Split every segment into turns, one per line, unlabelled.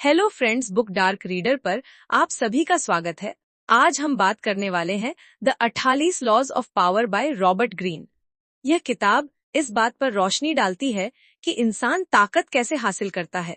Hello friends, book dark reader पर आप सभी का स्वागत है। आज हम बात करने वाले हैं the 48 laws of power by Robert Greene. यह किताब इस बात पर रोशनी डालती है कि इंसान ताकत कैसे हासिल करता है,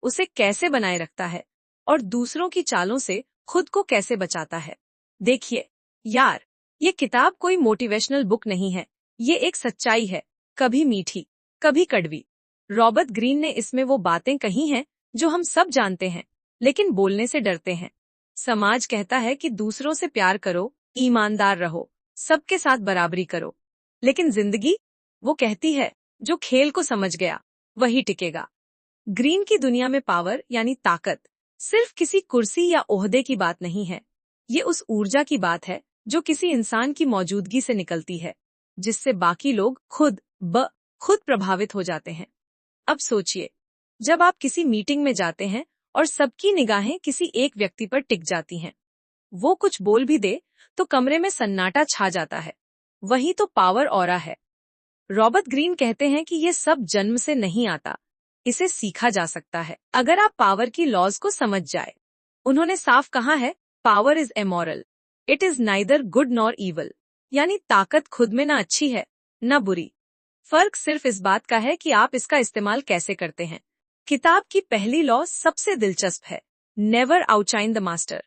उसे कैसे बनाए रखता है और दूसरों की चालों से खुद को कैसे बचाता है। देखिए यार, ये किताब कोई मोटिवेशनल बुक नहीं है, ये एक सच्चाई है, कभी मीठी कभी कड़वी। रॉबर्ट ग्रीन ने इसमें वो बातें कही हैं जो हम सब जानते हैं, लेकिन बोलने से डरते हैं। समाज कहता है कि दूसरों से प्यार करो, ईमानदार रहो, सबके साथ बराबरी करो, लेकिन जिंदगी वो कहती है जो खेल को समझ गया वही टिकेगा। ग्रीन की दुनिया में पावर यानी ताकत सिर्फ किसी कुर्सी या ओहदे की बात नहीं है, ये उस ऊर्जा की बात है जो किसी इंसान की मौजूदगी से निकलती है, जिससे बाकी लोग खुद प्रभावित हो जाते हैं। अब सोचिए, जब आप किसी मीटिंग में जाते हैं और सबकी निगाहें किसी एक व्यक्ति पर टिक जाती हैं, वो कुछ बोल भी दे तो कमरे में सन्नाटा छा जाता है। वही तो पावर ऑरा है। रॉबर्ट ग्रीन कहते हैं कि ये सब जन्म से नहीं आता, इसे सीखा जा सकता है अगर आप पावर की लॉज को समझ जाए। उन्होंने साफ कहा है, power is amoral, it is neither good nor evil, यानी ताकत खुद में ना अच्छी है न बुरी, फर्क सिर्फ इस बात का है कि आप इसका इस्तेमाल कैसे करते हैं। किताब की पहली लॉ सबसे दिलचस्प है, नेवर आउटशाइन द मास्टर,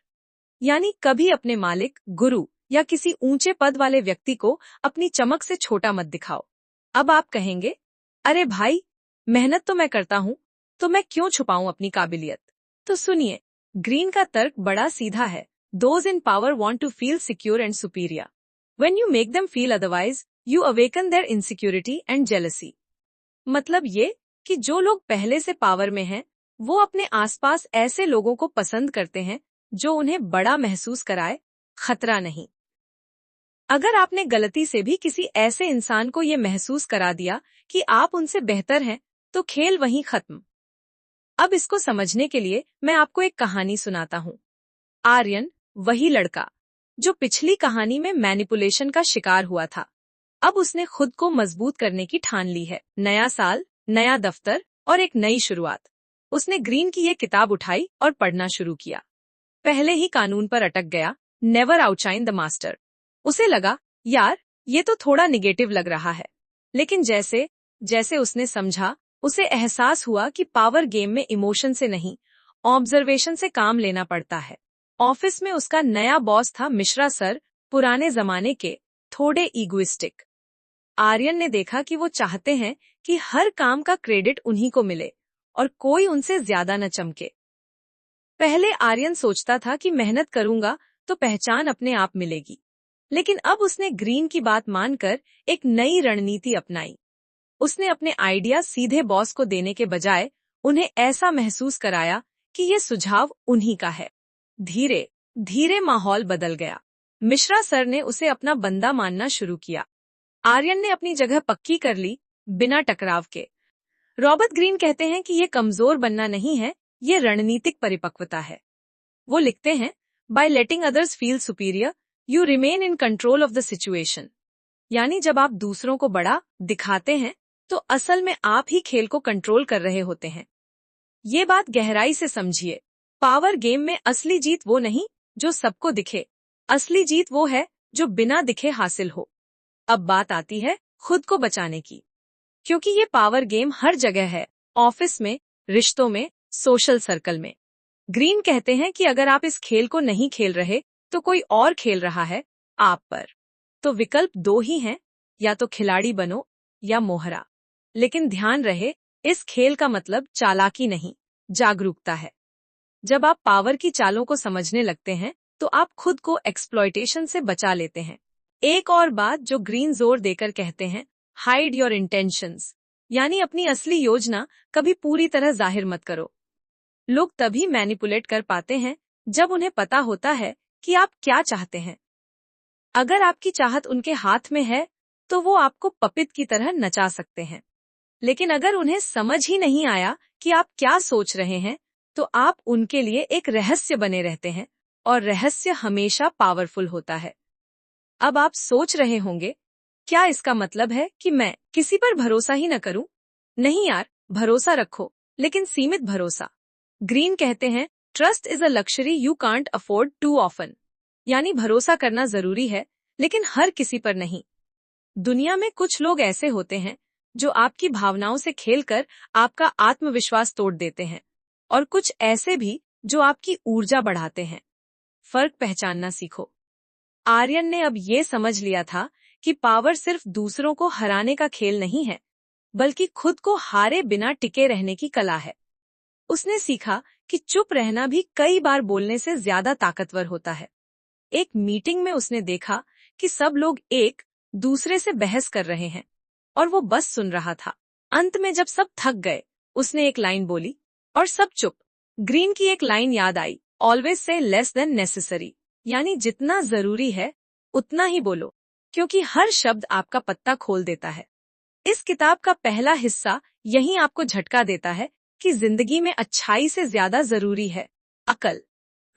यानी कभी अपने मालिक, गुरु या किसी ऊंचे पद वाले व्यक्ति को अपनी चमक से छोटा मत दिखाओ। अब आप कहेंगे, अरे भाई, मेहनत तो मैं करता हूँ, तो मैं क्यों छुपाऊं अपनी काबिलियत। तो सुनिए, ग्रीन का तर्क बड़ा सीधा है। Those in power want to feel secure and superior, when you make them feel otherwise you awaken their insecurity and jealousy. मतलब ये कि जो लोग पहले से पावर में हैं, वो अपने आसपास ऐसे लोगों को पसंद करते हैं जो उन्हें बड़ा महसूस कराए, खतरा नहीं। अगर आपने गलती से भी किसी ऐसे इंसान को ये महसूस करा दिया कि आप उनसे बेहतर हैं, तो खेल वहीं खत्म। अब इसको समझने के लिए मैं आपको एक कहानी सुनाता हूँ। आर्यन, वही लड़का जो पिछली कहानी में मैनिपुलेशन का शिकार हुआ था, अब उसने खुद को मजबूत करने की ठान ली है। नया साल, नया दफ्तर और एक नई शुरुआत। उसने ग्रीन की ये किताब उठाई और पढ़ना शुरू किया। पहले ही कानून पर अटक गया, नेवर आउटशाइन द मास्टर। उसे लगा, यार ये तो थोड़ा निगेटिव लग रहा है, लेकिन जैसे जैसे उसने समझा, उसे एहसास हुआ कि पावर गेम में इमोशन से नहीं, ऑब्जर्वेशन से काम लेना पड़ता है। ऑफिस में उसका नया बॉस था मिश्रा सर, पुराने जमाने के, थोड़े ईगोइस्टिक। आर्यन ने देखा कि वो चाहते हैं कि हर काम का क्रेडिट उन्हीं को मिले और कोई उनसे ज्यादा न चमके। पहले आर्यन सोचता था कि मेहनत करूंगा तो पहचान अपने आप मिलेगी, लेकिन अब उसने ग्रीन की बात मानकर एक नई रणनीति अपनाई। उसने अपने आइडिया सीधे बॉस को देने के बजाय उन्हें ऐसा महसूस कराया कि ये सुझाव उन्हीं का है। धीरे धीरे माहौल बदल गया। मिश्रा सर ने उसे अपना बंदा मानना शुरू किया। आर्यन ने अपनी जगह पक्की कर ली, बिना टकराव के। रॉबर्ट ग्रीन कहते हैं कि ये कमजोर बनना नहीं है, ये रणनीतिक परिपक्वता है। वो लिखते हैं, by letting others feel superior you remain in control of the situation. यानी जब आप दूसरों को बड़ा दिखाते हैं तो असल में आप ही खेल को कंट्रोल कर रहे होते हैं। ये बात गहराई से समझिए। पावर गेम में असली जीत वो नहीं जो सबको दिखे, असली जीत वो है जो बिना दिखे हासिल हो। अब बात आती है खुद को बचाने की, क्योंकि ये पावर गेम हर जगह है, ऑफिस में, रिश्तों में, सोशल सर्कल में। ग्रीन कहते हैं कि अगर आप इस खेल को नहीं खेल रहे तो कोई और खेल रहा है आप पर। तो विकल्प दो ही हैं, या तो खिलाड़ी बनो या मोहरा। लेकिन ध्यान रहे, इस खेल का मतलब चालाकी नहीं, जागरूकता है। जब आप पावर की चालों को समझने लगते हैं तो आप खुद को एक्सप्लॉयटेशन से बचा लेते हैं। एक और बात जो ग्रीन जोर देकर कहते हैं, हाइड योर इंटेंशंस, यानी अपनी असली योजना कभी पूरी तरह जाहिर मत करो। लोग तभी मैनिपुलेट कर पाते हैं जब उन्हें पता होता है कि आप क्या चाहते हैं। अगर आपकी चाहत उनके हाथ में है तो वो आपको पपित की तरह नचा सकते हैं, लेकिन अगर उन्हें समझ ही नहीं आया कि आप क्या सोच रहे हैं तो आप उनके लिए एक रहस्य बने रहते हैं, और रहस्य हमेशा पावरफुल होता है। अब आप सोच रहे होंगे, क्या इसका मतलब है कि मैं किसी पर भरोसा ही न करूं? नहीं यार, भरोसा रखो, लेकिन सीमित भरोसा। ग्रीन कहते हैं trust is a luxury you can't afford to often, यानी भरोसा करना जरूरी है लेकिन हर किसी पर नहीं। दुनिया में कुछ लोग ऐसे होते हैं जो आपकी भावनाओं से खेलकर आपका आत्मविश्वास तोड़ देते हैं, और कुछ ऐसे भी जो आपकी ऊर्जा बढ़ाते हैं। फर्क पहचानना सीखो। आर्यन ने अब ये समझ लिया था कि पावर सिर्फ दूसरों को हराने का खेल नहीं है, बल्कि खुद को हारे बिना टिके रहने की कला है। उसने सीखा कि चुप रहना भी कई बार बोलने से ज्यादा ताकतवर होता है। एक मीटिंग में उसने देखा कि सब लोग एक दूसरे से बहस कर रहे हैं और वो बस सुन रहा था। अंत में जब सब थक गए, उसने एक लाइन बोली और सब चुप। ग्रीन की एक लाइन याद आई, always say less than necessary, यानी जितना जरूरी है उतना ही बोलो, क्योंकि हर शब्द आपका पत्ता खोल देता है। इस किताब का पहला हिस्सा यही आपको झटका देता है कि जिंदगी में अच्छाई से ज्यादा जरूरी है अकल।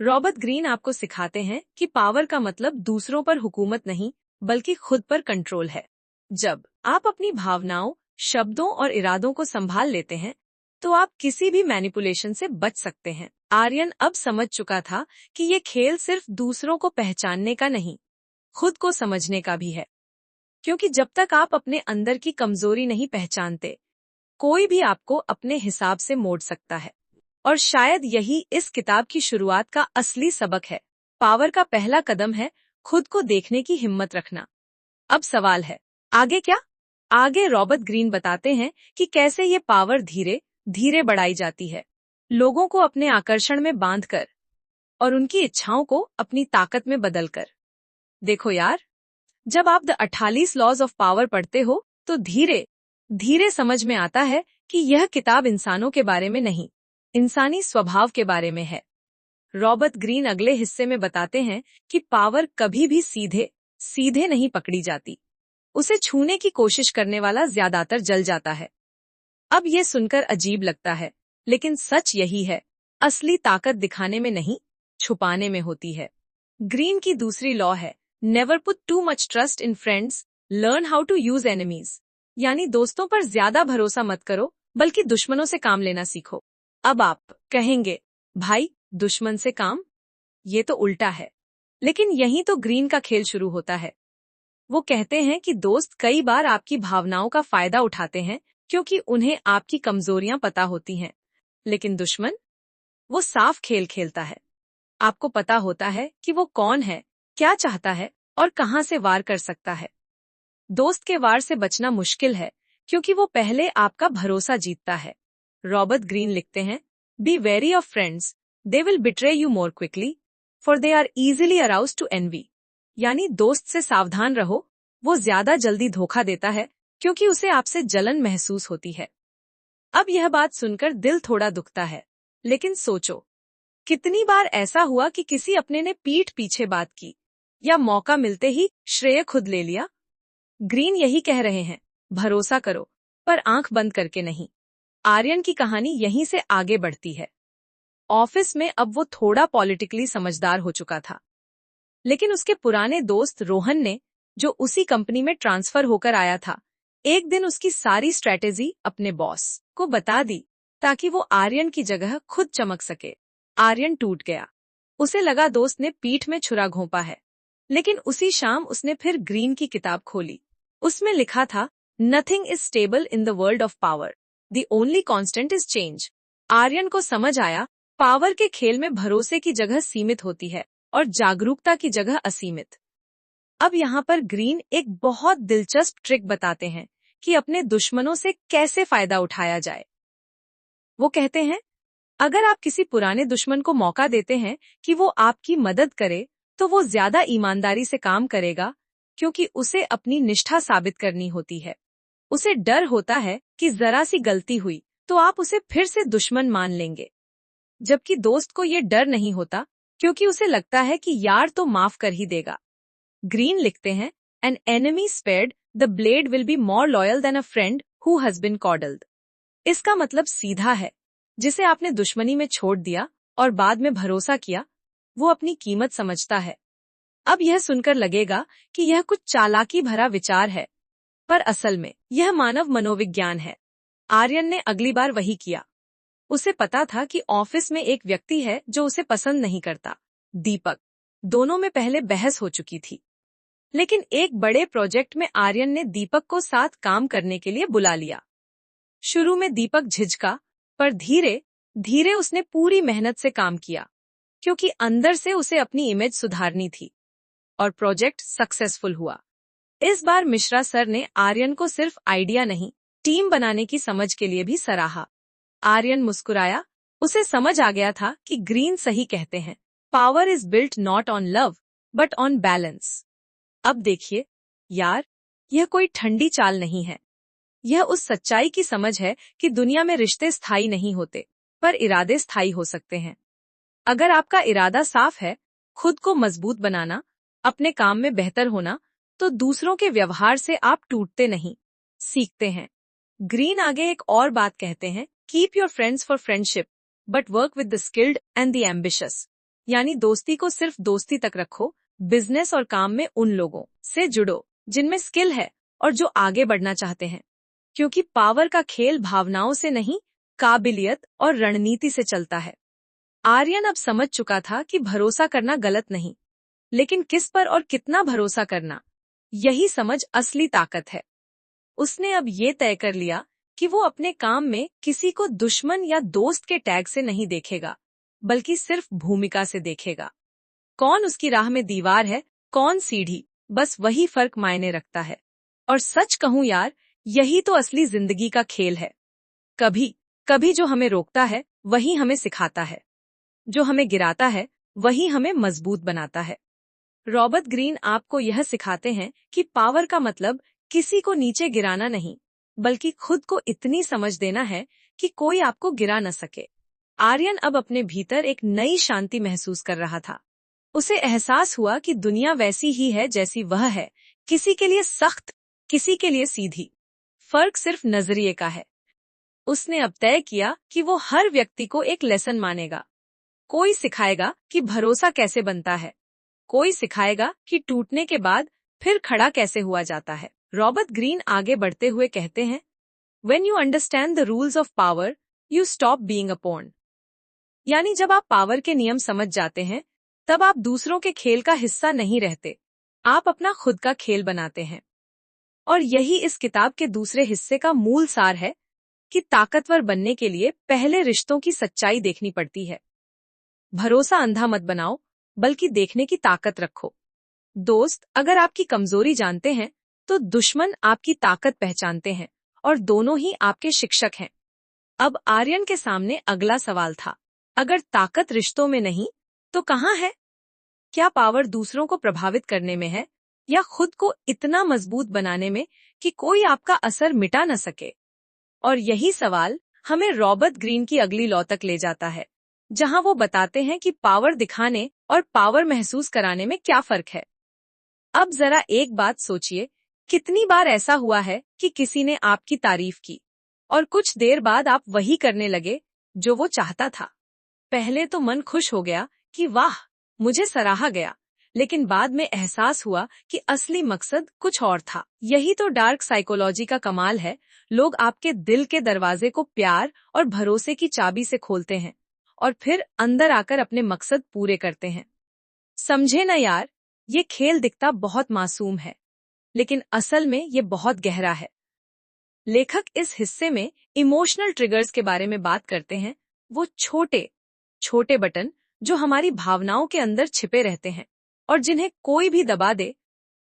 रॉबर्ट ग्रीन आपको सिखाते हैं कि पावर का मतलब दूसरों पर हुकूमत नहीं, बल्कि खुद पर कंट्रोल है। जब आप अपनी भावनाओं, शब्दों और इरादों को संभाल लेते हैं, तो आप किसी भी मैनिपुलेशन से बच सकते हैं। आर्यन अब समझ चुका था कि ये खेल सिर्फ दूसरों को पहचानने का नहीं, खुद को समझने का भी है। क्योंकि जब तक आप अपने अंदर की कमजोरी नहीं पहचानते, कोई भी आपको अपने हिसाब से मोड़ सकता है। और शायद यही इस किताब की शुरुआत का असली सबक है। पावर का पहला कदम है खुद को देखने की हिम्मत रखना। अब सवाल है, आगे क्या? आगे रॉबर्ट ग्रीन बताते हैं कि कैसे ये पावर धीरे धीरे बढ़ाई जाती है, लोगों को अपने आकर्षण में बांधकर और उनकी इच्छाओं को अपनी ताकत में बदलकर। देखो यार, जब आप द 48 लॉज ऑफ पावर पढ़ते हो तो धीरे धीरे समझ में आता है कि यह किताब इंसानों के बारे में नहीं, इंसानी स्वभाव के बारे में है। रॉबर्ट ग्रीन अगले हिस्से में बताते हैं कि पावर कभी भी सीधे सीधे नहीं पकड़ी जाती, उसे छूने की कोशिश करने वाला ज्यादातर जल जाता है। अब यह सुनकर अजीब लगता है, लेकिन सच यही है, असली ताकत दिखाने में नहीं, छुपाने में होती है। ग्रीन की दूसरी लॉ है, never put too much trust in friends, learn how to use enemies, यानी दोस्तों पर ज्यादा भरोसा मत करो, बल्कि दुश्मनों से काम लेना सीखो। अब आप कहेंगे, भाई दुश्मन से काम, ये तो उल्टा है। लेकिन यहीं तो ग्रीन का खेल शुरू होता है। वो कहते हैं कि दोस्त कई बार आपकी भावनाओं का फायदा उठाते हैं क्योंकि उन्हें आपकी कमजोरियां पता होती हैं, लेकिन दुश्मन, वो साफ खेल खेलता है। आपको पता होता है कि वो कौन है, क्या चाहता है और कहां से वार कर सकता है। दोस्त के वार से बचना मुश्किल है क्योंकि वो पहले आपका भरोसा जीतता है। रॉबर्ट ग्रीन लिखते हैं, be wary of friends, they will betray you more quickly, for they are easily aroused to envy, यानी दोस्त से सावधान रहो, वो ज्यादा जल्दी धोखा देता है क्योंकि उसे आपसे जलन महसूस होती है। अब यह बात सुनकर दिल थोड़ा दुखता है, लेकिन सोचो, कितनी बार ऐसा हुआ कि किसी अपने ने पीठ पीछे बात की या मौका मिलते ही श्रेय खुद ले लिया। ग्रीन यही कह रहे हैं, भरोसा करो पर आंख बंद करके नहीं। आर्यन की कहानी यहीं से आगे बढ़ती है। ऑफिस में अब वो थोड़ा पॉलिटिकली समझदार हो चुका था, लेकिन उसके पुराने दोस्त रोहन ने, जो उसी कंपनी में ट्रांसफर होकर आया था, एक दिन उसकी सारी स्ट्रेटेजी अपने बॉस को बता दी ताकि वो आर्यन की जगह खुद चमक सके। आर्यन टूट गया। उसे लगा दोस्त ने पीठ में छुरा घोंपा है। लेकिन उसी शाम उसने फिर ग्रीन की किताब खोली। उसमें लिखा था, nothing is stable in the world of power, the only constant is change. Aryan को समझ आया, पावर के खेल में भरोसे की जगह सीमित होती है और जागरूकता की जगह असीमित। अब यहाँ पर ग्रीन एक बहुत दिलचस्प ट्रिक बताते हैं कि अपने दुश्मनों से कैसे फायदा उठाया जाए। वो कहते हैं, अगर आप किसी पुराने दुश्मन को मौका देते हैं कि वो आपकी मदद करे, तो वो ज्यादा ईमानदारी से काम करेगा, क्योंकि उसे अपनी निष्ठा साबित करनी होती है। उसे डर होता है कि जरा सी गलती हुई तो आप उसे फिर से दुश्मन मान लेंगे, जबकि दोस्त को ये डर नहीं होता क्योंकि उसे लगता है कि यार तो माफ कर ही देगा। ग्रीन लिखते हैं, an enemy spared the blade will be more loyal than a friend who has been coddled. इसका मतलब सीधा है, जिसे आपने दुश्मनी में छोड़ दिया और बाद में भरोसा किया, वो अपनी कीमत समझता है। अब यह सुनकर लगेगा कि यह कुछ चालाकी भरा विचार है, पर असल में यह मानव मनोविज्ञान है। आर्यन ने अगली बार वही किया। उसे पता था कि ऑफिस में एक व्यक्ति है जो उसे पसंद नहीं करता, दीपक। दोनों में पहले बहस हो चुकी थी, लेकिन एक बड़े प्रोजेक्ट में आर्यन ने दीपक को साथ काम करने के लिए बुला लिया। शुरू में दीपक झिझका, पर धीरे धीरे उसने पूरी मेहनत से काम किया, क्योंकि अंदर से उसे अपनी इमेज सुधारनी थी, और प्रोजेक्ट सक्सेसफुल हुआ। इस बार मिश्रा सर ने आर्यन को सिर्फ आइडिया नहीं, टीम बनाने की समझ के लिए भी सराहा। आर्यन मुस्कुराया, उसे समझ आ गया था कि ग्रीन सही कहते हैं, power is built not on love but on balance. अब देखिए यार, यह कोई ठंडी चाल नहीं है। यह उस सच्चाई की समझ है कि दुनिया में रिश्ते स्थायी नहीं होते, पर इरादे स्थायी हो सकते हैं। अगर आपका इरादा साफ है, खुद को मजबूत बनाना, अपने काम में बेहतर होना, तो दूसरों के व्यवहार से आप टूटते नहीं, सीखते हैं। ग्रीन आगे एक और बात कहते हैं, keep your friends for friendship but work with the skilled and the ambitious. यानी दोस्ती को सिर्फ दोस्ती तक रखो, बिजनेस और काम में उन लोगों से जुड़ो जिनमें स्किल है और जो आगे बढ़ना चाहते हैं, क्योंकि पावर का खेल भावनाओं से नहीं, काबिलियत और रणनीति से चलता है। आर्यन अब समझ चुका था कि भरोसा करना गलत नहीं, लेकिन किस पर और कितना भरोसा करना, यही समझ असली ताकत है। उसने अब ये तय कर लिया कि वो अपने काम में किसी को दुश्मन या दोस्त के टैग से नहीं देखेगा, बल्कि सिर्फ भूमिका से देखेगा। कौन उसकी राह में दीवार है, कौन सीढ़ी, बस वही फर्क मायने रखता है। और सच कहूं यार, यही तो असली जिंदगी का खेल है। कभी कभी जो हमें रोकता है वही हमें सिखाता है, जो हमें गिराता है वही हमें मजबूत बनाता है। रॉबर्ट ग्रीन आपको यह सिखाते हैं कि पावर का मतलब किसी को नीचे गिराना नहीं, बल्कि खुद को इतनी समझ देना है कि कोई आपको गिरा न सके। आर्यन अब अपने भीतर एक नई शांति महसूस कर रहा था। उसे एहसास हुआ कि दुनिया वैसी ही है जैसी वह है, किसी के लिए सख्त, किसी के लिए सीधी। फर्क सिर्फ नजरिए का है। उसने अब तय किया कि वो हर व्यक्ति को एक लेसन मानेगा। कोई सिखाएगा कि भरोसा कैसे बनता है, कोई सिखाएगा कि टूटने के बाद फिर खड़ा कैसे हुआ जाता है। रॉबर्ट ग्रीन आगे बढ़ते हुए कहते हैं, When you understand the rules of power, you stop being a pawn। यानी जब आप पावर के नियम समझ जाते हैं, तब आप दूसरों के खेल का हिस्सा नहीं रहते, आप अपना खुद का खेल बनाते हैं। और यही इस किताब के दूसरे हिस्से का मूल सार है कि ताकतवर बनने के लिए पहले रिश्तों की सच्चाई देखनी पड़ती है। भरोसा अंधा मत बनाओ, बल्कि देखने की ताकत रखो। दोस्त अगर आपकी कमजोरी जानते हैं, तो दुश्मन आपकी ताकत पहचानते हैं, और दोनों ही आपके शिक्षक हैं। अब आर्यन के सामने अगला सवाल था, अगर ताकत रिश्तों में नहीं, तो कहाँ है? क्या पावर दूसरों को प्रभावित करने में है, या खुद को इतना मजबूत बनाने में कि कोई आपका असर मिटा न सके? और यही सवाल हमें रॉबर्ट ग्रीन की अगली लॉ तक ले जाता है, जहां वो बताते हैं कि पावर दिखाने और पावर महसूस कराने में क्या फर्क है। अब जरा एक बात सोचिए, कितनी बार ऐसा हुआ है कि किसी ने आपकी तारीफ की और कुछ देर बाद आप वही करने लगे जो वो चाहता था। पहले तो मन खुश हो गया कि वाह, मुझे सराहा गया, लेकिन बाद में एहसास हुआ कि असली मकसद कुछ और था। यही तो डार्क साइकोलॉजी का कमाल है। लोग आपके दिल के दरवाजे को प्यार और भरोसे की चाबी से खोलते हैं, और फिर अंदर आकर अपने मकसद पूरे करते हैं। समझे ना यार, ये खेल दिखता बहुत मासूम है, लेकिन असल में ये बहुत गहरा है। लेखक इस हिस्से में इमोशनल ट्रिगर्स के बारे में बात करते हैं, वो छोटे छोटे बटन जो हमारी भावनाओं के अंदर छिपे रहते हैं, और जिन्हें कोई भी दबा दे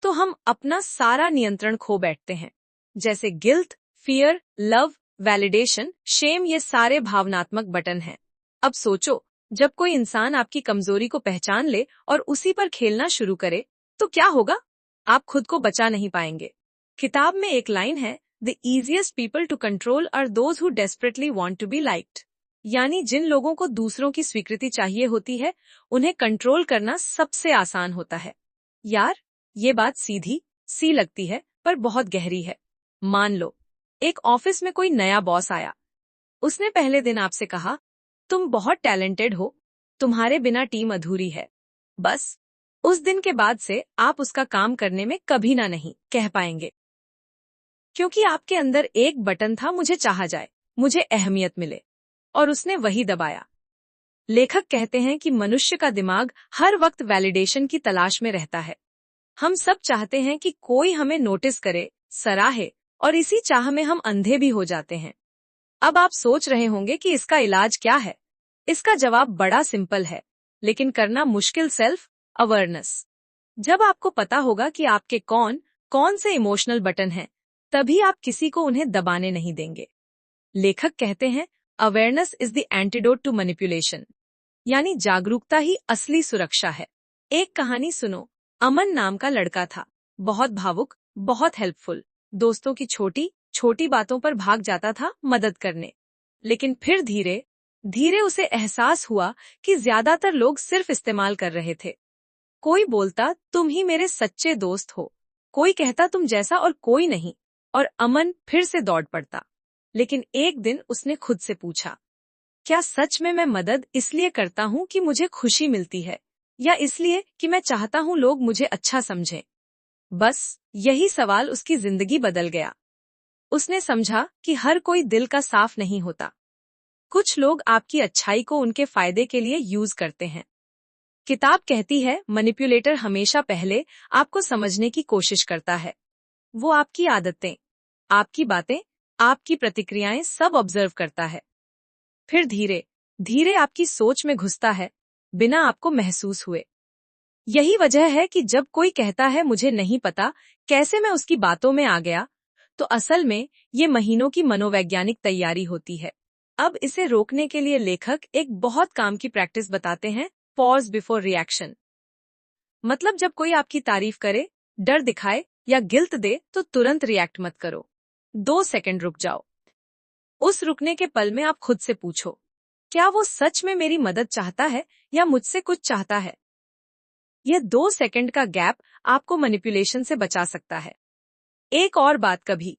तो हम अपना सारा नियंत्रण खो बैठते हैं। जैसे guilt, fear, love, validation, shame, ये सारे भावनात्मक बटन हैं। अब सोचो, जब कोई इंसान आपकी कमजोरी को पहचान ले और उसी पर खेलना शुरू करे, तो क्या होगा? आप खुद को बचा नहीं पाएंगे। किताब में एक लाइन है, the easiest people to control are those who desperately want to be liked। यानी जिन लोगों को दूसरों की स्वीकृति चाहिए होती है, उन्हें कंट्रोल करना सबसे आसान होता है। यार, ये बात सीधी सी लगती है, पर बहुत गहरी है। मान लो, एक ऑफिस में कोई नया बॉस आया। उसने पहले दिन आपसे कहा, तुम बहुत टैलेंटेड हो, तुम्हारे बिना टीम अधूरी है। बस उस दिन के बाद से आप उसका काम करने में कभी ना नहीं कह पाएंगे, क्योंकि आपके अंदर एक बटन था, मुझे चाहा जाए, मुझे अहमियत मिले। और उसने वही दबाया। लेखक कहते हैं कि मनुष्य का दिमाग हर वक्त वैलिडेशन की तलाश में रहता है। हम सब चाहते हैं कि कोई हमें नोटिस करे, सराहे, और इसी चाह में हम अंधे भी हो जाते हैं। अब आप सोच रहे होंगे कि इसका इलाज क्या है। इसका जवाब बड़ा सिंपल है, लेकिन करना मुश्किल। Self awareness. जब आपको पता होगा कि आपके कौन कौन से इमोशनल बटन हैं, तभी आप किसी को उन्हें दबाने नहीं देंगे। लेखक कहते हैं, awareness is the antidote to manipulation, यानी जागरूकता ही असली सुरक्षा है। एक कहानी सुनो। अमन नाम का लड़का था, बहुत भावुक, बहुत हेल्पफुल, दोस्तों की छोटी छोटी बातों पर भाग जाता था मदद करने। लेकिन फिर धीरे धीरे उसे एहसास हुआ कि ज्यादातर लोग सिर्फ इस्तेमाल कर रहे थे। कोई बोलता, तुम ही मेरे सच्चे दोस्त हो, कोई कहता तुम जैसा और कोई नहीं, और अमन फिर से दौड़ पड़ता। लेकिन एक दिन उसने खुद से पूछा, क्या सच में मैं मदद इसलिए करता हूँ कि मुझे खुशी मिलती है, या इसलिए कि मैं चाहता हूँ लोग मुझे अच्छा समझें? बस यही सवाल उसकी जिंदगी बदल गया। उसने समझा कि हर कोई दिल का साफ नहीं होता। कुछ लोग आपकी अच्छाई को उनके फायदे के लिए यूज करते हैं। किताब कहती है, मैनिपुलेटर हमेशा पहले आपको समझने की कोशिश करता है। वो आपकी आदतें, आपकी बातें, आपकी प्रतिक्रियाएं सब ऑब्जर्व करता है। फिर धीरे धीरे आपकी सोच में घुसता है, बिना आपको महसूस हुए। यही वजह है कि जब कोई कहता है मुझे नहीं पता कैसे मैं उसकी बातों में आ गया, तो असल में ये महीनों की मनोवैज्ञानिक तैयारी होती है। अब इसे रोकने के लिए लेखक एक बहुत काम की प्रैक्टिस बताते हैं, पॉज बिफोर रिएक्शन। मतलब जब कोई आपकी तारीफ करे, डर दिखाए या गिल्ट दे, तो तुरंत रिएक्ट मत करो। 2 सेकंड रुक जाओ। उस रुकने के पल में आप खुद से पूछो, क्या वो सच में मेरी मदद चाहता है या मुझसे कुछ चाहता है? यह 2 सेकंड का गैप आपको मैनिपुलेशन से बचा सकता है। एक और बात, कभी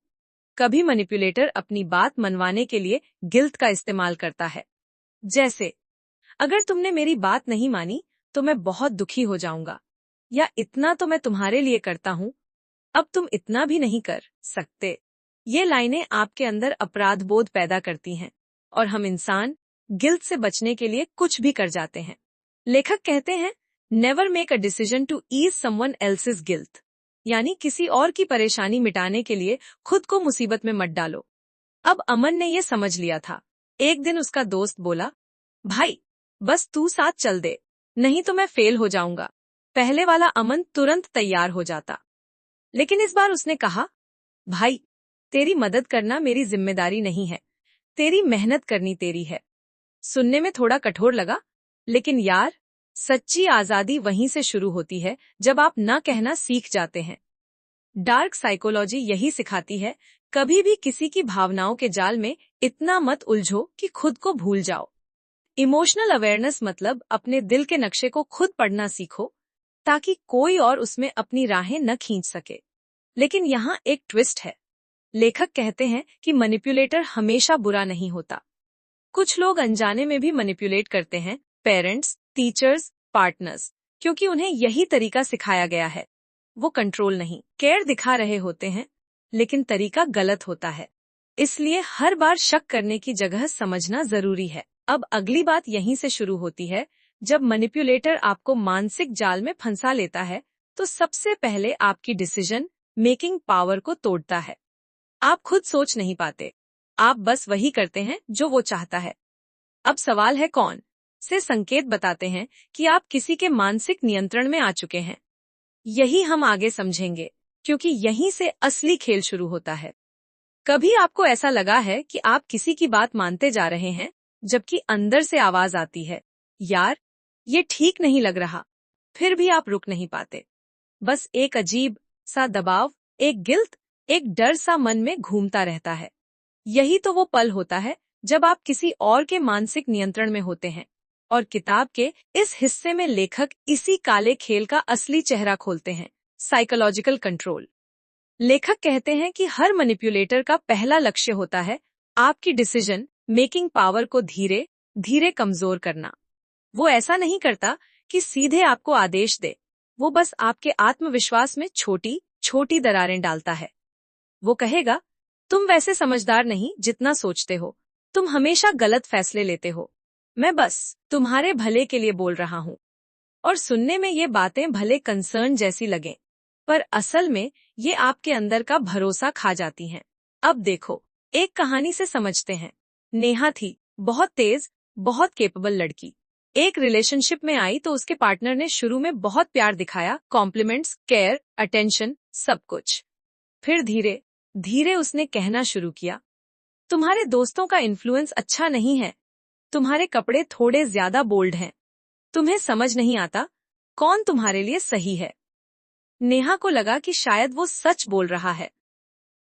कभी मैनिपुलेटर अपनी बात मनवाने के लिए गिल्ट का इस्तेमाल करता है। जैसे, अगर तुमने मेरी बात नहीं मानी तो मैं बहुत दुखी हो जाऊंगा, या इतना तो मैं तुम्हारे लिए करता हूँ, अब तुम इतना भी नहीं कर सकते। ये लाइनें आपके अंदर अपराध बोध पैदा करती हैं, और हम इंसान गिल्ट से बचने के लिए कुछ भी कर जाते हैं। लेखक कहते हैं, never make a decision to ease someone else's guilt, यानी किसी और की परेशानी मिटाने के लिए खुद को मुसीबत में मत डालो। अब अमन ने ये समझ लिया था। एक दिन उसका दोस्त बोला, भाई बस तू साथ चल दे, नहीं तो मैं फेल हो जाऊंगा। पहले वाला अमन तुरंत तैयार हो जाता, लेकिन इस बार उसने कहा, भाई तेरी मदद करना मेरी जिम्मेदारी नहीं है, तेरी मेहनत करनी तेरी है। सुनने में थोड़ा कठोर लगा, लेकिन यार, सच्ची आजादी वहीं से शुरू होती है जब आप न कहना सीख जाते हैं। डार्क साइकोलॉजी यही सिखाती है, कभी भी किसी की भावनाओं के जाल में इतना मत उलझो कि खुद को भूल जाओ। इमोशनल अवेयरनेस मतलब अपने दिल के नक्शे को खुद पढ़ना सीखो, ताकि कोई और उसमें अपनी राहें न खींच सके। लेकिन यहाँ एक ट्विस्ट है। लेखक कहते हैं कि मैनिपुलेटर हमेशा बुरा नहीं होता। कुछ लोग अनजाने में भी मैनिपुलेट करते हैं, पेरेंट्स, टीचर्स, पार्टनर्स, क्योंकि उन्हें यही तरीका सिखाया गया है। वो कंट्रोल नहीं, केयर दिखा रहे होते हैं, लेकिन तरीका गलत होता है। इसलिए हर बार शक करने की जगह समझना जरूरी है। अब अगली बात यहीं से शुरू होती है। जब मैनिपुलेटर आपको मानसिक जाल में फंसा लेता है, तो सबसे पहले आपकी डिसीजन मेकिंग पावर को तोड़ता है। आप खुद सोच नहीं पाते, आप बस वही करते हैं जो वो चाहता है। अब सवाल है, कौन से संकेत बताते हैं कि आप किसी के मानसिक नियंत्रण में आ चुके हैं? यही हम आगे समझेंगे, क्योंकि यहीं से असली खेल शुरू होता है। कभी आपको ऐसा लगा है कि आप किसी की बात मानते जा रहे हैं, जबकि अंदर से आवाज आती है, यार ये ठीक नहीं लग रहा, फिर भी आप रुक नहीं पाते। बस एक अजीब सा दबाव, एक गिल्ट, एक डर सा मन में घूमता रहता है। यही तो वो पल होता है जब आप किसी और के मानसिक नियंत्रण में होते हैं। और किताब के इस हिस्से में लेखक इसी काले खेल का असली चेहरा खोलते हैं, साइकोलॉजिकल कंट्रोल। लेखक कहते हैं कि हर मैनिपुलेटर का पहला लक्ष्य होता है आपकी डिसीजन मेकिंग पावर को धीरे धीरे कमजोर करना। वो ऐसा नहीं करता कि सीधे आपको आदेश दे, वो बस आपके आत्मविश्वास में छोटी छोटी दरारें डालता है। वो कहेगा, तुम वैसे समझदार नहीं जितना सोचते हो, तुम हमेशा गलत फैसले लेते हो। मैं बस तुम्हारे भले के लिए बोल रहा हूँ। और सुनने में ये बातें भले कंसर्न जैसी लगें, पर असल में ये आपके अंदर का भरोसा खा जाती हैं। अब देखो, एक कहानी से समझते हैं। नेहा थी बहुत तेज, बहुत केपेबल लड़की। एक रिलेशनशिप में आई तो उसके पार्टनर ने शुरू में बहुत प्यार दिखाया, कॉम्प्लीमेंट्स, केयर, अटेंशन, सब कुछ। फिर धीरे धीरे उसने कहना शुरू किया, तुम्हारे दोस्तों का इन्फ्लुएंस अच्छा नहीं है, तुम्हारे कपड़े थोड़े ज्यादा बोल्ड हैं, तुम्हें समझ नहीं आता कौन तुम्हारे लिए सही है। नेहा को लगा कि शायद वो सच बोल रहा है।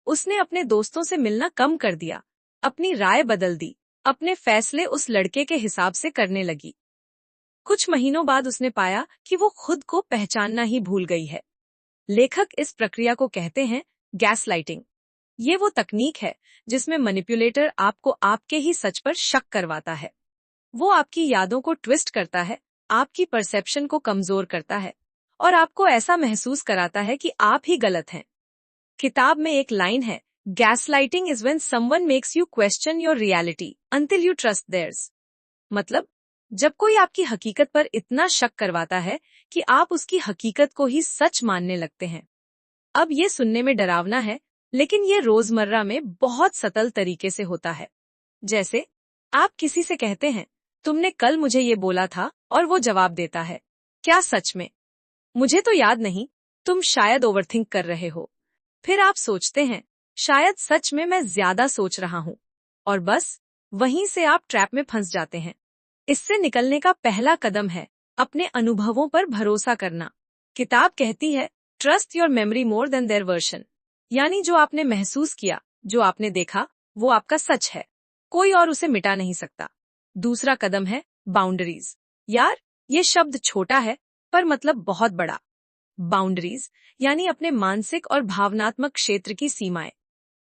उसने अपने दोस्तों से मिलना कम कर दिया, अपनी राय बदल दी, अपने फैसले उस लड़के के हिसाब से करने लगी। कुछ महीनों बाद उसने पाया कि वो खुद को पहचानना ही भूल गई है। लेखक इस प्रक्रिया को कहते हैं गैसलाइटिंग। ये वो तकनीक है जिसमें मैनिपुलेटर आपको आपके ही सच पर शक करवाता है। वो आपकी यादों को ट्विस्ट करता है, आपकी परसेप्शन को कमजोर करता है और आपको ऐसा महसूस कराता है कि आप ही गलत हैं। किताब में एक लाइन है, gaslighting is when someone makes you question your reality until you trust theirs. मतलब, जब कोई आपकी हकीकत पर इतना शक करवाता है कि आप उसकी हकीकत को ही सच मानने लगते हैं। अब ये सुनने में डरावना है, लेकिन ये रोजमर्रा में बहुत सतल तरीके से होता है। जैसे आप किसी से कहते हैं, तुमने कल मुझे ये बोला था, और वो जवाब देता है, क्या सच में? मुझे तो याद नहीं, तुम शायद ओवरथिंक कर रहे हो। फिर आप सोचते हैं, शायद सच में मैं ज्यादा सोच रहा हूँ, और बस वहीं से आप ट्रैप में फंस जाते हैं। इससे निकलने का पहला कदम है अपने अनुभवों पर भरोसा करना। किताब कहती है, trust your memory more than their version. यानी जो आपने महसूस किया, जो आपने देखा, वो आपका सच है, कोई और उसे मिटा नहीं सकता। दूसरा कदम है बाउंड्रीज। यार, ये शब्द छोटा है पर मतलब बहुत बड़ा। बाउंड्रीज यानी अपने मानसिक और भावनात्मक क्षेत्र की सीमाएं।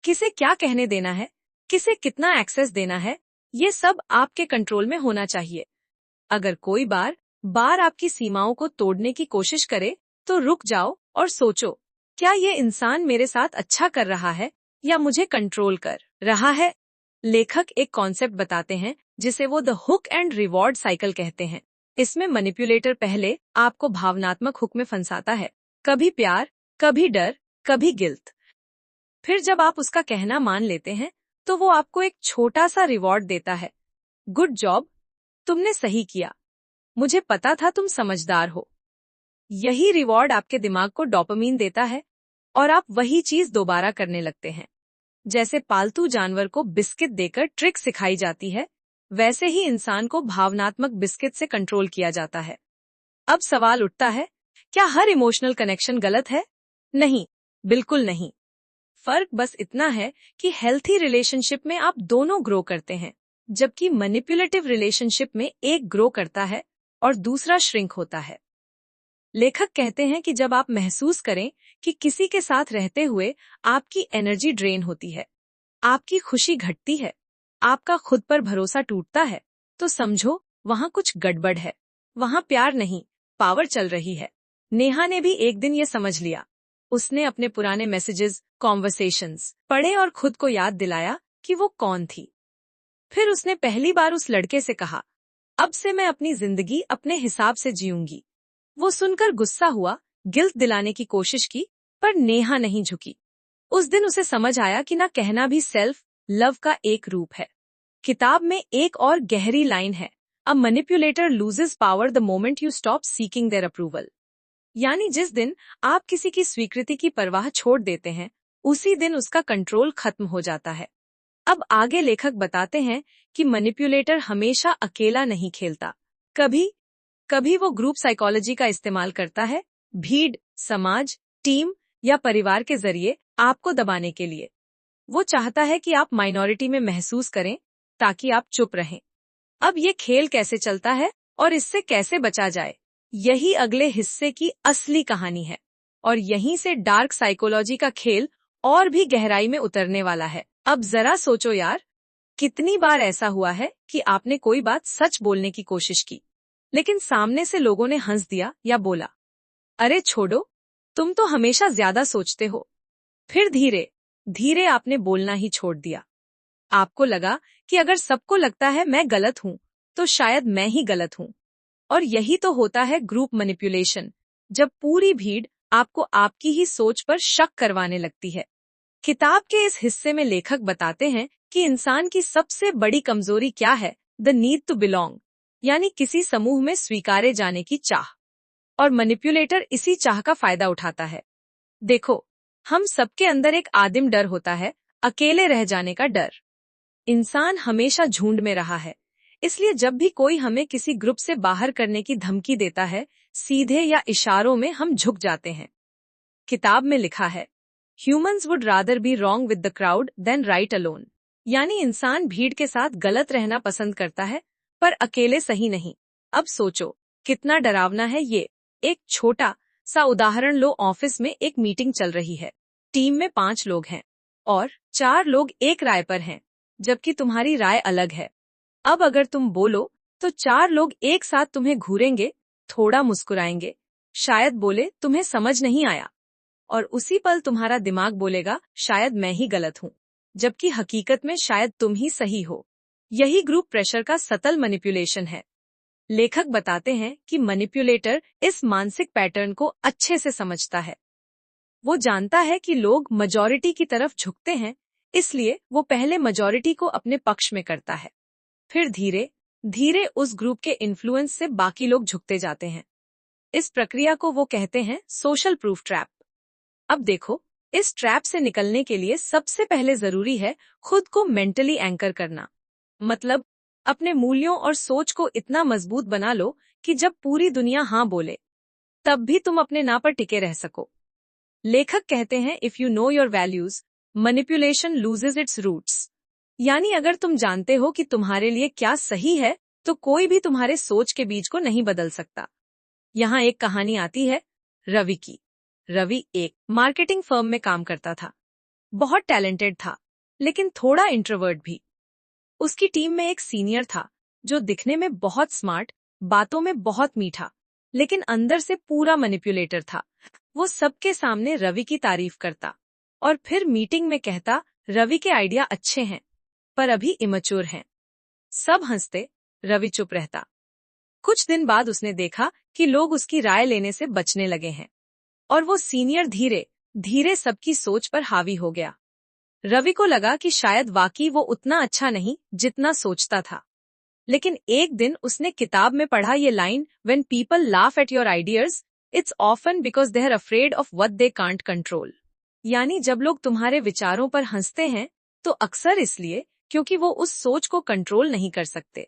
किसे क्या कहने देना है, किसे कितना एक्सेस देना है, ये सब आपके कंट्रोल में होना चाहिए। अगर कोई बार बार आपकी सीमाओं को तोड़ने की कोशिश करे, तो रुक जाओ और सोचो, क्या ये इंसान मेरे साथ अच्छा कर रहा है या मुझे कंट्रोल कर रहा है? लेखक एक कॉन्सेप्ट बताते हैं जिसे वो the hook and reward cycle कहते हैं। इसमें मैनिपुलेटर पहले आपको भावनात्मक हुक में फंसाता है, कभी प्यार, कभी डर, कभी गिल्ट। फिर जब आप उसका कहना मान लेते हैं, तो वो आपको एक छोटा सा रिवॉर्ड देता है, गुड जॉब, तुमने सही किया, मुझे पता था तुम समझदार हो। यही रिवॉर्ड आपके दिमाग को डोपामीन देता है और आप वही चीज दोबारा करने लगते हैं। जैसे पालतू जानवर को बिस्किट देकर ट्रिक सिखाई जाती है, वैसे ही इंसान को भावनात्मक बिस्किट से कंट्रोल किया जाता है। अब सवाल उठता है, क्या हर इमोशनल कनेक्शन गलत है? नहीं, बिल्कुल नहीं। फर्क बस इतना है कि हेल्थी रिलेशनशिप में आप दोनों ग्रो करते हैं, जबकि मैनिपुलेटिव रिलेशनशिप में एक ग्रो करता है और दूसरा श्रिंक होता है। लेखक कहते हैं कि जब आप महसूस करें कि किसी के साथ रहते हुए आपकी एनर्जी ड्रेन होती है, आपकी खुशी घटती है, आपका खुद पर भरोसा टूटता है, तो समझो वहाँ कुछ गड़बड़ है। वहाँ प्यार नहीं, पावर चल रही है। नेहा ने भी एक दिन ये समझ लिया। उसने अपने पुराने मैसेजेस, कॉन्वर्सेशंस पढ़े और खुद को याद दिलाया कि वो कौन थी। फिर उसने पहली बार उस लड़के से कहा, अब से मैं अपनी जिंदगी अपने हिसाब से जीऊंगी। वो सुनकर गुस्सा हुआ, गिल्ट दिलाने की कोशिश की, पर नेहा नहीं झुकी। उस दिन उसे समझ आया कि ना कहना भी सेल्फ लव का एक रूप है। किताब में एक और गहरी लाइन है, a manipulator loses power the moment you stop seeking their approval. यानी जिस दिन आप किसी की स्वीकृति की परवाह छोड़ देते हैं, उसी दिन उसका कंट्रोल खत्म हो जाता है। अब आगे लेखक बताते हैं कि मैनिपुलेटर हमेशा अकेला नहीं खेलता। कभी कभी वो ग्रुप साइकोलॉजी का इस्तेमाल करता है, भीड़, समाज, टीम या परिवार के जरिए आपको दबाने के लिए। वो चाहता है कि आप माइनॉरिटी में महसूस करें ताकि आप चुप रहें। अब ये खेल कैसे चलता है और इससे कैसे बचा जाए, यही अगले हिस्से की असली कहानी है। और यहीं से डार्क साइकोलॉजी का खेल और भी गहराई में उतरने वाला है। अब जरा सोचो यार, कितनी बार ऐसा हुआ है कि आपने कोई बात सच बोलने की कोशिश की, लेकिन सामने से लोगों ने हंस दिया या बोला, अरे छोड़ो, तुम तो हमेशा ज्यादा सोचते हो। फिर धीरे धीरे आपने बोलना ही छोड़ दिया। आपको लगा कि अगर सबको लगता है मैं गलत हूं, तो शायद मैं ही गलत हूं। और यही तो होता है ग्रुप मैनिपुलेशन, जब पूरी भीड़ आपको आपकी ही सोच पर शक करवाने लगती है। किताब के इस हिस्से में लेखक बताते हैं कि इंसान की सबसे बड़ी कमजोरी क्या है, द नीड टू बिलोंग, यानी किसी समूह में स्वीकारे जाने की चाह। और मैनिपुलेटर इसी चाह का फायदा उठाता है। देखो, हम सबके अंदर एक आदिम डर होता है, अकेले रह जाने का डर। इंसान हमेशा झुंड में रहा है, इसलिए जब भी कोई हमें किसी ग्रुप से बाहर करने की धमकी देता है, सीधे या इशारों में हम झुक जाते हैं। किताब में लिखा है, humans would rather be wrong with the crowd than right alone, यानी इंसान भीड़ के साथ गलत रहना पसंद करता है, पर अकेले सही नहीं। अब सोचो, कितना डरावना है ये। एक छोटा सा उदाहरण लो, ऑफिस में एक मीटिंग चल रही है। टीम में 5 लोग हैं और 4 लोग एक राय पर हैं, जबकि तुम्हारी राय अलग है। अब अगर तुम बोलो, तो 4 लोग एक साथ तुम्हें घूरेंगे, थोड़ा मुस्कुराएंगे, शायद बोले तुम्हें समझ नहीं आया, और उसी पल तुम्हारा दिमाग बोलेगा शायद मैं ही गलत हूं, जबकि हकीकत में शायद तुम ही सही हो। यही ग्रुप प्रेशर का सटल मैनिपुलेशन है। लेखक बताते हैं कि मैनिपुलेटर इस मानसिक पैटर्न को अच्छे से समझता है। वो जानता है कि लोग मेजॉरिटी की तरफ झुकते हैं, इसलिए वो पहले मेजॉरिटी को अपने पक्ष में करता है। फिर धीरे धीरे उस ग्रुप के इन्फ्लुएंस से बाकी लोग झुकते जाते हैं। इस प्रक्रिया को वो कहते हैं सोशल प्रूफ ट्रैप। अब देखो, इस ट्रैप से निकलने के लिए सबसे पहले जरूरी है खुद को मेंटली एंकर करना। मतलब अपने मूल्यों और सोच को इतना मजबूत बना लो कि जब पूरी दुनिया हाँ बोले, तब भी तुम अपने ना पर टिके रह सको। लेखक कहते हैं, if you know your values, manipulation loses its roots. यानी अगर तुम जानते हो कि तुम्हारे लिए क्या सही है, तो कोई भी तुम्हारे सोच के बीज को नहीं बदल सकता। यहाँ एक कहानी आती है रवि की। रवि एक मार्केटिंग फर्म में काम करता था। बहुत टैलेंटेड था, लेकिन थोड़ा इंट्रोवर्ट भी। उसकी टीम में एक सीनियर था, जो दिखने में बहुत स्मार्ट, बातों में बहुत मीठा, लेकिन अंदर से पूरा मैनिपुलेटर था। वो सबके सामने रवि की तारीफ करता और फिर मीटिंग में कहता, रवि के आइडिया अच्छे हैं, पर अभी इमैच्योर हैं। सब हंसते, रवि चुप रहता। कुछ दिन बाद उसने देखा कि लोग उसकी राय लेने से बचने लगे हैं, और वो सीनियर धीरे धीरे सबकी सोच पर हावी हो गया। रवि को लगा कि शायद वाकई वो उतना अच्छा नहीं जितना सोचता था। लेकिन एक दिन उसने किताब में पढ़ा ये line, when people laugh at your ideas, it's often because they are afraid of what they can't control. यानी जब लोग तुम्हारे विचारों पर हंसते हैं, तो अक्सर इसलिए क्योंकि वो उस सोच को कंट्रोल नहीं कर सकते।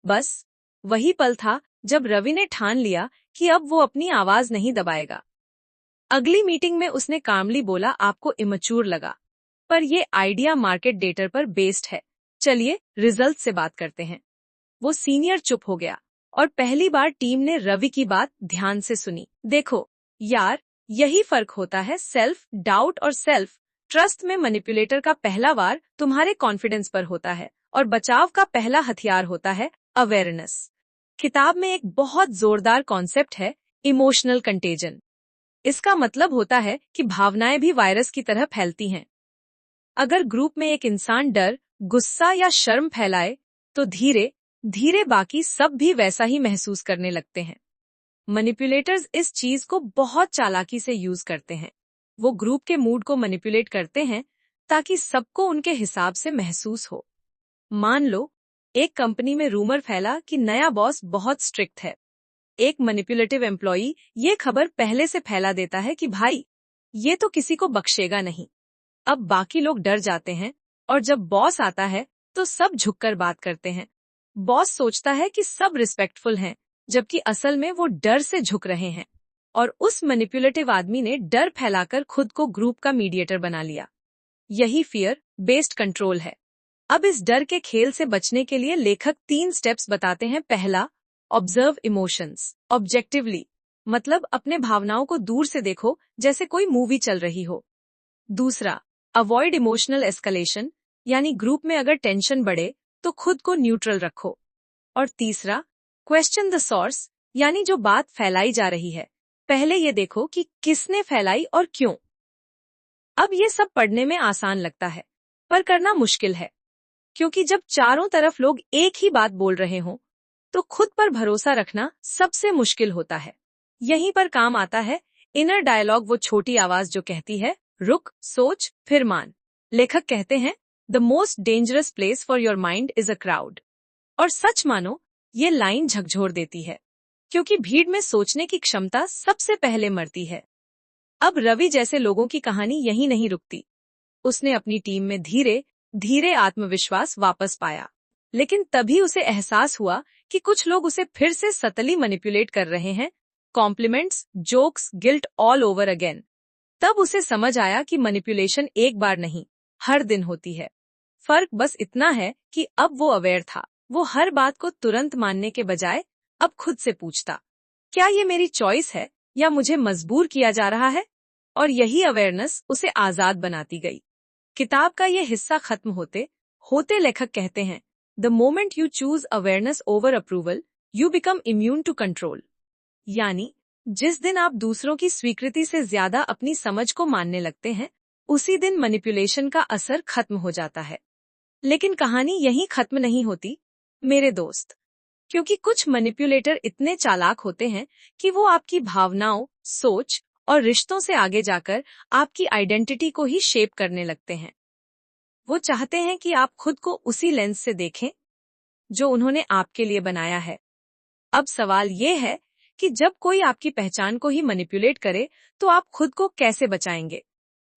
बस वही पल था जब रवि ने ठान लिया कि अब वो अपनी आवाज नहीं दबाएगा। अगली मीटिंग में उसने कामली बोला, आपको इमैच्योर लगा, पर ये आइडिया मार्केट डेटा पर बेस्ड है, चलिए रिजल्ट से बात करते हैं। वो सीनियर चुप हो गया और पहली बार टीम ने रवि की बात ध्यान से सुनी। देखो यार, यही फर्क होता है सेल्फ डाउट और सेल्फ ट्रस्ट में। मैनिपुलेटर का पहला वार तुम्हारे कॉन्फिडेंस पर होता है और बचाव का पहला हथियार होता है अवेयरनेस। किताब में एक बहुत जोरदार कॉन्सेप्ट है, इमोशनल कंटेजन। इसका मतलब होता है कि भावनाएं भी वायरस की तरह फैलती हैं। अगर ग्रुप में एक इंसान डर, गुस्सा या शर्म फैलाए, तो धीरे धीरे बाकी सब भी वैसा ही महसूस करने लगते हैं। मैनिपुलेटर्स इस चीज को बहुत चालाकी से यूज करते हैं। वो ग्रुप के मूड को मैनिपुलेट करते हैं ताकि सबको उनके हिसाब से महसूस हो। मान लो एक कंपनी में रूमर फैला कि नया बॉस बहुत स्ट्रिक्ट है। एक मैनिपुलेटिव एम्प्लॉई ये खबर पहले से फैला देता है कि भाई ये तो किसी को बख्शेगा नहीं। अब बाकी लोग डर जाते हैं और जब बॉस आता है तो सब झुककर बात करते हैं। बॉस सोचता है कि सब रिस्पेक्टफुल हैं, जबकि असल में वो डर से झुक रहे हैं। और उस मैनिपुलेटिव आदमी ने डर फैलाकर खुद को ग्रुप का मीडिएटर बना लिया। यही फियर बेस्ड कंट्रोल है। अब इस डर के खेल से बचने के लिए लेखक 3 स्टेप्स बताते हैं। पहला, ऑब्जर्व इमोशंस ऑब्जेक्टिवली, मतलब अपने भावनाओं को दूर से देखो, जैसे कोई मूवी चल रही हो। दूसरा, अवॉइड इमोशनल एस्केलेशन, यानी ग्रुप में अगर टेंशन बढ़े तो खुद को न्यूट्रल रखो। और तीसरा, क्वेश्चन द सोर्स, यानी जो बात फैलाई जा रही है, पहले ये देखो कि किसने फैलाई और क्यों। अब ये सब पढ़ने में आसान लगता है, पर करना मुश्किल है। क्योंकि जब चारों तरफ लोग एक ही बात बोल रहे हों, तो खुद पर भरोसा रखना सबसे मुश्किल होता है। यहीं पर काम आता है इनर डायलॉग, वो छोटी आवाज जो कहती है रुक, सोच, फिर मान। लेखक कहते हैं the most dangerous place for your mind is a crowd. और सच मानो, ये लाइन झकझोर देती है, क्योंकि भीड़ में सोचने की क्षमता सबसे पहले मरती है। अब रवि जैसे लोगों की कहानी यहीं नहीं रुकती। उसने अपनी टीम में धीरे धीरे आत्मविश्वास वापस पाया, लेकिन तभी उसे एहसास हुआ कि कुछ लोग उसे फिर से सतली मैनिपुलेट कर रहे हैं। Compliments, jokes, guilt all over again. तब उसे समझ आया कि मैनिपुलेशन एक बार नहीं, हर दिन होती है। फर्क बस इतना है कि अब वो अवेयर था। वो हर बात को तुरंत मानने के बजाय अब खुद से पूछता, क्या ये मेरी चॉइस है या मुझे मजबूर किया जा रहा है? और यही अवेयरनेस उसे आजाद बनाती गई। किताब का ये हिस्सा खत्म होते होते लेखक कहते हैं the moment you choose awareness over approval, you become immune to control. यानी जिस दिन आप दूसरों की स्वीकृति से ज्यादा अपनी समझ को मानने लगते हैं, उसी दिन मैनिपुलेशन का असर खत्म हो जाता है। लेकिन कहानी यहीं खत्म नहीं होती मेरे दोस्त, क्योंकि कुछ मैनिपुलेटर इतने चालाक होते हैं कि वो आपकी भावनाओं, सोच और रिश्तों से आगे जाकर आपकी आइडेंटिटी को ही शेप करने लगते हैं। वो चाहते हैं कि आप खुद को उसी लेंस से देखें जो उन्होंने आपके लिए बनाया है। अब सवाल ये है कि जब कोई आपकी पहचान को ही मैनिपुलेट करे, तो आप खुद को कैसे बचाएंगे?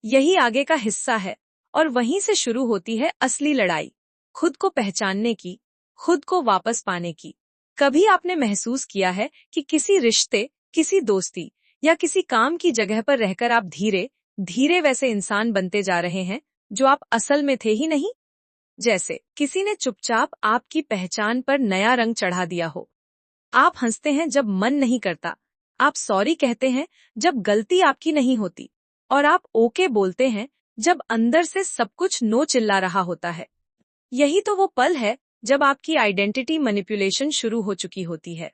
यही आगे का हिस्सा है, और वहीं से शुरू होती है असली लड़ाई, खुद को पहचानने की, खुद को वापस पाने की। कभी आपने महसूस किया है कि किसी रिश्ते, किसी दोस्ती या किसी काम की जगह पर रहकर आप धीरे धीरे वैसे इंसान बनते जा रहे हैं जो आप असल में थे ही नहीं? जैसे किसी ने चुपचाप आपकी पहचान पर नया रंग चढ़ा दिया हो। आप हंसते हैं जब मन नहीं करता, आप सॉरी कहते हैं जब गलती आपकी नहीं होती, और आप ओके बोलते हैं जब अंदर से सब कुछ नो चिल्ला रहा होता है। यही तो वो पल है जब आपकी आइडेंटिटी मैनिपुलेशन शुरू हो चुकी होती है।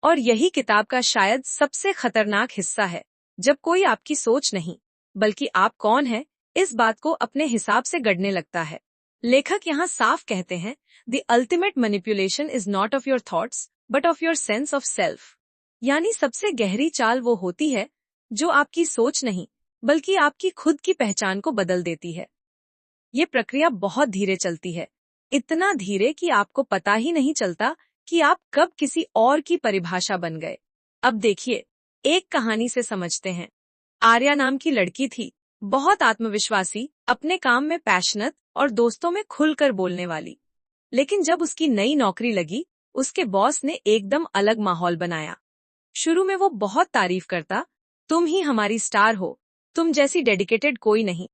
और यही किताब का शायद सबसे खतरनाक हिस्सा है, जब कोई आपकी सोच नहीं, बल्कि आप कौन है, इस बात को अपने हिसाब से गढ़ने लगता है। लेखक यहाँ साफ कहते हैं the ultimate manipulation is not of your thoughts but of your sense of self. यानी सबसे गहरी चाल वो होती है जो आपकी सोच नहीं, बल्कि आपकी खुद की पहचान को बदल देती है। ये प्रक्रिया बहुत धीरे चलती है, इतना धीरे कि आपको पता ही नहीं चलता कि आप कब किसी और की परिभाषा बन गए। अब देखिए, एक कहानी से समझते हैं। आर्या नाम की लड़की थी, बहुत आत्मविश्वासी, अपने काम में पैशनेट और दोस्तों में खुलकर बोलने वाली। लेकिन जब उसकी नई नौकरी लगी, उसके बॉस ने एकदम अलग माहौल बनाया। शुरू में वो बहुत तारीफ करता, तुम ही हमारी स्टार हो, तुम जैसी डेडिकेटेड कोई नहीं।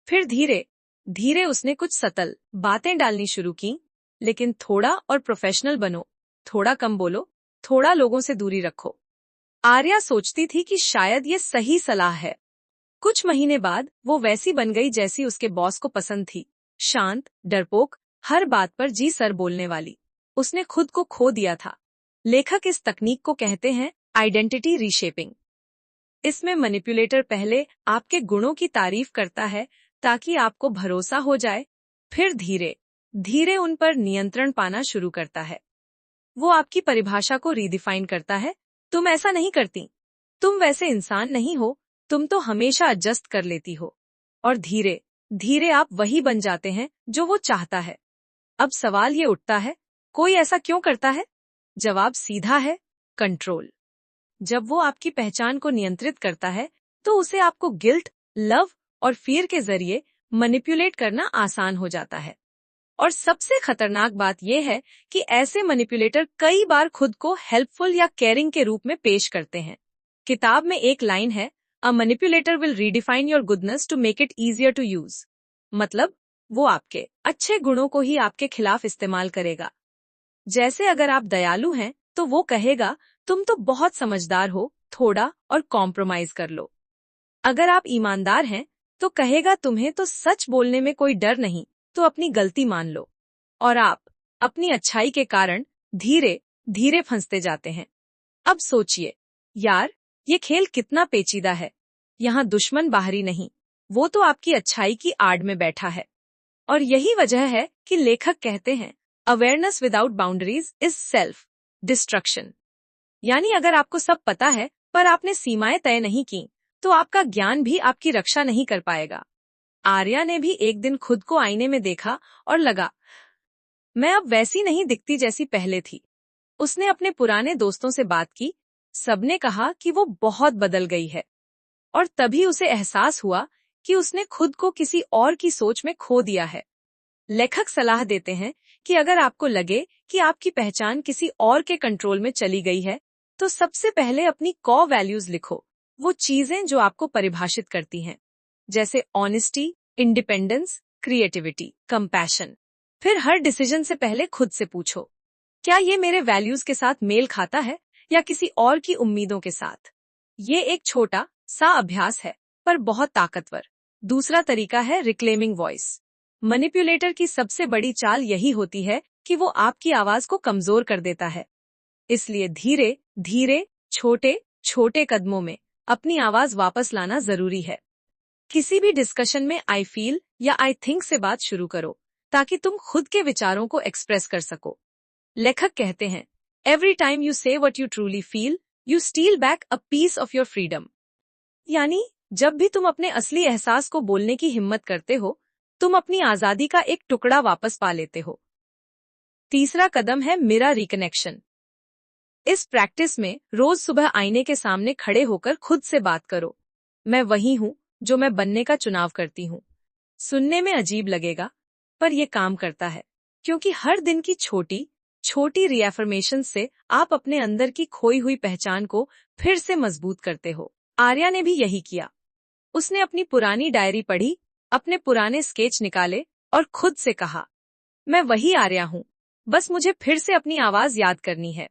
फिर धीरे धीरे उसने कुछ सतल बातें डालनी शुरू की, लेकिन थोड़ा और प्रोफेशनल बनो, थोड़ा कम बोलो, थोड़ा लोगों से दूरी रखो। आर्या सोचती थी कि शायद ये सही सलाह है। कुछ महीने बाद वो वैसी बन गई जैसी उसके बॉस को पसंद थी, शांत, डरपोक, हर बात पर जी सर बोलने वाली। उसने खुद को खो दिया था। लेखक इस तकनीक को कहते हैं आइडेंटिटी रीशेपिंग। इसमें मैनिपुलेटर पहले आपके गुणों की तारीफ करता है ताकि आपको भरोसा हो जाए, फिर धीरे धीरे उन पर नियंत्रण पाना शुरू करता है। वो आपकी परिभाषा को रीडिफाइन करता है, तुम ऐसा नहीं करती, तुम वैसे इंसान नहीं हो, तुम तो हमेशा एडजस्ट कर लेती हो। और धीरे धीरे आप वही बन जाते हैं जो वो चाहता है। अब सवाल ये उठता है, कोई ऐसा क्यों करता है? जवाब सीधा है, कंट्रोल। जब वो आपकी पहचान को नियंत्रित करता है, तो उसे आपको गिल्ट, लव और फियर के जरिए मैनिपुलेट करना आसान हो जाता है। और सबसे खतरनाक बात यह है कि ऐसे मैनिपुलेटर कई बार खुद को हेल्पफुल या केयरिंग के रूप में पेश करते हैं। किताब में एक लाइन है, a manipulator will redefine your goodness to make it easier to use. मतलब वो आपके अच्छे गुणों को ही आपके खिलाफ इस्तेमाल करेगा। जैसे अगर आप दयालु हैं, तो वो कहेगा तुम तो बहुत समझदार हो, थोड़ा और कॉम्प्रोमाइज कर लो। अगर आप ईमानदार हैं, तो कहेगा तुम्हें तो सच बोलने में कोई डर नहीं, तो अपनी गलती मान लो। और आप अपनी अच्छाई के कारण धीरे धीरे फंसते जाते हैं। अब सोचिए, यार, ये खेल कितना पेचीदा है। यहाँ दुश्मन बाहरी नहीं, वो तो आपकी अच्छाई की आड़ में बैठा है। और यही वजह है कि लेखक कहते हैं awareness without boundaries is self destruction. यानी अगर आपको सब पता है पर आपने सीमाएं तय नहीं की तो आपका ज्ञान भी आपकी रक्षा नहीं कर पाएगा। आर्या ने भी एक दिन खुद को आईने में देखा और लगा, मैं अब वैसी नहीं दिखती जैसी पहले थी। उसने अपने पुराने दोस्तों से बात की, सबने कहा कि वो बहुत बदल गई है और तभी उसे एहसास हुआ कि उसने खुद को किसी और की सोच में खो दिया है। लेखक सलाह देते हैं कि अगर आपको लगे कि आपकी पहचान किसी और के कंट्रोल में चली गई है, तो सबसे पहले अपनी कॉर वैल्यूज लिखो, वो चीजें जो आपको परिभाषित करती हैं, जैसे ऑनेस्टी, इंडिपेंडेंस, क्रिएटिविटी, कंपैशन। फिर हर डिसीजन से पहले खुद से पूछो, क्या ये मेरे वैल्यूज के साथ मेल खाता है या किसी और की उम्मीदों के साथ। ये एक छोटा सा अभ्यास है पर बहुत ताकतवर। दूसरा तरीका है रिक्लेमिंग वॉइस। मैनिपुलेटर की सबसे बड़ी चाल यही होती है कि वो आपकी आवाज को कमजोर कर देता है। इसलिए धीरे धीरे छोटे छोटे कदमों में अपनी आवाज वापस लाना जरूरी है। किसी भी डिस्कशन में आई फील या आई थिंक से बात शुरू करो ताकि तुम खुद के विचारों को एक्सप्रेस कर सको। लेखक कहते हैं every time you say what you truly feel you steal back a piece of your freedom. यानी जब भी तुम अपने असली एहसास को बोलने की हिम्मत करते हो, तुम अपनी आजादी का एक टुकड़ा वापस पा लेते हो। तीसरा कदम है मिरर रिकनेक्शन। इस प्रैक्टिस में रोज सुबह आईने के सामने खड़े होकर खुद से बात करो, मैं वही हूं जो मैं बनने का चुनाव करती हूं। सुनने में अजीब लगेगा पर यह काम करता है, क्योंकि हर दिन की छोटी छोटी रीएफर्मेशन से आप अपने अंदर की खोई हुई पहचान को फिर से मजबूत करते हो। आर्या ने भी यही किया। उसने अपनी पुरानी डायरी पढ़ी, अपने पुराने स्केच निकाले और खुद से कहा, मैं वही आर्या हूं, बस मुझे फिर से अपनी आवाज याद करनी है।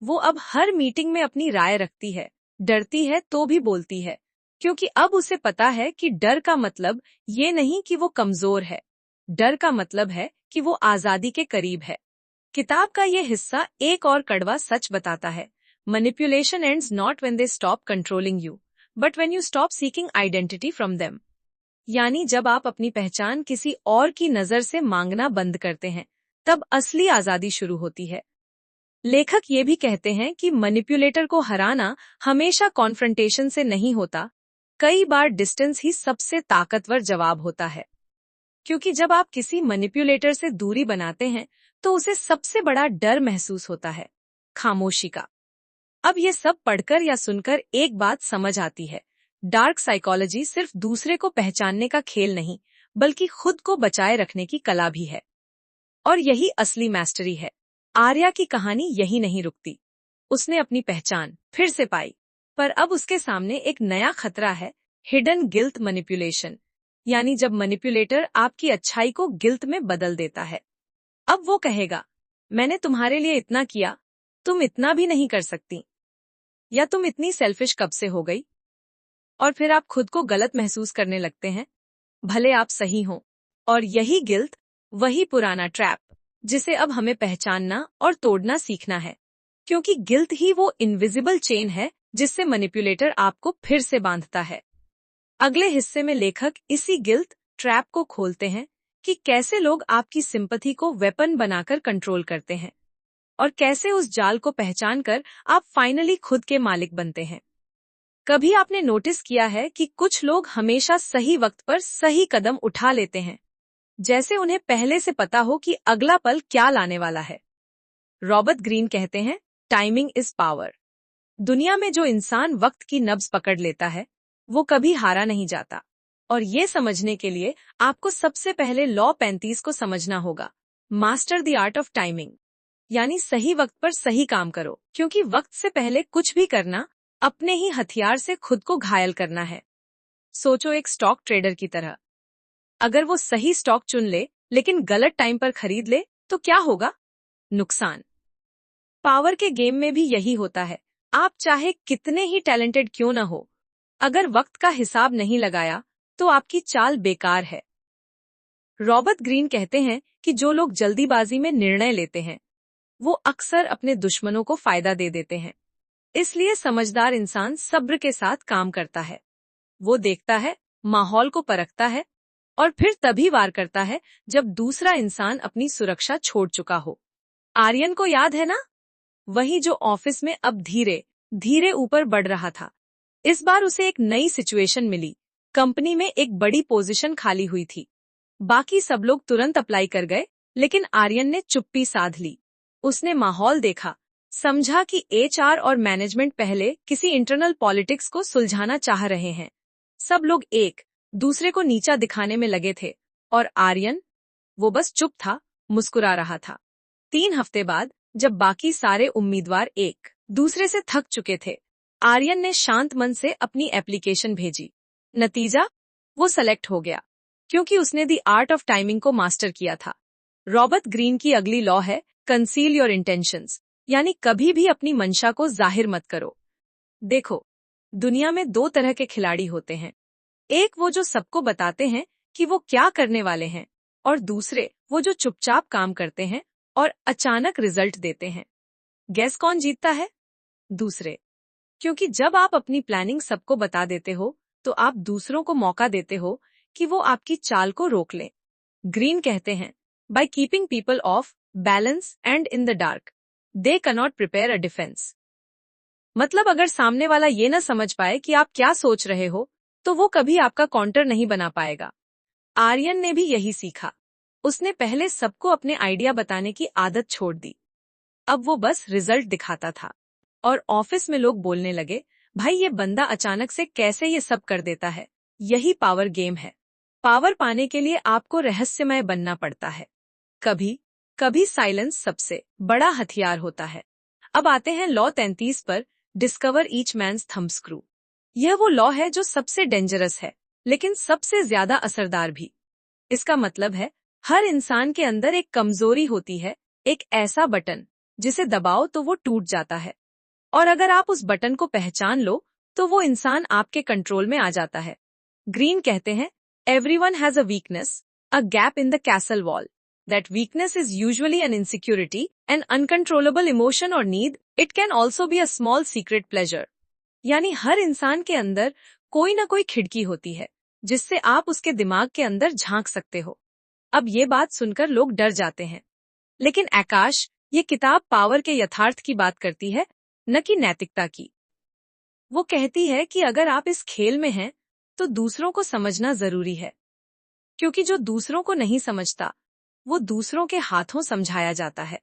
वो अब हर मीटिंग में अपनी राय रखती है, डरती है तो भी बोलती है, क्योंकि अब उसे पता है कि डर का मतलब ये नहीं कि वो कमजोर है, डर का मतलब है कि वो आजादी के करीब है। किताब का ये हिस्सा एक और कड़वा सच बताता है, manipulation ends not when they stop controlling you, but when you stop seeking identity from them. यानी जब आप अपनी पहचान किसी और की नजर से मांगना बंद करते हैं, तब असली आजादी शुरू होती है। लेखक ये भी कहते हैं कि मैनिपुलेटर को हराना हमेशा कॉन्फ्रंटेशन से नहीं होता, कई बार डिस्टेंस ही सबसे ताकतवर जवाब होता है। क्योंकि जब आप किसी मैनिपुलेटर से दूरी बनाते हैं तो उसे सबसे बड़ा डर महसूस होता है, खामोशी का। अब ये सब पढ़कर या सुनकर एक बात समझ आती है, डार्क साइकोलॉजी सिर्फ दूसरे को पहचानने का खेल नहीं, बल्कि खुद को बचाए रखने की कला भी है। और यही असली मास्टरी है। आर्या की कहानी यही नहीं रुकती। उसने अपनी पहचान फिर से पाई, पर अब उसके सामने एक नया खतरा है, हिडन गिल्ट मैनिपुलेशन। यानी जब मैनिपुलेटर आपकी अच्छाई को गिल्ट में बदल देता है। अब वो कहेगा, मैंने तुम्हारे लिए इतना किया, तुम इतना भी नहीं कर सकती, या तुम इतनी सेल्फिश कब से हो गई। और फिर आप खुद को गलत महसूस करने लगते हैं, भले आप सही हों। और यही गिल्ट, वही पुराना ट्रैप, जिसे अब हमें पहचानना और तोड़ना सीखना है। क्योंकि गिल्ट ही वो इनविजिबल चेन है जिससे मैनिपुलेटर आपको फिर से बांधता है। अगले हिस्से में लेखक इसी गिल्ट ट्रैप को खोलते हैं कि कैसे लोग आपकी सिंपैथी को वेपन बनाकर कंट्रोल करते हैं और कैसे उस जाल को पहचानकर आप फाइनली खुद के मालिक बनते हैं। कभी आपने नोटिस किया है कि कुछ लोग हमेशा सही वक्त पर सही कदम उठा लेते हैं, जैसे उन्हें पहले से पता हो कि अगला पल क्या लाने वाला है। रॉबर्ट ग्रीन कहते हैं, टाइमिंग इज पावर। दुनिया में जो इंसान वक्त की नब्ज पकड़ लेता है, वो कभी हारा नहीं जाता। और ये समझने के लिए आपको सबसे पहले लॉ 35 को समझना होगा, master the art of timing. यानी सही वक्त पर सही काम करो, क्योंकि वक्त से पहले कुछ भी करना अपने ही हथियार से खुद को घायल करना है। सोचो एक स्टॉक ट्रेडर की तरह। अगर वो सही स्टॉक चुन ले लेकिन गलत टाइम पर खरीद ले तो क्या होगा? नुकसान। पावर के गेम में भी यही होता है। आप चाहे कितने ही टैलेंटेड क्यों न हो, अगर वक्त का हिसाब नहीं लगाया तो आपकी चाल बेकार है। रॉबर्ट ग्रीन कहते हैं कि जो लोग जल्दीबाजी में निर्णय लेते हैं, वो अक्सर अपने दुश्मनों को फायदा दे देते हैं। इसलिए समझदार इंसान सब्र के साथ काम करता है। वो देखता है, माहौल को परखता है और फिर तभी वार करता है जब दूसरा इंसान अपनी सुरक्षा छोड़ चुका हो। आर्यन को याद है ना, वही जो ऑफिस में अब धीरे धीरे ऊपर बढ़ रहा था। इस बार उसे एक नई सिचुएशन मिली। कंपनी में एक बड़ी पोजीशन खाली हुई थी। बाकी सब लोग तुरंत अप्लाई कर गए, लेकिन आर्यन ने चुप्पी साध ली। उसने माहौल देखा, समझा कि एचआर और मैनेजमेंट पहले किसी इंटरनल पॉलिटिक्स को सुलझाना चाह रहे हैं। सब लोग एक दूसरे को नीचा दिखाने में लगे थे और आर्यन, वो बस चुप था, मुस्कुरा रहा था। 3 हफ्ते बाद, जब बाकी सारे उम्मीदवार एक दूसरे से थक चुके थे, आर्यन ने शांत मन से अपनी एप्लीकेशन भेजी। नतीजा, वो सेलेक्ट हो गया, क्योंकि उसने द आर्ट ऑफ टाइमिंग को मास्टर किया था। रॉबर्ट ग्रीन की अगली लॉ है कंसील योर इंटेंशंस, यानी कभी भी अपनी मंशा को जाहिर मत करो। देखो, दुनिया में 2 तरह के खिलाड़ी होते हैं। एक वो जो सबको बताते हैं कि वो क्या करने वाले हैं, और दूसरे वो जो चुपचाप काम करते हैं और अचानक रिजल्ट देते हैं। गेस कौन जीतता है? दूसरे। क्योंकि जब आप अपनी प्लानिंग सबको बता देते हो, तो आप दूसरों को मौका देते हो कि वो आपकी चाल को रोक लें। ग्रीन कहते हैं, by keeping people of balance and in the dark, they cannot prepare a defence. मतलब अगर सामने वाला ये न समझ पाए कि आप क्या सोच रहे हो, तो वो कभी आपका काउंटर नहीं बना पाएगा। आर्यन ने भी यही सीखा। उसने पहले सबको अपने आइडिया बताने की आदत छोड़ दी। अब वो बस रिजल्ट दिखाता था, और ऑफिस में लोग बोलने लगे, भाई ये बंदा अचानक से कैसे ये सब कर देता है। यही पावर गेम है। पावर पाने के लिए आपको रहस्यमय बनना पड़ता है। कभी कभी साइलेंस सबसे बड़ा हथियार होता है। अब आते हैं लॉ 33 पर, discover each man's thumbscrew. यह वो लॉ है जो सबसे डेंजरस है, लेकिन सबसे ज्यादा असरदार भी। इसका मतलब है, हर इंसान के अंदर एक कमजोरी होती है, एक ऐसा बटन जिसे दबाओ तो वो टूट जाता है। और अगर आप उस बटन को पहचान लो, तो वो इंसान आपके कंट्रोल में आ जाता है। ग्रीन कहते हैं, everyone has a weakness, a gap in the castle wall. That weakness is usually an insecurity, an uncontrollable emotion or need. It can also be a small secret pleasure. यानी हर इंसान के अंदर कोई ना कोई खिड़की होती है, जिससे आप उसके दिमाग के अंदर झांक सकते हो। अब ये बात सुनकर लोग डर जाते हैं, लेकिन आकाश, ये किताब पावर के यथार्थ की बात करती है, न कि नैतिकता की। वो कहती है कि अगर आप इस खेल में हैं, तो दूसरों को समझना जरूरी है, क्योंकि जो दूसरों को नहीं समझता, वो दूसरों के हाथों समझाया जाता है।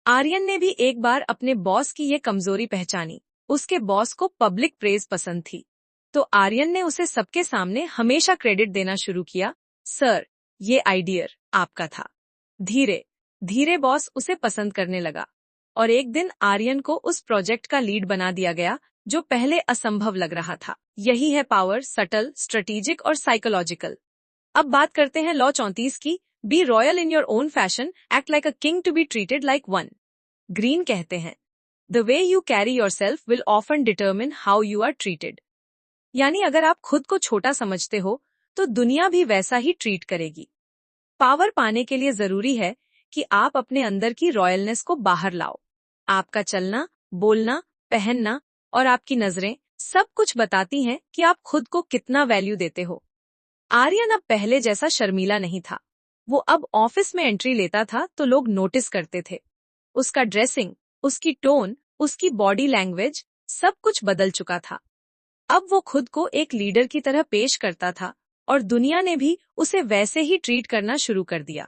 आर्यन ने भी एक बार अपने बॉस की ये कमजोरी पहचानी। उसके बॉस को पब्लिक प्रेज पसंद थी, तो आर्यन ने उसे सबके सामने हमेशा क्रेडिट देना शुरू किया। सर, ये आइडिया आपका था। धीरे धीरे बॉस उसे पसंद करने लगा, और एक दिन आर्यन को उस प्रोजेक्ट का लीड बना दिया गया, जो पहले असंभव लग रहा था। यही है पावर, सटल, स्ट्रेटेजिक और साइकोलॉजिकल। अब बात करते हैं लॉ 34 की, be royal in your own fashion, act like a king to be treated like one. Greene कहते हैं, the way you carry yourself will often determine how you are treated. यानी अगर आप खुद को छोटा समझते हो, तो दुनिया भी वैसा ही ट्रीट करेगी। पावर पाने के लिए जरूरी है कि आप अपने अंदर की रॉयलनेस को बाहर लाओ। आपका चलना, बोलना, पहनना और आपकी नजरें सब कुछ बताती हैं कि आप खुद को कितना वैल्यू देते हो। आर्यन अब पहले जैसा शर्मीला नहीं था। वो अब ऑफिस में एंट्री लेता था तो लोग नोटिस करते थे। उसका ड्रेसिंग, उसकी टोन, उसकी बॉडी लैंग्वेज, सब कुछ बदल चुका था। अब वो खुद को एक लीडर की तरह पेश करता था, और दुनिया ने भी उसे वैसे ही ट्रीट करना शुरू कर दिया।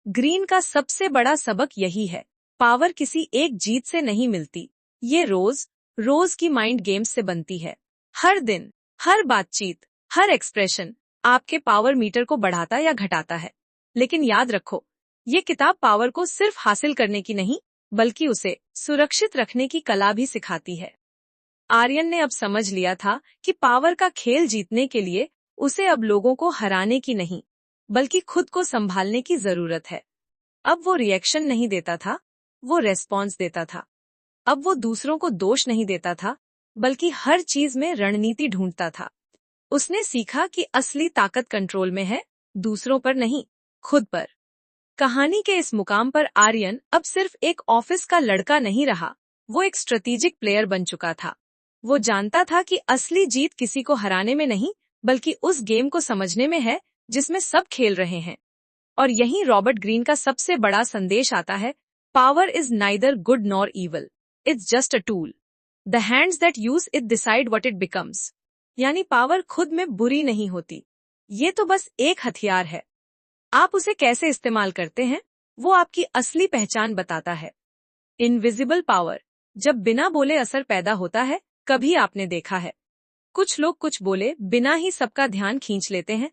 ग्रीन का सबसे बड़ा सबक यही है, पावर किसी एक जीत से नहीं मिलती, ये रोज रोज की माइंड गेम्स से बनती है। हर दिन, हर बातचीत, हर एक्सप्रेशन आपके पावर मीटर को बढ़ाता या घटाता है। लेकिन याद रखो, ये किताब पावर को सिर्फ हासिल करने की नहीं, बल्कि उसे सुरक्षित रखने की कला भी सिखाती है। आर्यन ने अब समझ लिया था कि पावर का खेल जीतने के लिए उसे अब लोगों को हराने की नहीं, बल्कि खुद को संभालने की जरूरत है। अब वो रिएक्शन नहीं देता था, वो रेस्पॉन्स देता था। अब वो दूसरों को दोष नहीं देता था, बल्कि हर चीज में रणनीति ढूंढता था। उसने सीखा कि असली ताकत कंट्रोल में है, दूसरों पर नहीं, खुद पर। कहानी के इस मुकाम पर आर्यन अब सिर्फ एक ऑफिस का लड़का नहीं रहा, वो एक स्ट्रेटेजिक प्लेयर बन चुका था। वो जानता था कि असली जीत किसी को हराने में नहीं, बल्कि उस गेम को समझने में है जिसमें सब खेल रहे हैं। और यहीं रॉबर्ट ग्रीन का सबसे बड़ा संदेश आता है, power is neither good nor evil, it's just a tool. The hands that use it decide what it becomes. यानी पावर खुद में बुरी नहीं होती, ये तो बस एक हथियार है। आप उसे कैसे इस्तेमाल करते हैं, वो आपकी असली पहचान बताता है। इनविजिबल पावर, जब बिना बोले असर पैदा होता है, कभी आपने देखा है? कुछ लोग कुछ बोले बिना ही सबका ध्यान खींच लेते हैं।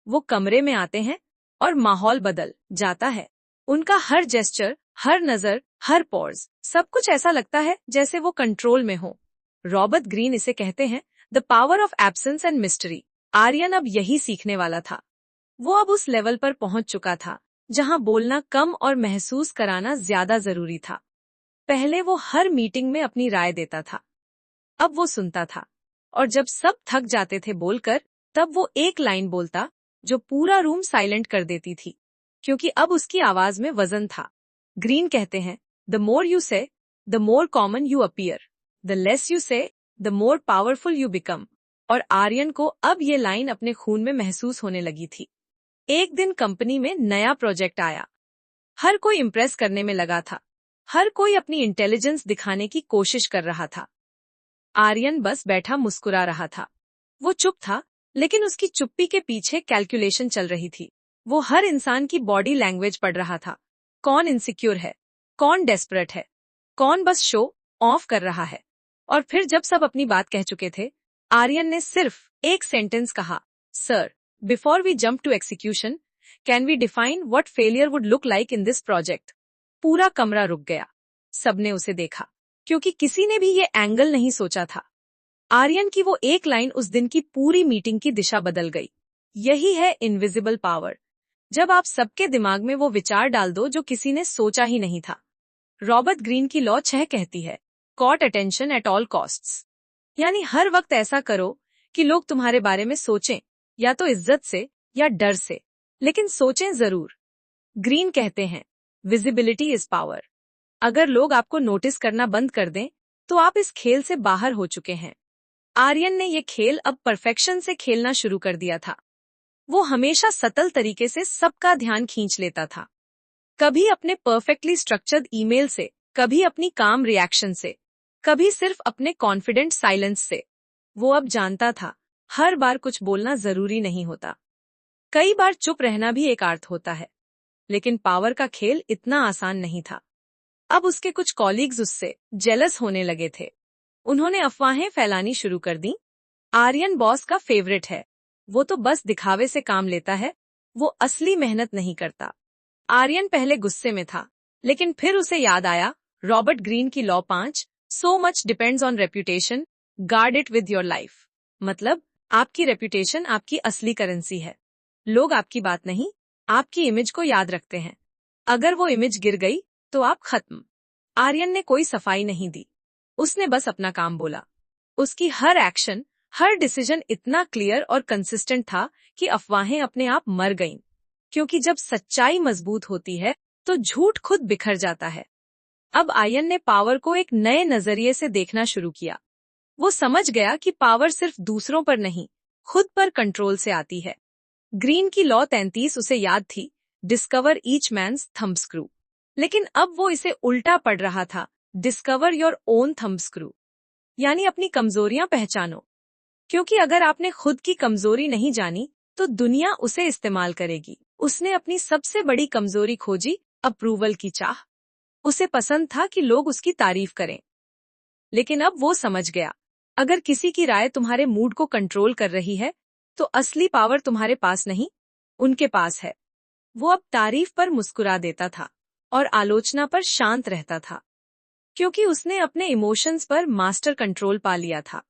वो कमरे में आते हैं और माहौल बदल जाता है। उनका हर जेस्चर, हर नजर, हर पॉज, सब कुछ ऐसा लगता है जैसे वो कंट्रोल में हो। रॉबर्ट ग्रीन इसे कहते हैं the power of absence and mystery. Aryan अब यही सीखने वाला था। वो अब उस लेवल पर पहुंच चुका था जहां बोलना कम और महसूस कराना ज्यादा जरूरी था। पहले वो हर मीटिंग में अपनी राय देता था, अब वो सुनता था। और जब सब थक जाते थे बोलकर, तब वो एक लाइन बोलता जो पूरा रूम साइलेंट कर देती थी, क्योंकि अब उसकी आवाज में वजन था। ग्रीन कहते हैं, the more you say, the more common you appear, the less you say, the more powerful you become. और आर्यन को अब ये लाइन अपने खून में महसूस होने लगी थी। एक दिन कंपनी में नया प्रोजेक्ट आया। हर कोई इम्प्रेस करने में लगा था, हर कोई अपनी इंटेलिजेंस दिखाने की कोशिश कर रहा था। आर्यन बस बैठा मुस्कुरा रहा था। वो चुप था, लेकिन उसकी चुप्पी के पीछे कैलकुलेशन चल रही थी। वो हर इंसान की बॉडी लैंग्वेज पढ़ रहा था। कौन इनसिक्योर है, कौन डेस्परेट है, कौन बस शो ऑफ कर रहा है। और फिर जब सब अपनी बात कह चुके थे, आर्यन ने सिर्फ एक सेंटेंस कहा, sir, before we jump to execution, can we define what failure would look like in this project. पूरा कमरा रुक गया। सबने उसे देखा, क्योंकि किसी ने भी ये एंगल नहीं सोचा था। आर्यन की वो एक लाइन उस दिन की पूरी मीटिंग की दिशा बदल गई। यही है इनविजिबल पावर, जब आप सबके दिमाग में वो विचार डाल दो जो किसी ने सोचा ही नहीं था। रॉबर्ट ग्रीन की लॉ 6 कहती है, court attention at all costs. यानी हर वक्त ऐसा करो कि लोग तुम्हारे बारे में सोचें, या तो इज्जत से या डर से, लेकिन सोचें जरूर। ग्रीन कहते हैं, विजिबिलिटी इज पावर। अगर लोग आपको नोटिस करना बंद कर दें, तो आप इस खेल से बाहर हो चुके हैं। आर्यन ने ये खेल अब परफेक्शन से खेलना शुरू कर दिया था। वो हमेशा सतल तरीके से सबका ध्यान खींच लेता था। कभी अपने परफेक्टली स्ट्रक्चर्ड ईमेल से, कभी अपनी काम रिएक्शन से, कभी सिर्फ अपने कॉन्फिडेंट साइलेंस से। वो अब जानता था, हर बार कुछ बोलना जरूरी नहीं होता। कई बार चुप रहना भी एक आर्ट होता है। लेकिन पावर का खेल इतना आसान नहीं था। अब उसके कुछ कॉलीग्स उससे जेलस होने लगे थे। उन्होंने अफवाहें फैलानी शुरू कर दी। आर्यन बॉस का फेवरेट है, वो तो बस दिखावे से काम लेता है, वो असली मेहनत नहीं करता। आर्यन पहले गुस्से में था, लेकिन फिर उसे याद आया रॉबर्ट ग्रीन की law 5, so much depends on reputation, guard it with your life. मतलब आपकी रेप्यूटेशन आपकी असली करेंसी है। लोग आपकी बात नहीं, आपकी इमेज को याद रखते हैं। अगर वो इमेज गिर गई, तो आप खत्म। आर्यन ने कोई सफाई नहीं दी, उसने बस अपना काम बोला। उसकी हर एक्शन, हर डिसीजन इतना क्लियर और कंसिस्टेंट था कि अफवाहें अपने आप मर गईं। क्योंकि जब सच्चाई मजबूत होती है, तो झूठ खुद बिखर जाता है। अब आर्यन ने पावर को एक नए नजरिए से देखना शुरू किया। वो समझ गया कि पावर सिर्फ दूसरों पर नहीं, खुद पर कंट्रोल से आती है। ग्रीन की लॉ 33 उसे याद थी, discover each man's thumbscrew. लेकिन अब वो इसे उल्टा पढ़ रहा था, discover your own thumbscrew. यानी अपनी कमजोरियां पहचानो, क्योंकि अगर आपने खुद की कमजोरी नहीं जानी, तो दुनिया उसे इस्तेमाल करेगी। उसने अपनी सबसे बड़ी कमजोरी खोजी, अप्रूवल की चाह। उसे पसंद था कि लोग उसकी तारीफ करें। लेकिन अब वो समझ गया, अगर किसी की राय तुम्हारे मूड को कंट्रोल कर रही है, तो असली पावर तुम्हारे पास नहीं, उनके पास है। वो अब तारीफ पर मुस्कुरा देता था और आलोचना पर शांत रहता था, क्योंकि उसने अपने इमोशंस पर मास्टर कंट्रोल पा लिया था।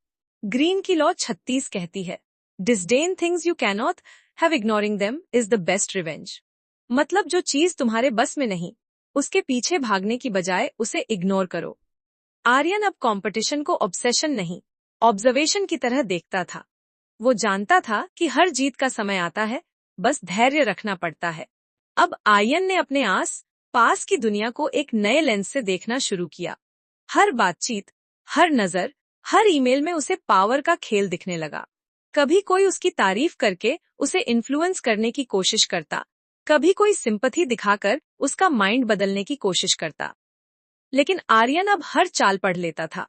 ग्रीन की लॉ 36 कहती है, disdain things you cannot have, ignoring them is the best revenge. मतलब जो चीज तुम्हारे बस में नहीं, उसके पीछे भागने की बजाय उसे इग्नोर करो। आर्यन अब कंपटीशन को ऑब्सेशन नहीं, ऑब्जर्वेशन की तरह देखता था। वो जानता था कि हर जीत का समय आता है, बस धैर्य रखना पड़ता है। अब आर्यन ने अपने आस पास की दुनिया को एक नए लेंस से देखना शुरू किया। हर बातचीत, हर नजर, हर ईमेल में उसे पावर का खेल दिखने लगा। कभी कोई उसकी तारीफ करके उसे इन्फ्लुएंस करने की कोशिश करता, कभी कोई सिंपैथी दिखाकर उसका माइंड बदलने की कोशिश करता। लेकिन आर्यन अब हर चाल पढ़ लेता था,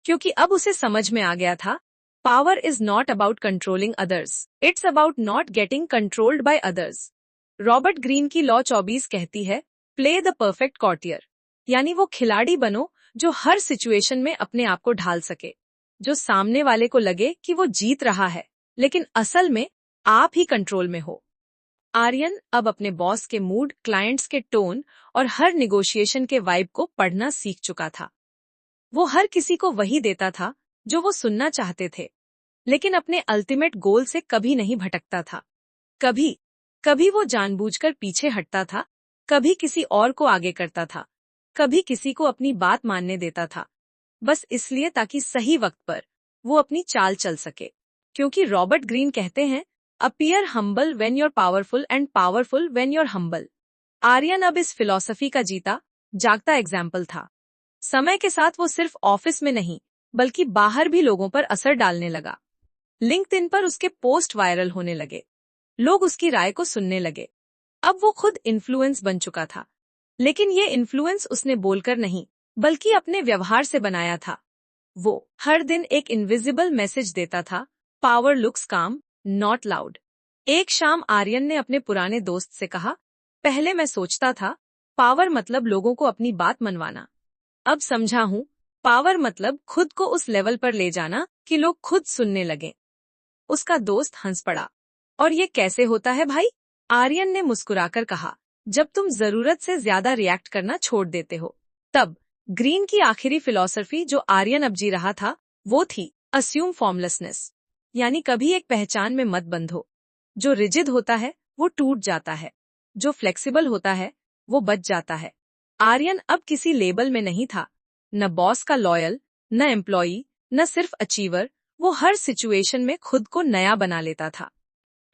क्योंकि अब उसे समझ में आ गया था, power is not about controlling others, it's about not getting controlled by others. Robert Greene की लॉ 24 कहती है, प्ले द परफेक्ट कॉर्टियर, यानी वो खिलाड़ी बनो जो हर सिचुएशन में अपने आप को ढाल सके, जो सामने वाले को लगे कि वो जीत रहा है, लेकिन असल में आप ही कंट्रोल में हो। आर्यन अब अपने बॉस के मूड, क्लाइंट्स के टोन और हर निगोशिएशन के वाइब को पढ़ना सीख चुका था। वो हर किसी को वही देता था जो वो सुनना चाहते थे, लेकिन अपने अल्टीमेट गोल से कभी नहीं भटकता था। कभी कभी वो जानबूझकर पीछे हटता था, कभी किसी और को आगे करता था, कभी किसी को अपनी बात मानने देता था, बस इसलिए ताकि सही वक्त पर वो अपनी चाल चल सके। क्योंकि रॉबर्ट ग्रीन कहते हैं, appear humble when you're powerful and powerful when you're humble. Aryan अब इस फिलॉसफी का जीता जागता एग्जाम्पल था। समय के साथ वो सिर्फ ऑफिस में नहीं, बल्कि बाहर भी लोगों पर असर डालने लगा। लिंक्डइन पर उसके पोस्ट वायरल होने लगे, लोग उसकी राय को सुनने लगे। अब वो खुद इन्फ्लुएंस बन चुका था, लेकिन ये इन्फ्लुएंस उसने बोलकर नहीं, बल्कि अपने व्यवहार से बनाया था। वो हर दिन एक इनविजिबल मैसेज देता था, पावर लुक्स काम, नॉट लाउड। एक शाम आर्यन ने अपने पुराने दोस्त से कहा, पहले मैं सोचता था पावर मतलब लोगों को अपनी बात मनवाना, अब समझा हूं पावर मतलब खुद को उस लेवल पर ले जाना कि लोग खुद सुनने लगे। उसका दोस्त हंस पड़ा, और ये कैसे होता है भाई? आर्यन ने मुस्कुराकर कहा, जब तुम जरूरत से ज्यादा रिएक्ट करना छोड़ देते हो। तब ग्रीन की आखिरी फिलॉसफी जो आर्यन अब जी रहा था, वो थी अस्यूम फॉर्मलेसनेस, यानी कभी एक पहचान में मत बंधो। जो रिजिड होता है वो टूट जाता है, जो फ्लेक्सिबल होता है वो बच जाता है। आर्यन अब किसी लेबल में नहीं था, न बॉस का लॉयल, न एम्प्लॉई, न सिर्फ अचीवर। वो हर सिचुएशन में खुद को नया बना लेता था।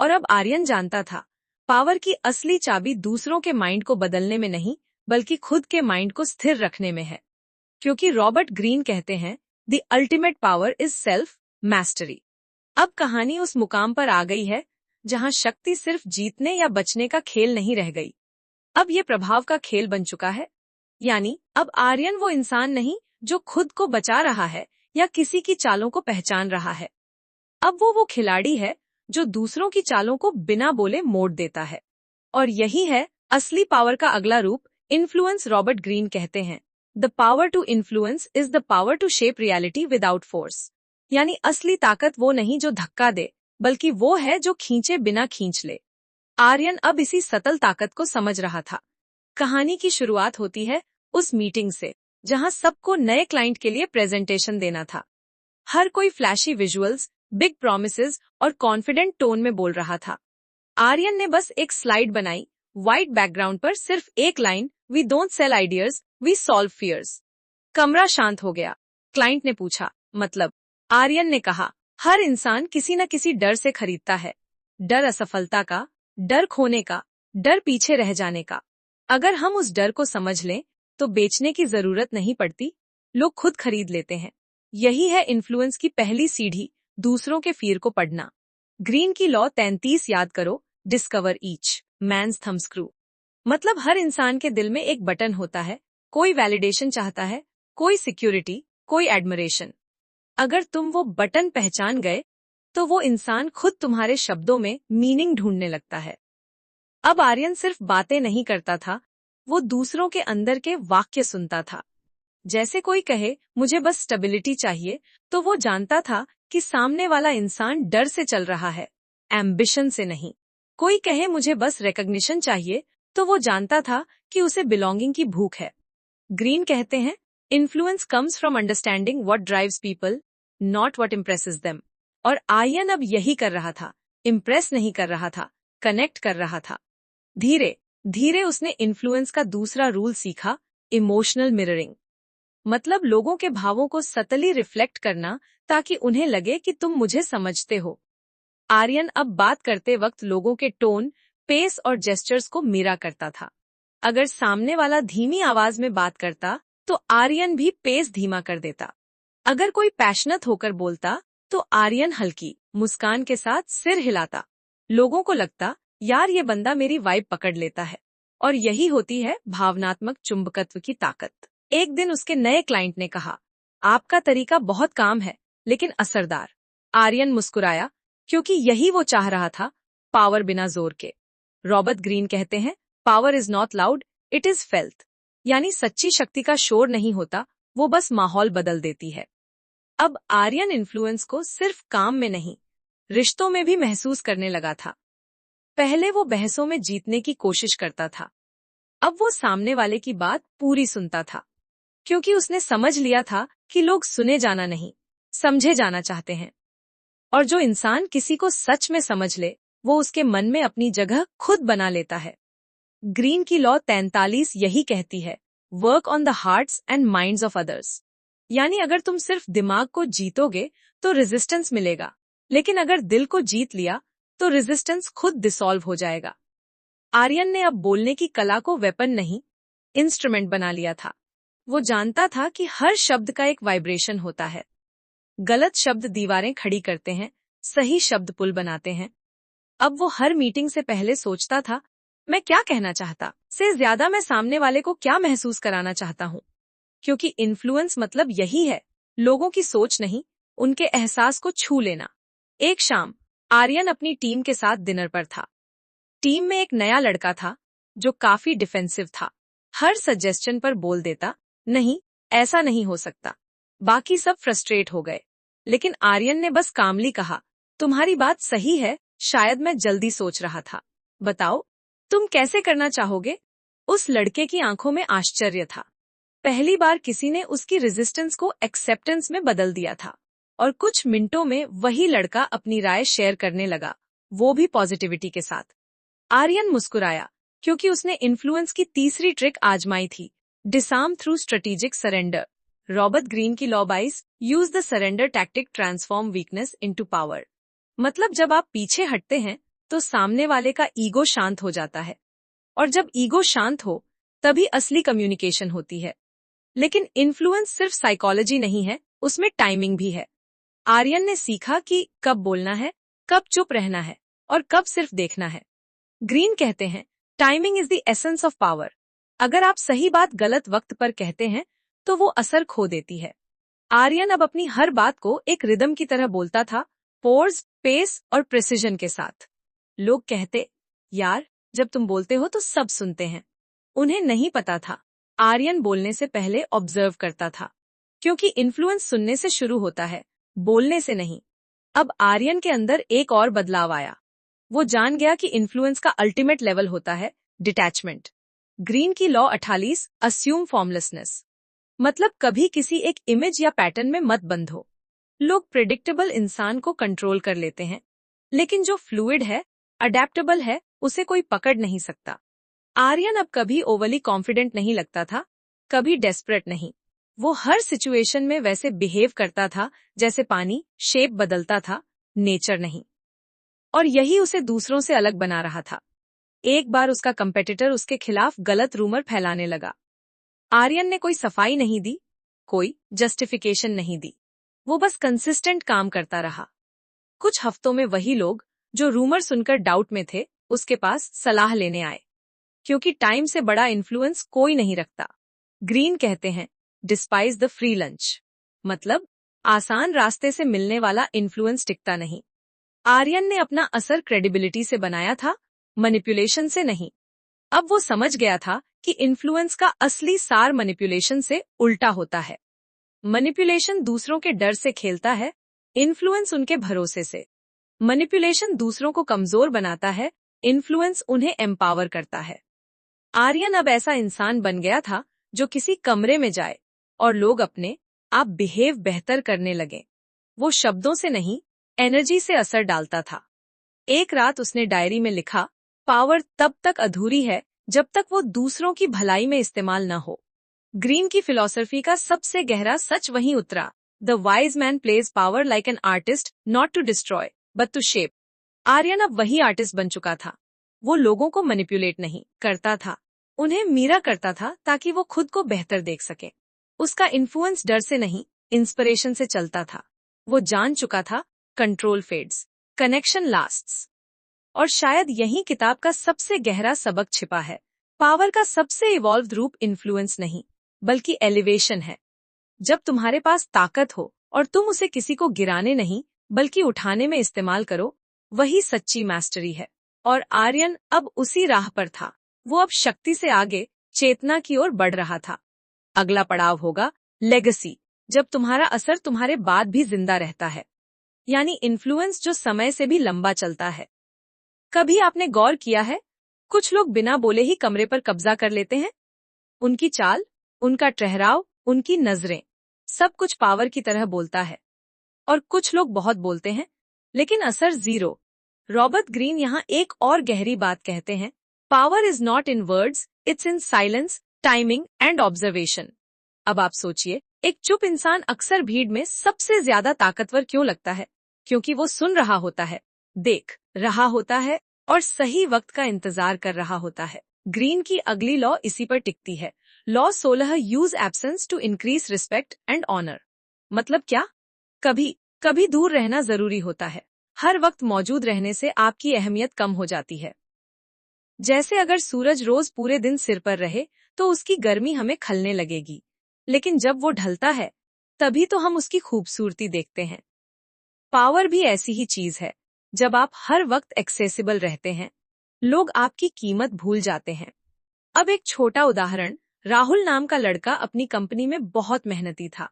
और अब आर्यन जानता था, पावर की असली चाबी दूसरों के माइंड को बदलने में नहीं, बल्कि खुद के माइंड को स्थिर रखने में है। क्योंकि रॉबर्ट ग्रीन कहते हैं, the ultimate power is self mastery. अब कहानी उस मुकाम पर आ गई है जहां शक्ति सिर्फ जीतने या बचने का खेल नहीं रह गई, अब ये प्रभाव का खेल बन चुका है। यानी अब आर्यन वो इंसान नहीं जो खुद को बचा रहा है या किसी की चालों को पहचान रहा है, अब वो खिलाड़ी है जो दूसरों की चालों को बिना बोले मोड़ देता है। और यही है असली पावर का अगला रूप, इन्फ्लुएंस। रॉबर्ट ग्रीन कहते हैं, the power to influence is the power to shape reality without force. यानी असली ताकत वो नहीं जो धक्का दे, बल्कि वो है जो खींचे बिना खींच ले। आर्यन अब इसी सतल ताकत को समझ रहा था। कहानी की शुरुआत होती है उस मीटिंग से जहां सबको नए क्लाइंट के लिए प्रेजेंटेशन देना था। हर कोई फ्लैशी विजुअल्स, बिग प्रॉमिसेस और कॉन्फिडेंट टोन में बोल रहा था। आर्यन ने बस एक स्लाइड बनाई, व्हाइट बैकग्राउंड पर सिर्फ एक line, we don't sell ideas, we solve fears. कमरा शांत हो गया। क्लाइंट ने पूछा, मतलब? आर्यन ने कहा, हर इंसान किसी न किसी डर से खरीदता है। डर असफलता का, डर खोने का, डर पीछे रह जाने का। अगर हम उस डर को समझ लें तो बेचने की जरूरत नहीं पड़ती, लोग खुद खरीद लेते हैं। यही है इन्फ्लुएंस की पहली सीढ़ी, दूसरों के फियर को पढ़ना। ग्रीन की लॉ 33 याद करो, discover each man's thumbscrew. मतलब हर इंसान के दिल में एक बटन होता है, कोई वैलिडेशन चाहता है, कोई सिक्योरिटी, कोई एडमिरेशन। अगर तुम वो बटन पहचान गए तो वो इंसान खुद तुम्हारे शब्दों में मीनिंग ढूंढने लगता है। अब आर्यन सिर्फ बातें नहीं करता था, वो दूसरों के अंदर के वाक्य सुनता था। जैसे कोई कहे, मुझे बस स्टेबिलिटी चाहिए, तो वो जानता था कि सामने वाला इंसान डर से चल रहा है, एम्बिशन से नहीं। कोई कहे, मुझे बस रिकॉग्निशन चाहिए, तो वो जानता था कि उसे बिलोंगिंग की भूख है। ग्रीन कहते हैं, influence comes from understanding what drives people, not what impresses them. और आर्यन अब यही कर रहा था, इम्प्रेस नहीं कर रहा था, कनेक्ट कर रहा था। धीरे धीरे उसने इन्फ्लुएंस का दूसरा रूल सीखा, इमोशनल मिररिंग। मतलब लोगों के भावों को सतली रिफ्लेक्ट करना ताकि उन्हें लगे कि तुम मुझे समझते हो। आर्यन अब बात करते वक्त लोगों के टोन, पेस और जेस्चर्स को मिरा करता था। अगर सामने वाला धीमी आवाज में बात करता तो आर्यन भी पेस धीमा कर देता। अगर कोई पैशनेट होकर बोलता तो आर्यन हल्की मुस्कान के साथ सिर हिलाता। लोगों को लगता, यार ये बंदा मेरी वाइब पकड़ लेता है। और यही होती है भावनात्मक चुंबकत्व की ताकत। एक दिन उसके नए क्लाइंट ने कहा, आपका तरीका बहुत काम है, लेकिन असरदार। आर्यन मुस्कुराया, क्योंकि यही वो चाह रहा था, पावर बिना जोर के। रॉबर्ट ग्रीन कहते हैं, power is not loud, it is felt. यानी सच्ची शक्ति का शोर नहीं होता, वो बस माहौल बदल देती है। अब आर्यन इन्फ्लुएंस को सिर्फ काम में नहीं, रिश्तों में भी महसूस करने लगा था। पहले वो बहसों में जीतने की कोशिश करता था, अब वो सामने वाले की बात पूरी सुनता था, क्योंकि उसने समझ लिया था कि लोग सुने जाना नहीं, समझे जाना चाहते हैं। और जो इंसान किसी को सच में समझ ले, वो उसके मन में अपनी जगह खुद बना लेता है। ग्रीन की लॉ 43 यही कहती है, work on the hearts and minds of others. यानी अगर तुम सिर्फ दिमाग को जीतोगे तो रेजिस्टेंस मिलेगा, लेकिन अगर दिल को जीत लिया तो रेजिस्टेंस खुद डिसॉल्व हो जाएगा। आर्यन ने अब बोलने की कला को वेपन नहीं, इंस्ट्रूमेंट बना लिया था। वो जानता था कि हर शब्द का एक वाइब्रेशन होता है। गलत शब्द दीवारें खड़ी करते हैं, सही शब्द पुल बनाते हैं। अब वो हर मीटिंग से पहले सोचता था, मैं क्या कहना चाहता से ज्यादा मैं सामने वाले को क्या महसूस कराना चाहता हूँ। क्योंकि इन्फ्लुएंस मतलब यही है, लोगों की सोच नहीं, उनके एहसास को छू लेना। एक शाम आर्यन अपनी टीम के साथ डिनर पर था। टीम में एक नया लड़का था जो काफी डिफेंसिव था। हर सजेशन पर बोल देता, नहीं ऐसा नहीं हो सकता। बाकी सब फ्रस्ट्रेट हो गए, लेकिन आर्यन ने बस कामली कहा, तुम्हारी बात सही है, शायद मैं जल्दी सोच रहा था। बताओ तुम कैसे करना चाहोगे। उस लड़के की आंखों में आश्चर्य था। पहली बार किसी ने उसकी रेजिस्टेंस को एक्सेप्टेंस में बदल दिया था। और कुछ मिनटों में वही लड़का अपनी राय शेयर करने लगा, वो भी पॉजिटिविटी के साथ। आर्यन मुस्कुराया, क्योंकि उसने इन्फ्लुएंस की तीसरी ट्रिक आजमाई थी, disarm through strategic surrender. Robert Greene की law 22, use the surrender tactic transform weakness into power. मतलब जब आप पीछे हटते हैं तो सामने वाले का ईगो शांत हो जाता है, और जब ईगो शांत हो तभी असली कम्युनिकेशन होती है। लेकिन इन्फ्लुएंस सिर्फ साइकोलॉजी नहीं है, उसमें टाइमिंग भी है। आर्यन ने सीखा कि कब बोलना है, कब चुप रहना है, और कब सिर्फ देखना है। ग्रीन कहते हैं, timing is the essence of power. अगर आप सही बात गलत वक्त पर कहते हैं तो वो असर खो देती है। आर्यन अब अपनी हर बात को एक रिदम की तरह बोलता था, पोर्स, पेस और प्रिसिजन के साथ। लोग कहते, यार जब तुम बोलते हो तो सब सुनते हैं। उन्हें नहीं पता था, आर्यन बोलने से पहले ऑब्जर्व करता था, क्योंकि इन्फ्लुएंस सुनने से शुरू होता है, बोलने से नहीं। अब आर्यन के अंदर एक और बदलाव आया। वो जान गया कि इन्फ्लुएंस का अल्टीमेट लेवल होता है डिटैचमेंट। ग्रीन की लॉ 48, अस्यूम फॉर्मलेसनेस। मतलब कभी किसी एक इमेज या पैटर्न में मत बंधो। लोग प्रेडिक्टेबल इंसान को कंट्रोल कर लेते हैं, लेकिन जो फ्लूइड है, अडेप्टेबल है, उसे कोई पकड़ नहीं सकता। आर्यन अब कभी ओवरली कॉन्फिडेंट नहीं लगता था, कभी डेस्परेट नहीं। वो हर सिचुएशन में वैसे बिहेव करता था जैसे पानी शेप बदलता था, नेचर नहीं। और यही उसे दूसरों से अलग बना रहा था। एक बार उसका कंपेटिटर उसके खिलाफ गलत रूमर फैलाने लगा। आर्यन ने कोई सफाई नहीं दी, कोई जस्टिफिकेशन नहीं दी। वो बस कंसिस्टेंट काम करता रहा। कुछ हफ्तों में वही लोग जो रूमर सुनकर डाउट में थे, उसके पास सलाह लेने आए, क्योंकि टाइम से बड़ा इन्फ्लुएंस कोई नहीं रखता। ग्रीन कहते हैं, डिस्पाइज द फ्री लंच। मतलब आसान रास्ते से मिलने वाला इन्फ्लुएंस टिकता नहीं। आर्यन ने अपना असर क्रेडिबिलिटी से बनाया था, मैनिपुलेशन से नहीं। अब वो समझ गया था कि इन्फ्लुएंस का असली सार मैनिपुलेशन से उल्टा होता है। मैनिपुलेशन दूसरों के डर से खेलता है, इन्फ्लुएंस उनके भरोसे से। मैनिपुलेशन दूसरों को कमजोर बनाता है, इन्फ्लुएंस उन्हें एम्पावर करता है। आर्यन अब ऐसा इंसान बन गया था जो किसी कमरे में जाए और लोग अपने आप बिहेव बेहतर करने लगे। वो शब्दों से नहीं, एनर्जी से असर डालता था। एक रात उसने डायरी में लिखा, पावर तब तक अधूरी है जब तक वो दूसरों की भलाई में इस्तेमाल न हो। ग्रीन की फिलॉसफी का सबसे गहरा सच वहीं उतरा, the wise man plays power like an artist, not to destroy but to shape. Aryan अब वही आर्टिस्ट बन चुका था। वो लोगों को मैनिपुलेट नहीं करता था, उन्हें मीरा करता था ताकि वो खुद को बेहतर देख सके। उसका इन्फ्लुएंस डर से नहीं, इंस्पिरेशन से चलता था। वो जान चुका था कंट्रोल फेड्स, कनेक्शन लास्ट्स। और शायद यही किताब का सबसे गहरा सबक छिपा है। पावर का सबसे इवॉल्व्ड रूप इन्फ्लुएंस नहीं, बल्कि एलिवेशन है। जब तुम्हारे पास ताकत हो और तुम उसे किसी को गिराने नहीं, बल्कि उठाने में इस्तेमाल करो, वही सच्ची मास्टरी है। और आर्यन अब उसी राह पर था। वो अब शक्ति से आगे चेतना की ओर बढ़ रहा था। अगला पड़ाव होगा लेगेसी, जब तुम्हारा असर तुम्हारे बाद भी जिंदा रहता है, यानी इन्फ्लुएंस जो समय से भी लंबा चलता है। कभी आपने गौर किया है, कुछ लोग बिना बोले ही कमरे पर कब्जा कर लेते हैं। उनकी चाल, उनका ठहराव, उनकी नजरें, सब कुछ पावर की तरह बोलता है। और कुछ लोग बहुत बोलते हैं, लेकिन असर जीरो। रॉबर्ट ग्रीन यहाँ एक और गहरी बात कहते हैं, power is not in words, it's in silence, timing and observation. अब आप सोचिए, एक चुप इंसान अक्सर भीड़ में सबसे ज्यादा ताकतवर क्यों लगता है? क्योंकि वो सुन रहा होता है, देख रहा होता है और सही वक्त का इंतजार कर रहा होता है। ग्रीन की अगली लॉ इसी पर टिकती है। Law 16, use absence to increase respect and honour. मतलब क्या? कभी कभी दूर रहना जरूरी होता है। हर वक्त मौजूद रहने से आपकी अहमियत कम हो जाती है। जैसे अगर सूरज रोज पूरे दिन सिर पर रहे तो उसकी गर्मी हमें खलने लगेगी, लेकिन जब वो ढलता है तभी तो हम उसकी खूबसूरती देखते हैं। पावर भी ऐसी ही चीज है। जब आप हर वक्त एक्सेसिबल रहते हैं, लोग आपकी कीमत भूल जाते हैं। अब एक छोटा उदाहरण, राहुल नाम का लड़का अपनी कंपनी में बहुत मेहनती था।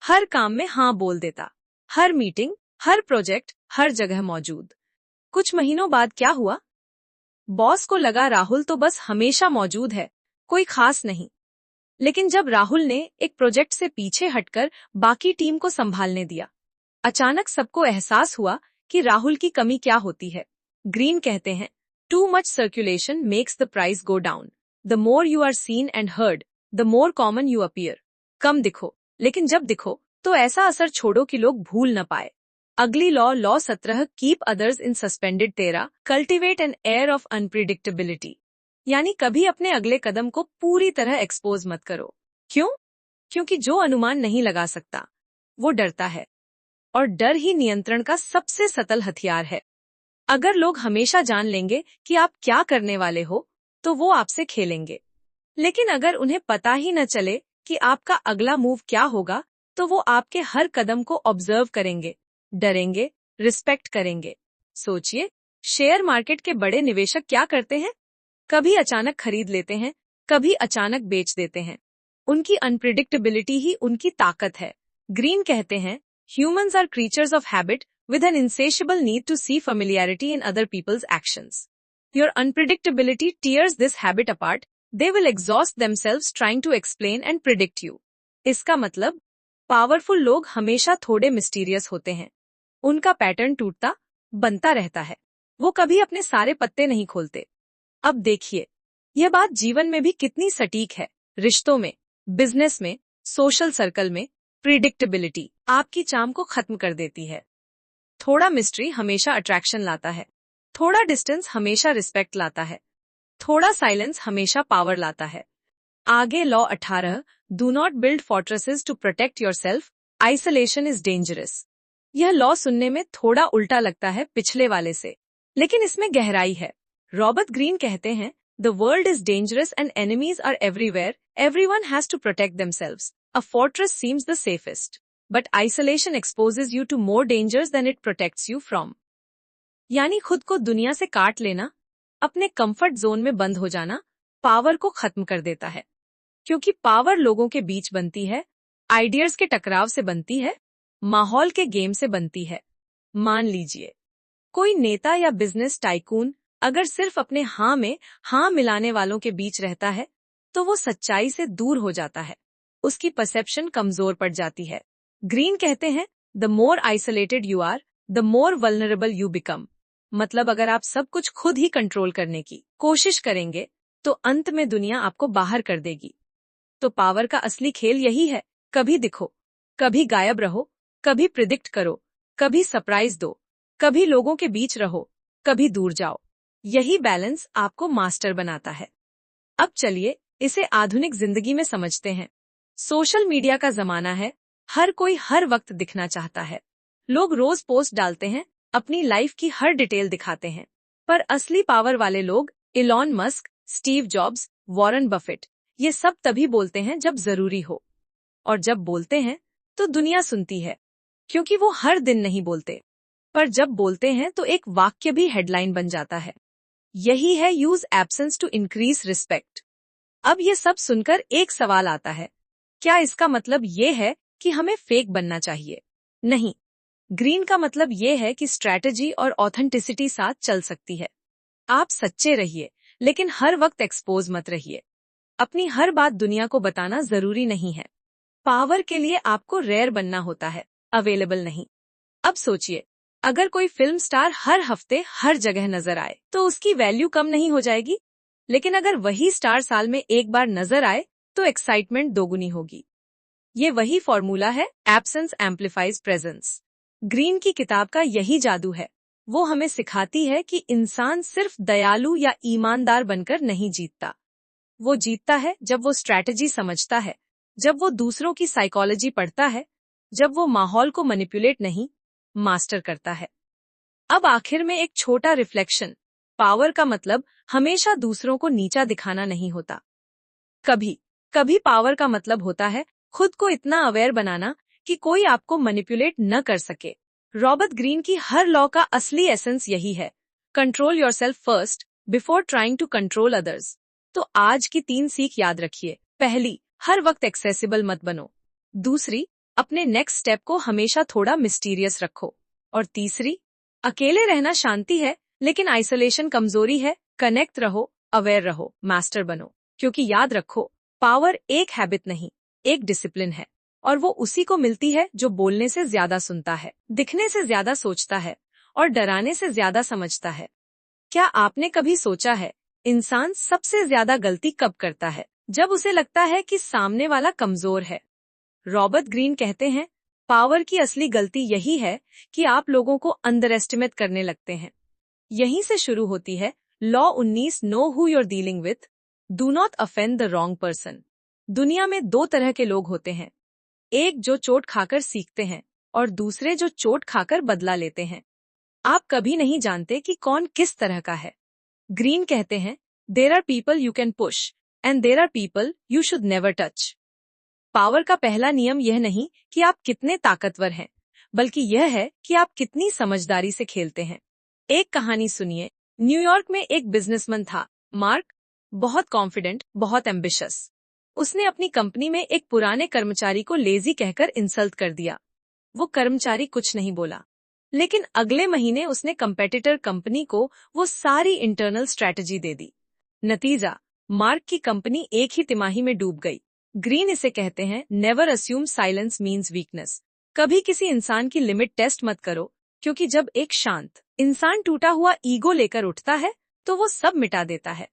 हर काम में हाँ बोल देता, हर मीटिंग, हर प्रोजेक्ट, हर जगह मौजूद। कुछ महीनों बाद क्या हुआ? बॉस को लगा राहुल तो बस हमेशा मौजूद है, कोई खास नहीं। लेकिन जब राहुल ने एक प्रोजेक्ट से पीछे हटकर बाकी टीम को संभालने दिया, अचानक सबको एहसास हुआ कि राहुल की कमी क्या होती है। ग्रीन कहते हैं, too much circulation makes the price go down. The more you are seen and heard, the more common you appear. कम दिखो, लेकिन जब दिखो तो ऐसा असर छोड़ो कि लोग भूल न पाए। अगली law 17, keep others in suspended. 13, cultivate an air of unpredictability. यानी कभी अपने अगले कदम को पूरी तरह एक्सपोज मत करो। क्यों? क्योंकि जो अनुमान नहीं लगा सकता, वो डरता है। और डर ही नियंत्रण का सबसे सतल हथियार है। अगर लोग हमेशा जान लेंगे कि आप क्या करने वाले हो, तो वो आपसे खेलेंगे। लेकिन अगर उन्हें पता ही न चले कि आपका अगला मूव क्या होगा, तो वो आपके हर कदम को ऑब्जर्व करेंगे, डरेंगे, रिस्पेक्ट करेंगे। सोचिए, शेयर मार्केट के बड़े निवेशक क्या करते हैं? कभी अचानक खरीद लेते हैं, कभी अचानक बेच देते हैं। उनकी अनप्रिडिक्टेबिलिटी ही उनकी ताकत है। ग्रीन कहते हैं, humans are creatures of habit with an insatiable need to see familiarity in other people's actions. Your unpredictability tears this habit apart. They will exhaust themselves trying to explain and predict you. इसका मतलब, powerful लोग हमेशा थोड़े mysterious होते हैं। उनका pattern टूटता, बनता रहता है। वो कभी अपने सारे पत्ते नहीं खोलते। अब देखिए, यह बात जीवन में भी कितनी सटीक है। रिश्तों में, बिजनेस में, सोशल सर्कल में, प्रिडिक्टेबिलिटी आपकी चार्म को खत्म कर देती है। थोड़ा मिस्ट्री हमेशा अट्रैक्शन लाता है, थोड़ा डिस्टेंस हमेशा रिस्पेक्ट लाता है, थोड़ा साइलेंस हमेशा पावर लाता है। आगे law 18, do not build fortresses to protect yourself, isolation is dangerous. यह लॉ सुनने में थोड़ा उल्टा लगता है पिछले वाले से, लेकिन इसमें गहराई है। रॉबर्ट ग्रीन कहते हैं, the world is dangerous and enemies are everywhere, everyone has to protect themselves. A fortress seems the safest, but isolation exposes you to more dangers than it protects you from. यानी खुद को दुनिया से काट लेना, अपने कंफर्ट जोन में बंद हो जाना, पावर को खत्म कर देता है। क्योंकि पावर लोगों के बीच बनती है, आइडियाज के टकराव से बनती है, माहौल के गेम से बनती है। मान लीजिए, कोई नेता या बिजनेस टाइकून अगर सिर्फ अपने हाँ में हाँ मिलाने वालों के बीच रहता है, तो वो सच्चाई से दूर हो जाता है। उसकी परसेप्शन कमजोर पड़ जाती है। ग्रीन कहते हैं, the more isolated you are, the more vulnerable you become. मतलब अगर आप सब कुछ खुद ही कंट्रोल करने की कोशिश करेंगे, तो अंत में दुनिया आपको बाहर कर देगी। तो पावर का असली खेल यही है, कभी दिखो, कभी गायब रहो, कभी प्रिडिक्ट करो, कभी सरप्राइज दो, कभी लोगों के बीच रहो, कभी दूर जाओ। यही बैलेंस आपको मास्टर बनाता है। अब चलिए इसे आधुनिक जिंदगी में समझते हैं। सोशल मीडिया का जमाना है, हर कोई हर वक्त दिखना चाहता है। लोग रोज पोस्ट डालते हैं, अपनी लाइफ की हर डिटेल दिखाते हैं, पर असली पावर वाले लोग Elon Musk, Steve jobs, Warren Buffett, ये सब तभी बोलते हैं जब जरूरी हो। और जब बोलते हैं तो दुनिया सुनती है, क्योंकि वो हर दिन नहीं बोलते। पर जब बोलते हैं तो एक वाक्य भी हेडलाइन बन जाता है। यही है use absence to increase respect. अब ये सब सुनकर एक सवाल आता है, क्या इसका मतलब ये है कि हमें फेक बनना चाहिए? नहीं। ग्रीन का मतलब ये है कि स्ट्रैटेजी और ऑथेंटिसिटी साथ चल सकती है। आप सच्चे रहिए, लेकिन हर वक्त एक्सपोज मत रहिए। अपनी हर बात दुनिया को बताना जरूरी नहीं है। पावर के लिए आपको रेयर बनना होता है, अवेलेबल नहीं। अब सोचिए, अगर कोई फिल्म स्टार हर हफ्ते हर जगह नजर आए तो उसकी वैल्यू कम नहीं हो जाएगी? लेकिन अगर वही स्टार साल में एक बार नजर आए तो एक्साइटमेंट दोगुनी होगी। ये वही फॉर्मूला है, एब्सेंस एम्पलीफाइज प्रेजेंस। ग्रीन की किताब का यही जादू है। वो हमें सिखाती है कि इंसान सिर्फ दयालु या ईमानदार बनकर नहीं जीतता। वो जीतता है जब वो स्ट्रैटेजी समझता है, जब वो दूसरों की साइकोलॉजी पढ़ता है, जब वो माहौल को मैनिपुलेट नहीं, मास्टर करता है। अब आखिर में एक छोटा रिफ्लेक्शन। पावर का मतलब हमेशा दूसरों को नीचा दिखाना नहीं होता। कभी कभी पावर का मतलब होता है खुद को इतना अवेयर बनाना कि कोई आपको मैनिपुलेट न कर सके। रॉबर्ट ग्रीन की हर लॉ का असली एसेंस यही है, control yourself first before trying to control others. तो आज की 3 सीख याद रखिए। पहली, हर वक्त एक्सेसिबल मत बनो। दूसरी, अपने नेक्स्ट स्टेप को हमेशा थोड़ा मिस्टीरियस रखो। और तीसरी, अकेले रहना शांति है, लेकिन आइसोलेशन कमजोरी है। कनेक्ट रहो, अवेयर रहो, मास्टर बनो। क्योंकि याद रखो, पावर एक हैबिट नहीं, एक डिसिप्लिन है। और वो उसी को मिलती है जो बोलने से ज्यादा सुनता है, दिखने से ज्यादा सोचता है और डराने से ज्यादा समझता है। क्या आपने कभी सोचा है, इंसान सबसे ज्यादा गलती कब करता है? जब उसे लगता है कि सामने वाला कमजोर है। रॉबर्ट ग्रीन कहते हैं, पावर की असली गलती यही है कि आप लोगों को अंडर एस्टिमेट करने लगते हैं। यहीं से शुरू होती है law 19, know who you're dealing with, do not offend the wrong person. दुनिया में 2 तरह के लोग होते हैं, एक जो चोट खाकर सीखते हैं और दूसरे जो चोट खाकर बदला लेते हैं। आप कभी नहीं जानते कि कौन किस तरह का है। ग्रीन कहते हैं, there are people you can push and there are people you should never touch. Power का पहला नियम यह नहीं कि आप कितने ताकतवर हैं, बल्कि यह है कि आप कितनी समझदारी से खेलते हैं। एक कहानी सुनिए। न्यूयॉर्क में एक बिजनेसमैन था, मार्क। बहुत कॉन्फिडेंट, बहुत एम्बिशियस। उसने अपनी कंपनी में एक पुराने कर्मचारी को लेजी कहकर इंसल्ट कर दिया। वो कर्मचारी कुछ नहीं बोला, लेकिन अगले महीने उसने कंपेटिटर कंपनी को वो सारी इंटरनल स्ट्रैटेजी दे दी। नतीजा, मार्क की कंपनी एक ही तिमाही में डूब गई। ग्रीन इसे कहते हैं, never assume silence means weakness. कभी किसी इंसान की लिमिट टेस्ट मत करो, क्योंकि जब एक शांत इंसान टूटा हुआ ईगो लेकर उठता है तो वो सब मिटा देता है।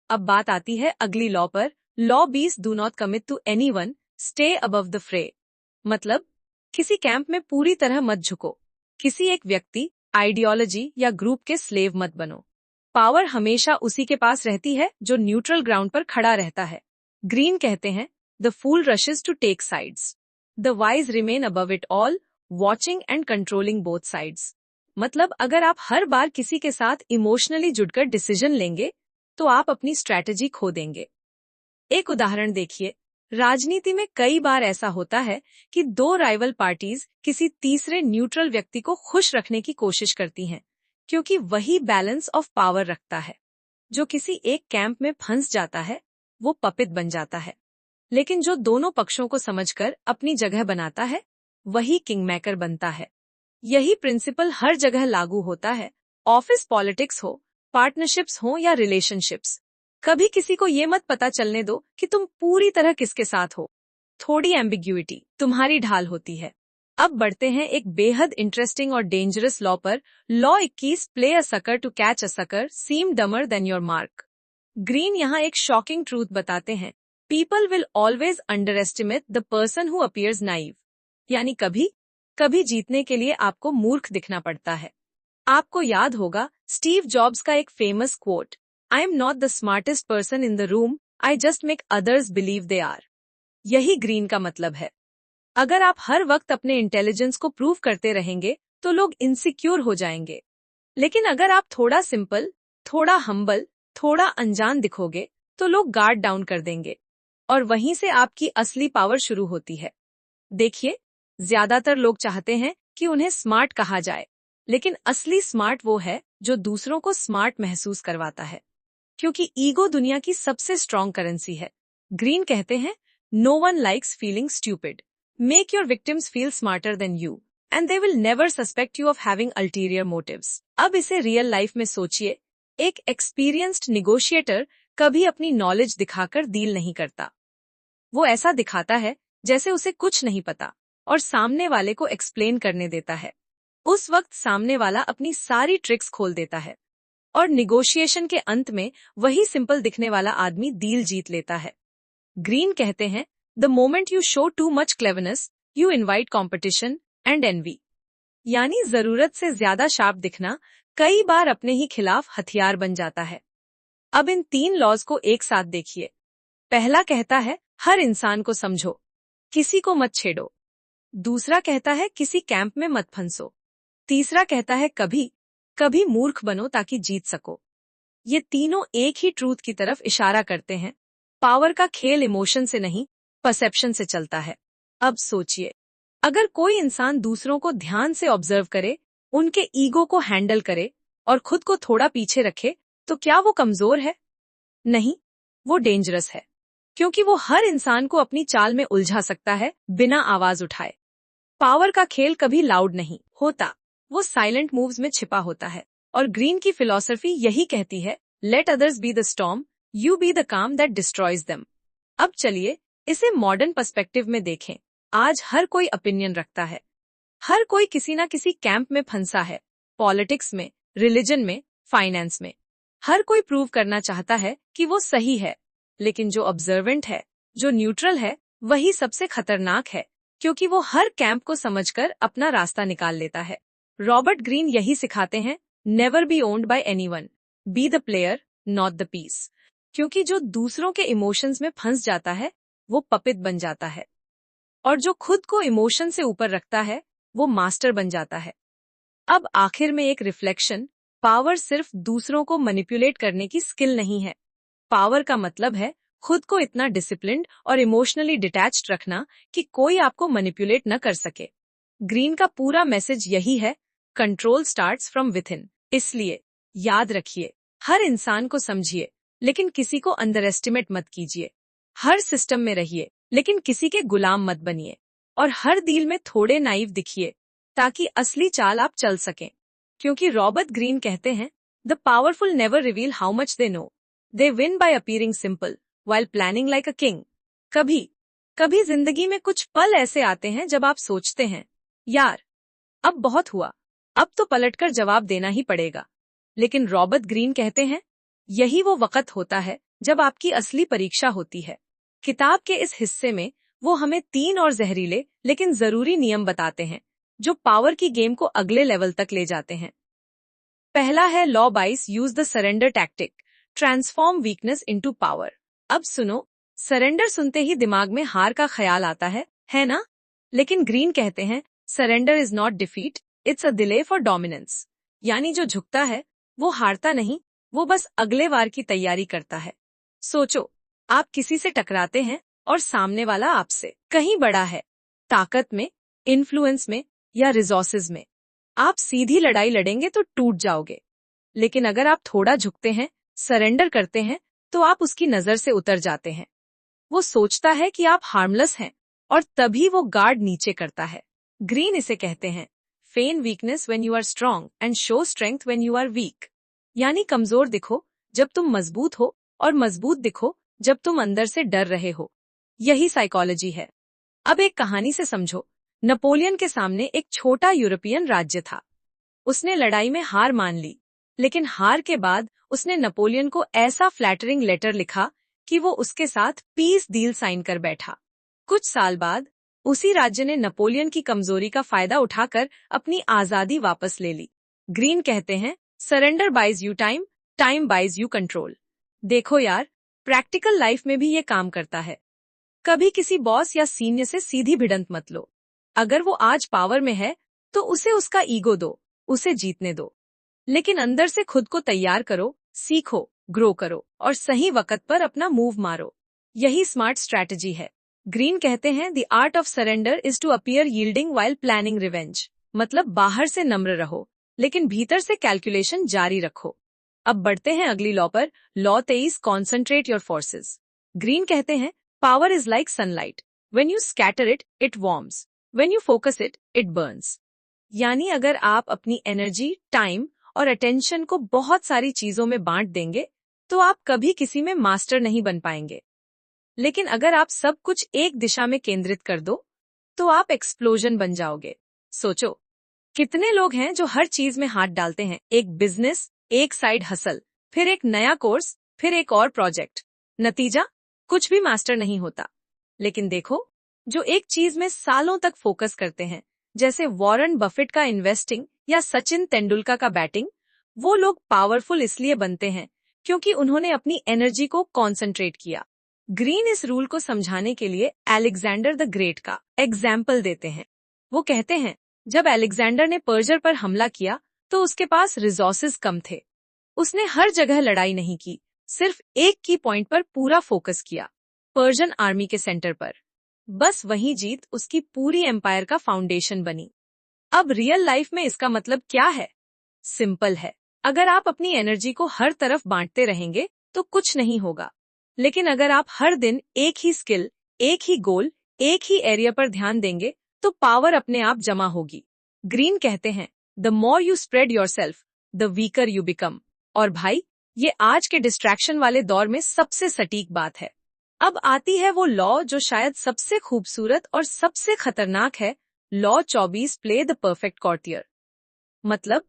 अब बात आती है अगली लॉ पर। Law 20, do not commit to anyone, stay above the fray. मतलब, किसी कैंप में पूरी तरह मत झुको, किसी एक व्यक्ति, आइडियोलॉजी या ग्रुप के स्लेव मत बनो। पावर हमेशा उसी के पास रहती है जो न्यूट्रल ग्राउंड पर खड़ा रहता है। ग्रीन कहते हैं, the fool rushes to take sides, the wise remain above it all, watching and controlling both sides. मतलब, अगर आप हर बार किसी के साथ इमोशनली जुड़कर डिसीजन लेंगे तो आप अपनी स्ट्रैटेजी खो देंगे। एक उदाहरण देखिए। राजनीति में कई बार ऐसा होता है कि 2 राइवल पार्टीज किसी तीसरे न्यूट्रल व्यक्ति को खुश रखने की कोशिश करती हैं, क्योंकि वही बैलेंस ऑफ पावर रखता है। जो किसी एक कैंप में फंस जाता है वो पपित बन जाता है, लेकिन जो दोनों पक्षों को समझकर अपनी जगह बनाता है वही किंगमेकर बनता है। यही प्रिंसिपल हर जगह लागू होता है, ऑफिस पॉलिटिक्स हो, पार्टनरशिप्स हो या रिलेशनशिप्स। कभी किसी को ये मत पता चलने दो कि तुम पूरी तरह किसके साथ हो। थोड़ी एम्बिग्युइटी तुम्हारी ढाल होती है। अब बढ़ते हैं एक बेहद इंटरेस्टिंग और डेंजरस लॉ पर। Law 21, play a sucker to catch a sucker, seem dumber than your mark. Greene यहाँ एक शॉकिंग ट्रूथ बताते हैं, people will always underestimate the person who appears naive. यानी कभी कभी जीतने के लिए आपको मूर्ख दिखना पड़ता है। आपको याद होगा स्टीव जॉब्स का एक famous quote, I am not the smartest person in the room, I just make others believe they are. यही ग्रीन का मतलब है। अगर आप हर वक्त अपने इंटेलिजेंस को प्रूव करते रहेंगे तो लोग इनसिक्योर हो जाएंगे। लेकिन अगर आप थोड़ा सिंपल, थोड़ा हम्बल, थोड़ा अनजान दिखोगे तो लोग गार्ड डाउन कर देंगे। और वहीं से आपकी असली पावर शुरू होती है। देखिए, ज्यादातर लोग चाहते हैं कि उन्हें स्मार्ट कहा जाए, लेकिन असली स्मार्ट वो है जो दूसरों को स्मार्ट महसूस करवाता है। क्योंकि ईगो दुनिया की सबसे स्ट्रॉन्ग करेंसी है। ग्रीन कहते हैं, no one likes feeling stupid. Make your victims feel smarter than you and they will never suspect you of having ulterior motives. अब इसे रियल लाइफ में सोचिए। एक एक्सपीरियंस्ड निगोशिएटर कभी अपनी नॉलेज दिखाकर डील नहीं करता। वो ऐसा दिखाता है जैसे उसे कुछ नहीं पता और सामने वाले को एक्सप्लेन करने देता है। उस वक्त सामने वाला अपनी सारी ट्रिक्स खोल देता है और निगोशिएशन के अंत में वही सिंपल दिखने वाला आदमी डील जीत लेता है। ग्रीन कहते हैं, the moment you show too much cleverness you invite competition and envy. यानी जरूरत से ज्यादा शार्प दिखना कई बार अपने ही खिलाफ हथियार बन जाता है। अब इन 3 लॉज को एक साथ देखिए। पहला कहता है, हर इंसान को समझो, किसी को मत छेड़ो। दूसरा कहता है, किसी कैंप में मत फंसो। तीसरा कहता है, कभी कभी मूर्ख बनो ताकि जीत सको। ये तीनों एक ही ट्रूथ की तरफ इशारा करते हैं। पावर का खेल इमोशन से नहीं, परसेप्शन से चलता है। अब सोचिए, अगर कोई इंसान दूसरों को ध्यान से ऑब्जर्व करे, उनके ईगो को हैंडल करे और खुद को थोड़ा पीछे रखे, तो क्या वो कमजोर है? नहीं, वो डेंजरस है। क्योंकि वो हर इंसान को अपनी चाल में उलझा सकता है बिना आवाज उठाए। पावर का खेल कभी लाउड नहीं होता, वो साइलेंट मूव्स में छिपा होता है। और ग्रीन की फिलॉसफी यही कहती है, let others be the storm, you be the काम दैट डिस्ट्रॉयज देम। अब चलिए इसे मॉडर्न पर्सपेक्टिव में देखें। आज हर कोई ओपिनियन रखता है। हर कोई किसी ना किसी कैंप में फंसा है। पॉलिटिक्स में, रिलीजन में, फाइनेंस में। हर कोई प्रूव करना चाहता है कि वो सही है। लेकिन जो ऑब्जर्वेंट है, जो न्यूट्रल है, वही सबसे खतरनाक है। क्योंकि वो हर कैंप को समझकर अपना रास्ता निकाल लेता है। रॉबर्ट ग्रीन यही सिखाते हैं, never be owned by anyone, be the player not the piece. क्योंकि जो दूसरों के इमोशंस में फंस जाता है, वो पपित बन जाता है। और जो खुद को इमोशन से ऊपर रखता है, वो मास्टर बन जाता है। अब आखिर में एक रिफ्लेक्शन, पावर सिर्फ दूसरों को मैनिपुलेट करने की स्किल नहीं है। पावर का मतलब है खुद को इतना डिसिप्लिन्ड और इमोशनली डिटैच्ड रखना कि कोई आपको मैनिपुलेट न कर सके। ग्रीन का पूरा मैसेज यही है, कंट्रोल स्टार्ट्स फ्रॉम विथिन। इसलिए याद रखिए, हर इंसान को समझिए, लेकिन किसी को अंडर एस्टिमेट मत कीजिए। हर सिस्टम में रहिए, लेकिन किसी के गुलाम मत बनिए। और हर डील में थोड़े नाइव दिखिए, ताकि असली चाल आप चल सकें। क्योंकि रॉबर्ट ग्रीन कहते हैं, the powerful never reveal how much they know, they win bye appearing simple while planning like a king। कभी जिंदगी में कुछ पल ऐसे आते हैं जब आप सोचते हैं, यार अब बहुत हुआ, अब तो पलटकर जवाब देना ही पड़ेगा। लेकिन रॉबर्ट ग्रीन कहते हैं, यही वो वक्त होता है जब आपकी असली परीक्षा होती है। किताब के इस हिस्से में वो हमें 3 और जहरीले लेकिन जरूरी नियम बताते हैं, जो पावर की गेम को अगले लेवल तक ले जाते हैं। पहला है, लॉ बाइस use the surrender tactic, transform weakness into power. अब सुनो, सरेंडर सुनते ही दिमाग में हार का ख्याल आता है ना? लेकिन ग्रीन कहते हैं, surrender is not defeat, it's a delay for dominance. यानी जो झुकता है वो हारता नहीं, वो बस अगले वार की तैयारी करता है। सोचो, आप किसी से टकराते हैं और सामने वाला आपसे कहीं बड़ा है, ताकत में, इन्फ्लुएंस में या रिसोर्सेज में। आप सीधी लड़ाई लड़ेंगे तो टूट जाओगे। लेकिन अगर आप थोड़ा झुकते हैं, सरेंडर करते हैं, तो आप उसकी नजर से उतर जाते हैं। वो सोचता है कि आप हार्मलेस हैं और तभी वो गार्ड नीचे करता है। ग्रीन इसे कहते हैं, feign weakness when you are strong and show strength when you are weak. यानी कमजोर दिखो जब तुम मजबूत हो और मजबूत दिखो जब तुम अंदर से डर रहे हो। यही साइकोलॉजी है। अब एक कहानी से समझो। नेपोलियन के सामने एक छोटा यूरोपियन राज्य था। उसने लड़ाई में हार मान ली, लेकिन हार के बाद उसने नेपोलियन को ऐसा फ्लैटरिंग लेटर लिखा कि वो उसके साथ पीस डील साइन कर बैठा। कुछ साल बाद उसी राज्य ने नेपोलियन की कमजोरी का फायदा उठाकर अपनी आजादी वापस ले ली। ग्रीन कहते हैं, surrender buys you time, time buys you control. देखो यार, प्रैक्टिकल लाइफ में भी ये काम करता है। कभी किसी बॉस या सीनियर से सीधी भिड़ंत मत लो। अगर वो आज पावर में है तो उसे उसका ईगो दो, उसे जीतने दो। लेकिन अंदर से खुद को तैयार करो, सीखो, ग्रो करो और सही वक्त पर अपना मूव मारो। यही स्मार्ट स्ट्रैटेजी है। ग्रीन कहते हैं the art of surrender is to appear yielding while planning revenge. मतलब बाहर से नम्र रहो, लेकिन भीतर से कैलकुलेशन जारी रखो। अब बढ़ते हैं अगली लॉ पर। Law 23, concentrate your forces. Green कहते हैं power is like sunlight, when you scatter it it warms, when you focus it it Burns. यानी अगर आप अपनी एनर्जी, टाइम और अटेंशन को बहुत सारी चीजों में बांट देंगे तो आप कभी किसी में मास्टर नहीं बन पाएंगे। लेकिन अगर आप सब कुछ एक दिशा में केंद्रित कर दो तो आप एक्सप्लोजन बन जाओगे। सोचो, कितने लोग हैं जो हर चीज में हाथ डालते हैं, एक बिजनेस, एक साइड हसल, फिर एक नया कोर्स, फिर एक और प्रोजेक्ट। नतीजा कुछ भी मास्टर नहीं होता। लेकिन देखो, जो एक चीज में सालों तक फोकस करते हैं, जैसे वॉरेन बफेट का इन्वेस्टिंग या सचिन तेंदुलकर का बैटिंग, वो लोग पावरफुल इसलिए बनते हैं क्योंकि उन्होंने अपनी एनर्जी को कॉन्सेंट्रेट किया। ग्रीन इस रूल को समझाने के लिए अलेक्जेंडर द ग्रेट का एग्जाम्पल देते हैं। वो कहते हैं जब अलेक्जेंडर ने पर्शिया पर हमला किया तो उसके पास रिसोर्सेज कम थे। उसने हर जगह लड़ाई नहीं की, सिर्फ एक की पॉइंट पर पूरा फोकस किया, पर्शियन आर्मी के सेंटर पर। बस वही जीत उसकी पूरी एम्पायर का फाउंडेशन बनी। अब रियल लाइफ में इसका मतलब क्या है? सिंपल है। अगर आप अपनी एनर्जी को हर तरफ बांटते रहेंगे तो कुछ नहीं होगा। लेकिन अगर आप हर दिन एक ही स्किल, एक ही गोल, एक ही एरिया पर ध्यान देंगे तो पावर अपने आप जमा होगी। ग्रीन कहते हैं the more you spread yourself the weaker you become. और भाई, ये आज के डिस्ट्रैक्शन वाले दौर में सबसे सटीक बात है। अब आती है वो लॉ जो शायद सबसे खूबसूरत और सबसे खतरनाक है। Law 24, play the perfect courtier. मतलब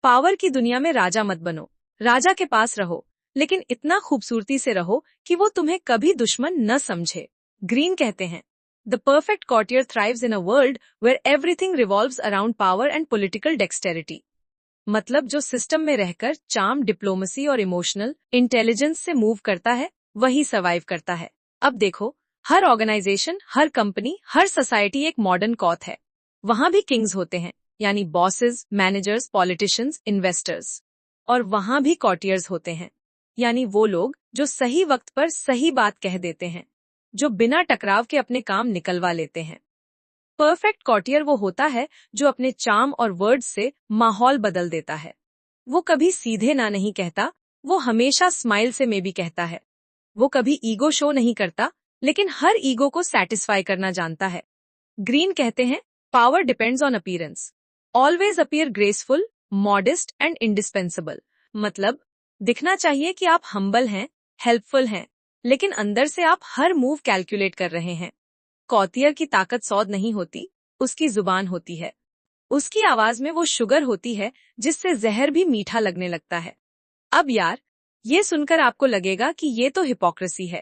पावर की दुनिया में राजा मत बनो, राजा के पास रहो, लेकिन इतना खूबसूरती से रहो कि वो तुम्हें कभी दुश्मन न समझे। ग्रीन कहते हैं the perfect courtier thrives in a world where everything revolves around power and political dexterity. मतलब जो सिस्टम में रहकर चार्म, डिप्लोमेसी और इमोशनल इंटेलिजेंस से मूव करता है, वही सर्वाइव करता है। अब देखो, हर ऑर्गेनाइजेशन, हर कंपनी, हर सोसाइटी एक मॉडर्न कॉथ है। वहां भी किंग्स होते हैं, यानी बॉसेस, मैनेजर्स, पॉलिटिशियंस, इन्वेस्टर्स। और वहां भी कॉर्टियर्स होते हैं, यानी वो लोग जो सही वक्त पर सही बात कह देते हैं, जो बिना टकराव के अपने काम निकलवा लेते हैं। परफेक्ट कॉर्टियर वो होता है जो अपने चार्म और वर्ड्स से माहौल बदल देता है। वो कभी सीधे ना नहीं कहता, वो हमेशा स्माइल से मे भी कहता है। वो कभी ईगो शो नहीं करता, लेकिन हर ईगो को सैटिस्फाई करना जानता है। ग्रीन कहते हैं power depends on appearance, always appear graceful, modest and indispensable. मतलब दिखना चाहिए कि आप हम्बल हैं, हेल्पफुल हैं, लेकिन अंदर से आप हर मूव कैलकुलेट कर रहे हैं। कॉर्टियर की ताकत सौद नहीं होती, उसकी जुबान होती है। उसकी आवाज में वो शुगर होती है जिससे जहर भी मीठा लगने लगता है। अब यार, ये सुनकर आपको लगेगा कि ये तो हिपोक्रेसी है,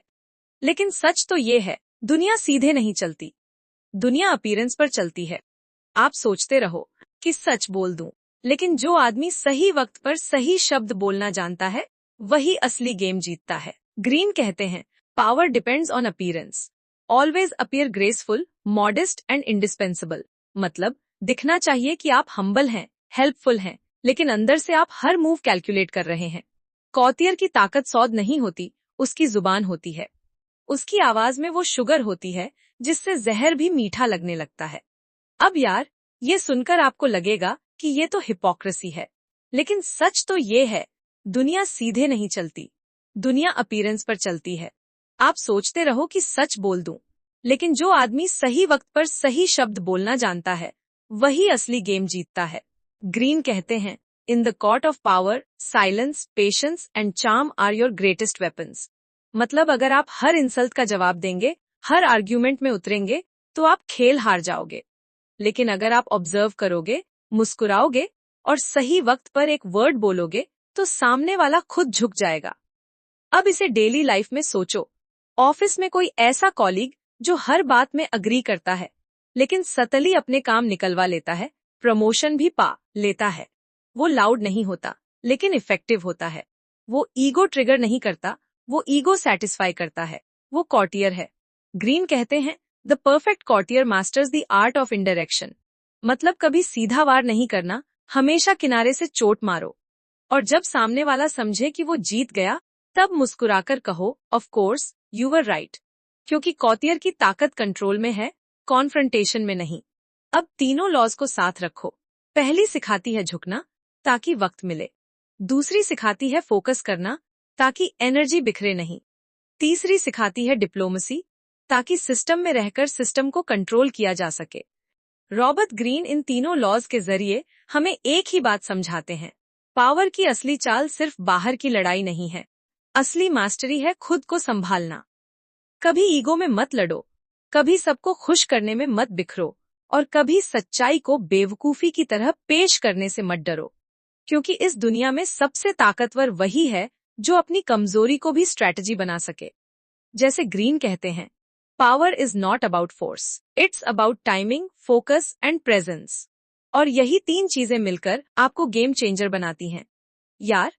लेकिन सच तो ये है, दुनिया सीधे नहीं चलती, दुनिया अपीयरेंस पर चलती है। आप सोचते रहो कि सच बोल दूं, लेकिन जो आदमी सही वक्त पर सही शब्द बोलना जानता है, वही असली गेम जीतता है। ग्रीन कहते हैं power depends on appearance, always appear graceful, modest and indispensable. मतलब दिखना चाहिए कि आप हम्बल हैं, हेल्पफुल हैं, लेकिन अंदर से आप हर मूव कैलकुलेट कर रहे हैं। कॉर्टियर की ताकत सौद नहीं होती, उसकी जुबान होती है। उसकी आवाज में वो शुगर होती है जिससे जहर भी मीठा लगने लगता है। अब यार, ये सुनकर आपको लगेगा कि ये तो हिपोक्रेसी है, लेकिन सच तो ये है, दुनिया सीधे नहीं चलती, दुनिया अपीयरेंस पर चलती है। आप सोचते रहो कि सच बोल दूं, लेकिन जो आदमी सही वक्त पर सही शब्द बोलना जानता है, वही असली गेम जीतता है। ग्रीन कहते हैं in the court of power, silence, patience and charm are your greatest weapons. मतलब अगर आप हर इंसल्ट का जवाब देंगे, हर आर्ग्यूमेंट में उतरेंगे, तो आप खेल हार जाओगे। लेकिन अगर आप ऑब्जर्व करोगे, मुस्कुराओगे और सही वक्त पर एक वर्ड बोलोगे, तो सामने वाला खुद झुक जाएगा। अब इसे डेली लाइफ में सोचो। ऑफिस में कोई ऐसा कॉलीग जो हर बात में अग्री करता है, लेकिन सतली अपने काम निकलवा लेता है, प्रमोशन भी पा लेता है। वो लाउड नहीं होता, लेकिन इफेक्टिव होता है। वो ईगो ट्रिगर नहीं करता, वो ईगो सैटिस्फाई करता है। वो कॉर्टियर है। ग्रीन कहते हैं the perfect courtier masters the art of indirection. मतलब कभी सीधा वार नहीं करना, हमेशा किनारे से चोट मारो। और जब सामने वाला समझे कि वो जीत गया, तब मुस्कुराकर कहो, of course you were right. क्योंकि कौतियर की ताकत कंट्रोल में है, कॉन्फ्रंटेशन में नहीं। अब तीनों लॉज को साथ रखो। पहली सिखाती है झुकना, ताकि वक्त मिले। दूसरी सिखाती है फोकस करना, ताकि एनर्जी बिखरे नहीं। तीसरी सिखाती है डिप्लोमेसी, ताकि सिस्टम में रहकर सिस्टम को कंट्रोल किया जा सके। रॉबर्ट ग्रीन इन तीनों लॉज के जरिए हमें एक ही बात समझाते हैं, पावर की असली चाल सिर्फ बाहर की लड़ाई नहीं है, असली मास्टरी है खुद को संभालना। कभी ईगो में मत लड़ो, कभी सबको खुश करने में मत बिखरो, और कभी सच्चाई को बेवकूफी की तरह पेश करने से मत डरो। क्योंकि इस दुनिया में सबसे ताकतवर वही है जो अपनी कमजोरी को भी स्ट्रैटेजी बना सके। जैसे ग्रीन कहते हैं, power is not about force, it's about timing, focus and presence. और यही तीन चीजें मिलकर आपको गेम चेंजर बनाती हैं। यार,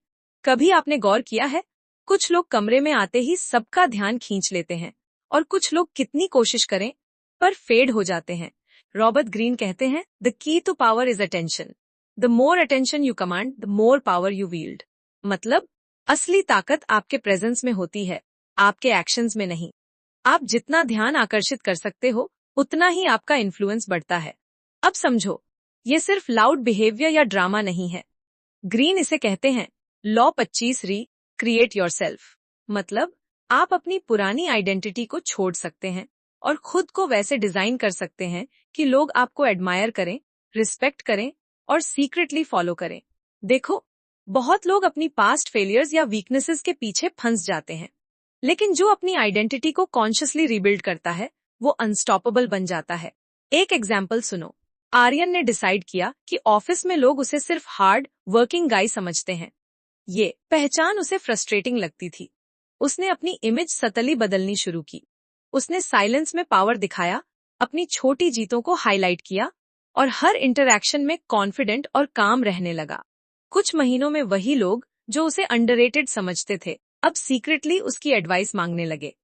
कभी आपने गौर किया है, कुछ लोग कमरे में आते ही सबका ध्यान खींच लेते हैं, और कुछ लोग कितनी कोशिश करें पर फेड हो जाते हैं। रॉबर्ट ग्रीन कहते हैं, the key to power is attention. The more attention you command, the more power you wield। मतलब असली ताकत आपके प्रेजेंस में होती है, आपके एक्शंस में नहीं। आप जितना ध्यान आकर्षित कर सकते हो, उतना ही आपका इन्फ्लुएंस बढ़ता है। अब समझो, ये सिर्फ लाउड बिहेवियर या ड्रामा नहीं है। ग्रीन इसे कहते हैं लॉ 25 री क्रिएट योरसेल्फ। मतलब आप अपनी पुरानी आइडेंटिटी को छोड़ सकते हैं और खुद को वैसे डिजाइन कर सकते हैं कि लोग आपको एडमायर करें, रिस्पेक्ट करें और सीक्रेटली फॉलो करें। देखो, बहुत लोग अपनी पास्ट फेलियर्स या वीकनेसेस के पीछे फंस जाते हैं, लेकिन जो अपनी आइडेंटिटी को कॉन्शियसली रिबिल्ड करता है, वो अनस्टॉपेबल बन जाता है। एक एग्जाम्पल सुनो। आर्यन ने डिसाइड किया कि ऑफिस में लोग उसे सिर्फ हार्ड वर्किंग गाई समझते हैं। ये पहचान उसे फ्रस्ट्रेटिंग लगती थी। उसने अपनी इमेज सतली बदलनी शुरू की। उसने साइलेंस में पावर दिखाया, अपनी छोटी जीतों को हाईलाइट किया और हर इंटरैक्शन में कॉन्फिडेंट और काम रहने लगा। कुछ महीनों में वही लोग जो उसे अंडररेटेड समझते थे, अब सीक्रेटली उसकी एडवाइस मांगने लगे।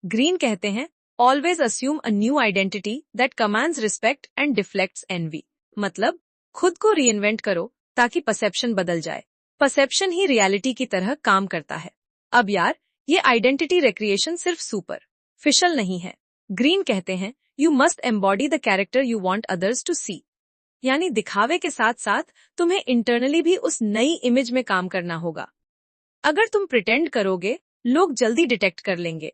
ग्रीन कहते हैं, always assume a new identity that commands respect and deflects envy. मतलब खुद को रीइन्वेंट करो ताकि परसेप्शन बदल जाए। परसेप्शन ही रियलिटी की तरह काम करता है। अब यार, ये आइडेंटिटी रिक्रिएशन सिर्फ सुपरफिशियल नहीं है। ग्रीन कहते हैं, you must embody the character you want others to see. यानी दिखावे के साथ साथ तुम्हें इंटरनली भी उस नई इमेज में काम करना होगा। अगर तुम प्रिटेंड करोगे, लोग जल्दी डिटेक्ट कर लेंगे।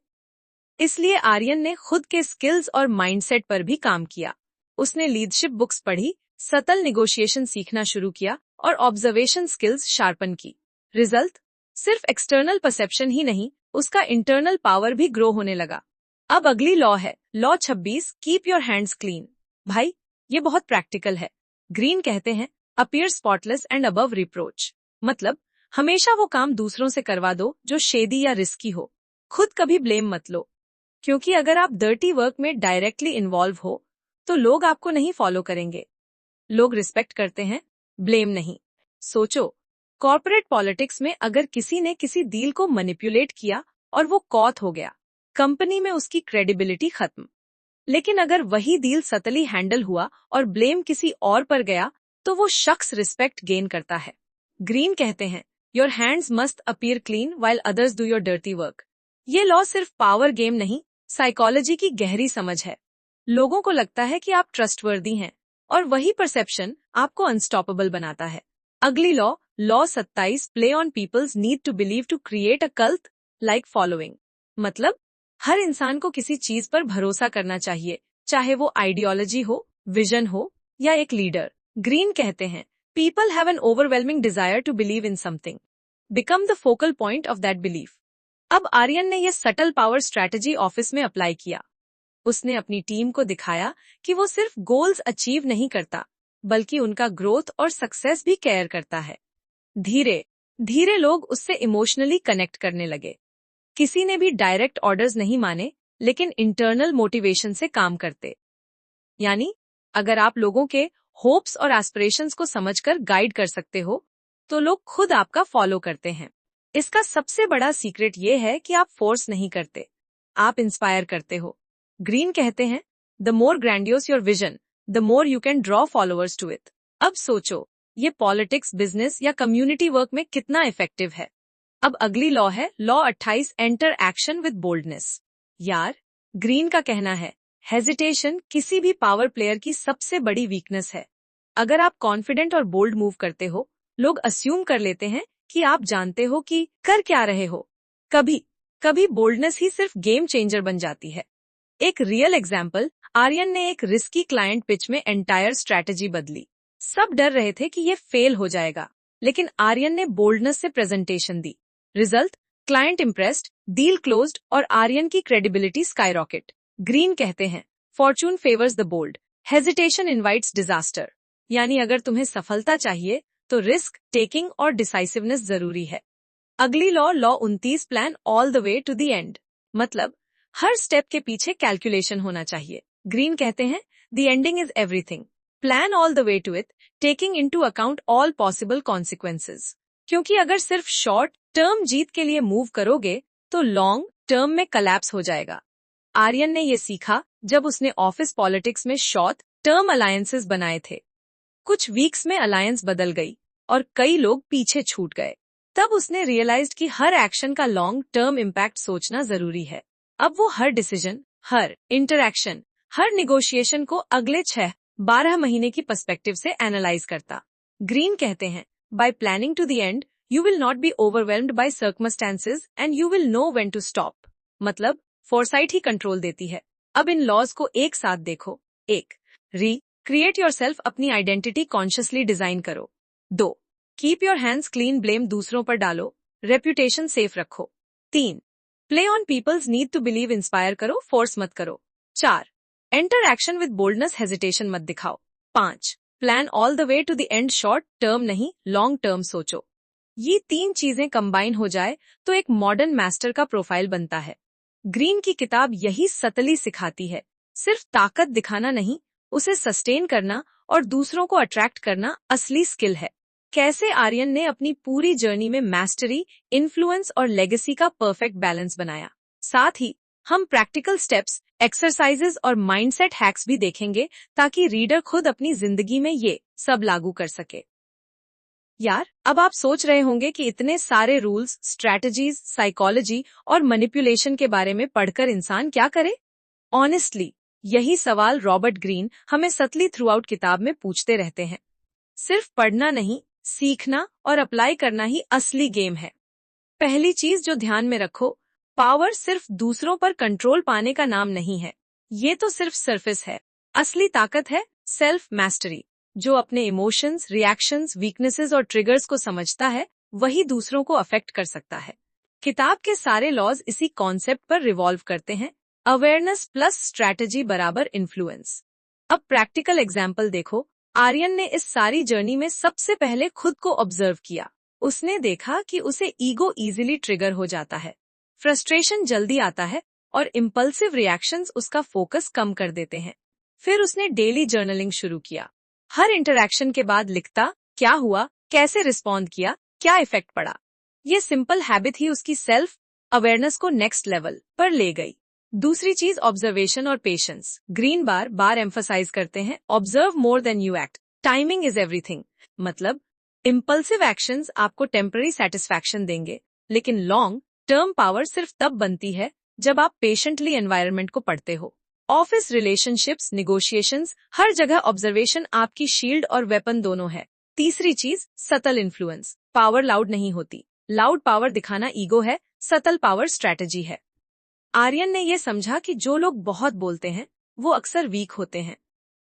इसलिए आर्यन ने खुद के स्किल्स और माइंडसेट पर भी काम किया। उसने लीडरशिप बुक्स पढ़ी, सटल निगोशिएशन सीखना शुरू किया और ऑब्जर्वेशन स्किल्स शार्पन की। रिजल्ट सिर्फ एक्सटर्नल परसेप्शन ही नहीं, उसका इंटरनल पावर भी ग्रो होने लगा। अब अगली लॉ है law 26, keep your hands clean. भाई, ये बहुत प्रैक्टिकल है। ग्रीन कहते हैं, appear spotless and above reproach. मतलब हमेशा वो काम दूसरों से करवा दो जो शेदी या रिस्की हो, खुद कभी ब्लेम मत लो। क्योंकि अगर आप डर्टी वर्क में डायरेक्टली इन्वॉल्व हो, तो लोग आपको नहीं फॉलो करेंगे। लोग रिस्पेक्ट करते हैं, ब्लेम नहीं। सोचो, कॉर्पोरेट पॉलिटिक्स में अगर किसी ने किसी डील को मैनिपुलेट किया और वो कॉट हो गया, कंपनी में उसकी क्रेडिबिलिटी खत्म। लेकिन अगर वही डील सटली हैंडल हुआ और ब्लेम किसी और पर गया, तो वो शख्स रिस्पेक्ट गेन करता है। ग्रीन कहते हैं, your hands must appear clean while others do your dirty work. ये लॉ सिर्फ पावर गेम नहीं, साइकोलॉजी की गहरी समझ है। लोगों को लगता है कि आप ट्रस्टवर्दी हैं, और वही परसेप्शन आपको अनस्टॉपेबल बनाता है। अगली law 27, play on people's need to believe to create a cult like following. मतलब हर इंसान को किसी चीज पर भरोसा करना चाहिए, चाहे वो आइडियोलॉजी हो, विजन हो या एक लीडर। ग्रीन कहते हैं, people have an overwhelming desire to believe in something. Become the focal point of that belief. अब आर्यन ने यह सटल पावर स्ट्रैटेजी ऑफिस में अप्लाई किया। उसने अपनी टीम को दिखाया कि वो सिर्फ गोल्स अचीव नहीं करता, बल्कि उनका ग्रोथ और सक्सेस भी केयर करता है। धीरे धीरे लोग उससे इमोशनली कनेक्ट करने लगे। किसी ने भी डायरेक्ट ऑर्डर्स नहीं माने, लेकिन इंटरनल मोटिवेशन से काम करते। यानी अगर आप लोगों के होप्स और एस्पिरेशंस को समझकर गाइड कर सकते हो, तो लोग खुद आपका फॉलो करते हैं। इसका सबसे बड़ा सीक्रेट ये है कि आप फोर्स नहीं करते, आप इंस्पायर करते हो। ग्रीन कहते हैं, the more grandiose your vision, the more you can draw followers to it. अब सोचो, ये पॉलिटिक्स, बिजनेस या कम्युनिटी वर्क में कितना इफेक्टिव है। अब अगली लॉ है law 28, enter action with boldness. यार, ग्रीन का कहना है हेजिटेशन किसी भी पावर प्लेयर की सबसे बड़ी वीकनेस है। अगर आप कॉन्फिडेंट और बोल्ड मूव करते हो, लोग अस्यूम कर लेते हैं कि आप जानते हो कि कर क्या रहे हो। कभी कभी बोल्डनेस ही सिर्फ गेम चेंजर बन जाती है। एक रियल एग्जाम्पल, आर्यन ने एक रिस्की क्लाइंट पिच में एंटायर स्ट्रैटेजी बदली। सब डर रहे थे कि ये फेल हो जाएगा, लेकिन आर्यन ने बोल्डनेस से प्रेजेंटेशन दी। Result, client impressed, deal closed और आर्यन की क्रेडिबिलिटी स्काईरॉकेट। ग्रीन कहते हैं fortune favours the bold, hesitation invites disaster. यानी अगर तुम्हें सफलता चाहिए तो रिस्क टेकिंग और डिसाइसिवनेस जरूरी है। अगली law 29, plan all the way to the end. मतलब हर स्टेप के पीछे कैलकुलेशन होना चाहिए। ग्रीन कहते हैं the ending is everything, plan all the way to it, taking into account all possible consequences. क्योंकि अगर सिर्फ शॉर्ट टर्म जीत के लिए मूव करोगे तो लॉन्ग टर्म में कलैप्स हो जाएगा। आर्यन ने ये सीखा जब उसने ऑफिस पॉलिटिक्स में शॉर्ट टर्म अलायंसेस बनाए थे। कुछ वीक्स में अलायंस बदल गई और कई लोग पीछे छूट गए। तब उसने रियलाइज्ड कि हर एक्शन का लॉन्ग टर्म इम्पैक्ट सोचना जरूरी है। अब वो हर डिसीजन, हर इंटरैक्शन, हर निगोशिएशन को अगले 6-12 महीने की पर्सपेक्टिव से एनालाइज करता। ग्रीन कहते हैं by planning to the end you will not be overwhelmed by circumstances and you will know when to stop. मतलब फोरसाइट ही कंट्रोल देती है। अब इन लॉज को एक साथ देखो। 1, क्रिएट योरसेल्फ, अपनी आइडेंटिटी कॉन्शियसली डिजाइन करो। 2, keep your hands clean, blame दूसरों पर डालो, रेप्यूटेशन सेफ रखो। 3, play on people's need to believe, inspire करो, फोर्स मत करो। 4, enter action with boldness, hesitation मत दिखाओ। 5, plan all the way to the end, short term नहीं लॉन्ग टर्म सोचो। ये 3 चीजें कंबाइन हो जाए तो एक मॉडर्न मास्टर का प्रोफाइल बनता है। ग्रीन की किताब यही सतली सिखाती है, सिर्फ ताकत दिखाना नहीं, उसे सस्टेन करना और दूसरों को अट्रैक्ट करना असली स्किल है। कैसे आर्यन ने अपनी पूरी जर्नी में मास्टरी, इन्फ्लुएंस और लेगेसी का परफेक्ट बैलेंस बनाया। साथ ही हम प्रैक्टिकल स्टेप्स, एक्सरसाइजेस और माइंडसेट हैक्स भी देखेंगे ताकि रीडर खुद अपनी जिंदगी में ये सब लागू कर सके। यार, अब आप सोच रहे होंगे कि इतने सारे रूल्स, स्ट्रैटेजीज, साइकोलॉजी और मैनिपुलेशन के बारे में पढ़कर इंसान क्या करे? ऑनेस्टली, यही सवाल रॉबर्ट ग्रीन हमें सतली थ्रू आउट किताब में पूछते रहते हैं। सिर्फ पढ़ना नहीं, सीखना और अप्लाई करना ही असली गेम है। पहली चीज जो ध्यान में रखो, पावर सिर्फ दूसरों पर कंट्रोल पाने का नाम नहीं है। ये तो सिर्फ सरफेस है। असली ताकत है सेल्फ मैस्टरी। जो अपने इमोशंस, रिएक्शंस, वीकनेसेस और ट्रिगर्स को समझता है, वही दूसरों को अफेक्ट कर सकता है। किताब के सारे लॉज इसी कॉन्सेप्ट पर रिवॉल्व करते हैं, अवेयरनेस प्लस स्ट्रैटेजी बराबर इन्फ्लुएंस। अब प्रैक्टिकल एग्जाम्पल देखो। आर्यन ने इस सारी जर्नी में सबसे पहले खुद को ऑब्जर्व किया। उसने देखा कि उसे ईगो इजीली ट्रिगर हो जाता है, फ्रस्ट्रेशन जल्दी आता है और इम्पल्सिव रिएक्शंस उसका फोकस कम कर देते हैं। फिर उसने डेली जर्नलिंग शुरू किया। हर इंटरैक्शन के बाद लिखता, क्या हुआ, कैसे रिस्पॉन्ड किया, क्या इफेक्ट पड़ा। ये सिंपल हैबिट ही उसकी सेल्फ अवेयरनेस को नेक्स्ट लेवल पर ले गई। दूसरी चीज ऑब्जर्वेशन और पेशेंस। ग्रीन बार बार एम्फसाइज करते हैं observe more than you act, timing is everything. मतलब इम्पल्सिव एक्शंस आपको टेम्पररी सेटिस्फैक्शन देंगे, लेकिन लॉन्ग टर्म पावर सिर्फ तब बनती है जब आप पेशेंटली एनवायरनमेंट को पढ़ते हो। ऑफिस रिलेशनशिप्स, निगोशिएशंस, हर जगह ऑब्जर्वेशन आपकी शील्ड और वेपन दोनों है। तीसरी चीज सटल इन्फ्लुएंस। पावर लाउड नहीं होती, लाउड पावर दिखाना ईगो है, सटल पावर स्ट्रैटेजी है। आर्यन ने यह समझा कि जो लोग बहुत बोलते हैं वो अक्सर वीक होते हैं।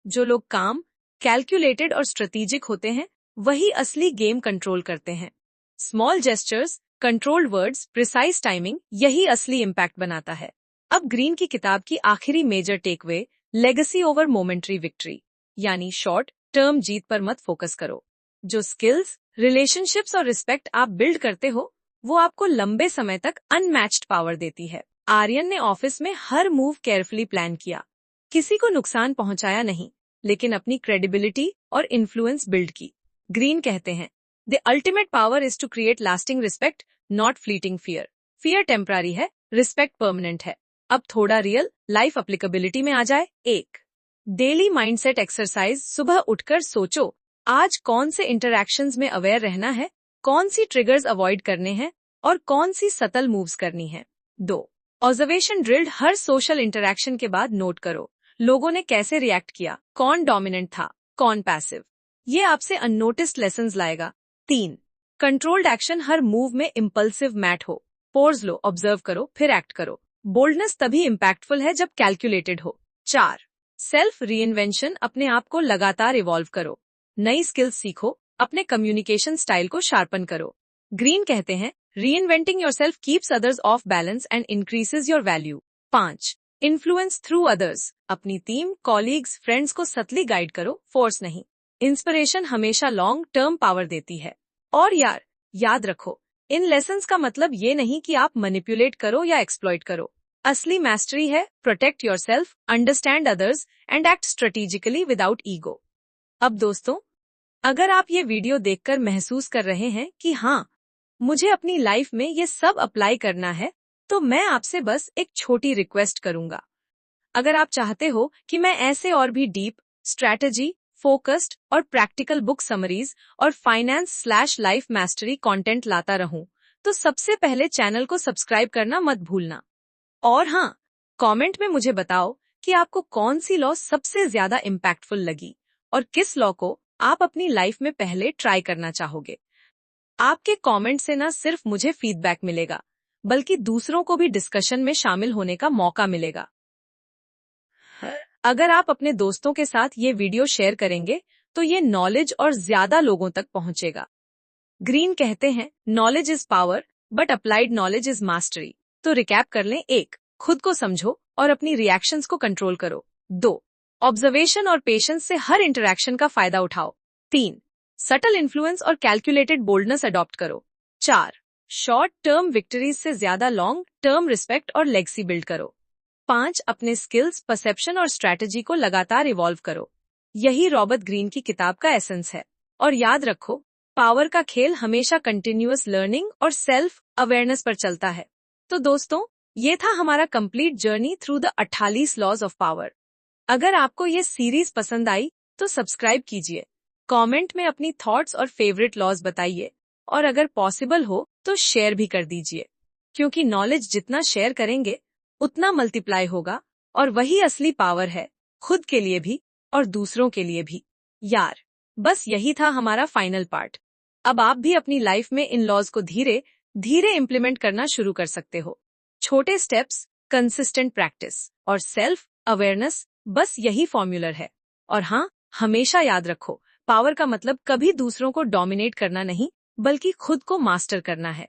जो लोग काम, कैलकुलेटेड और स्ट्रेटेजिक होते हैं वही असली गेम कंट्रोल करते हैं। Small gestures, controlled words, precise timing, यही असली इम्पैक्ट बनाता है। अब ग्रीन की किताब की आखिरी major takeaway, legacy over momentary victory. यानी शॉर्ट टर्म जीत पर मत फोकस करो। जो स्किल्स, रिलेशनशिप्स और रिस्पेक्ट आप बिल्ड करते हो वो आपको लंबे समय तक अनमैच्ड पावर देती है। आर्यन ने ऑफिस में हर मूव केयरफुली प्लान किया, किसी को नुकसान पहुंचाया नहीं, लेकिन अपनी क्रेडिबिलिटी और इन्फ्लुएंस बिल्ड की। ग्रीन कहते हैं the ultimate power is to create lasting respect, not fleeting fear. Fear temporary है, रिस्पेक्ट परमानेंट है। अब थोड़ा रियल लाइफ एप्लीकेबिलिटी में आ जाए। 1, डेली माइंडसेट एक्सरसाइज, सुबह उठकर सोचो आज कौन से इंटरैक्शंस में अवेयर रहना है, कौन सी ट्रिगर्स अवॉइड करने हैं और कौन सी सटल मूव्स करनी है। 2. ऑब्जर्वेशन ड्रिल्ड, हर सोशल इंटरैक्शन के बाद नोट करो लोगों ने कैसे रिएक्ट किया, कौन डोमिनेंट था, कौन पैसिव। ये आपसे अननोटिस्ड लेसन्स लाएगा। 3. कंट्रोल्ड एक्शन, हर मूव में इम्पल्सिव मैट हो, पोर्स लो, ऑब्जर्व करो फिर एक्ट करो। बोल्डनेस तभी इम्पैक्टफुल है जब कैलकुलेटेड हो। 4. सेल्फ रीइन्वेंशन, अपने आप को लगातार इवॉल्व करो, नई स्किल्स सीखो, अपने कम्युनिकेशन स्टाइल को शार्पन करो। ग्रीन कहते हैं reinventing yourself keeps others of balance and increases your value. 5. Influence through others, अपनी टीम, कॉलीग्स, फ्रेंड्स को सटली गाइड करो, फोर्स नहीं। इंस्पिरेशन हमेशा लॉन्ग टर्म पावर देती है। और यार, याद रखो, इन लेसन्स का मतलब ये नहीं कि आप मैनिपुलेट करो या एक्सप्लॉइट करो। असली मैस्टरी है protect yourself, understand others and act strategically without ego. अब दोस्तों, अगर आप ये वीडियो देखकर महसूस कर रहे हैं कि हाँ, मुझे अपनी लाइफ में ये सब अप्लाई करना है, तो मैं आपसे बस एक छोटी रिक्वेस्ट करूंगा। अगर आप चाहते हो कि मैं ऐसे और भी डीप स्ट्रैटेजी, फोकस्ड और प्रैक्टिकल बुक समरीज और फाइनेंस/लाइफ मैस्टरी कंटेंट लाता रहूं, तो सबसे पहले चैनल को सब्सक्राइब करना मत भूलना। और हाँ, कमेंट में मुझे बताओ कि आपको कौन सी लॉ सबसे ज्यादा इम्पैक्टफुल लगी और किस लॉ को आप अपनी लाइफ में पहले ट्राई करना चाहोगे। आपके कमेंट से न सिर्फ मुझे फीडबैक मिलेगा, बल्कि दूसरों को भी डिस्कशन में शामिल होने का मौका मिलेगा। अगर आप अपने दोस्तों के साथ ये वीडियो शेयर करेंगे, तो ये नॉलेज और ज्यादा लोगों तक पहुंचेगा। ग्रीन कहते हैं knowledge is power but applied knowledge is mastery. तो रिकैप कर लें। 1. खुद को समझो और अपनी रिएक्शंस को कंट्रोल करो। 2. ऑब्जर्वेशन और पेशेंस से हर इंटरैक्शन का फायदा उठाओ। 3. सटल इन्फ्लुएंस और कैलकुलेटेड बोल्डनेस अडॉप्ट करो। 4. शॉर्ट टर्म विक्ट्रीज से ज्यादा लॉन्ग टर्म रिस्पेक्ट और लेगेसी बिल्ड करो। 5. अपने स्किल्स, परसेप्शन और स्ट्रैटेजी को लगातार इवॉल्व करो। यही रॉबर्ट ग्रीन की किताब का एसेंस है। और याद रखो, पावर का खेल हमेशा कंटिन्यूअस लर्निंग और सेल्फ अवेयरनेस पर चलता है। तो दोस्तों, ये था हमारा complete journey through the 48 laws of power. अगर आपको ये सीरीज पसंद आई तो सब्सक्राइब कीजिए, कमेंट में अपनी थॉट्स और फेवरेट लॉज बताइए, और अगर पॉसिबल हो तो शेयर भी कर दीजिए, क्योंकि नॉलेज जितना शेयर करेंगे उतना मल्टीप्लाई होगा, और वही असली पावर है, खुद के लिए भी और दूसरों के लिए भी। यार, बस यही था हमारा फाइनल पार्ट। अब आप भी अपनी लाइफ में इन लॉज को धीरे धीरे इम्प्लीमेंट करना शुरू कर सकते हो। छोटे स्टेप्स, कंसिस्टेंट प्रैक्टिस और सेल्फ अवेयरनेस, बस यही फॉर्मूलर है। और हाँ, हमेशा याद रखो, पावर का मतलब कभी दूसरों को डोमिनेट करना नहीं, बल्कि खुद को मास्टर करना है।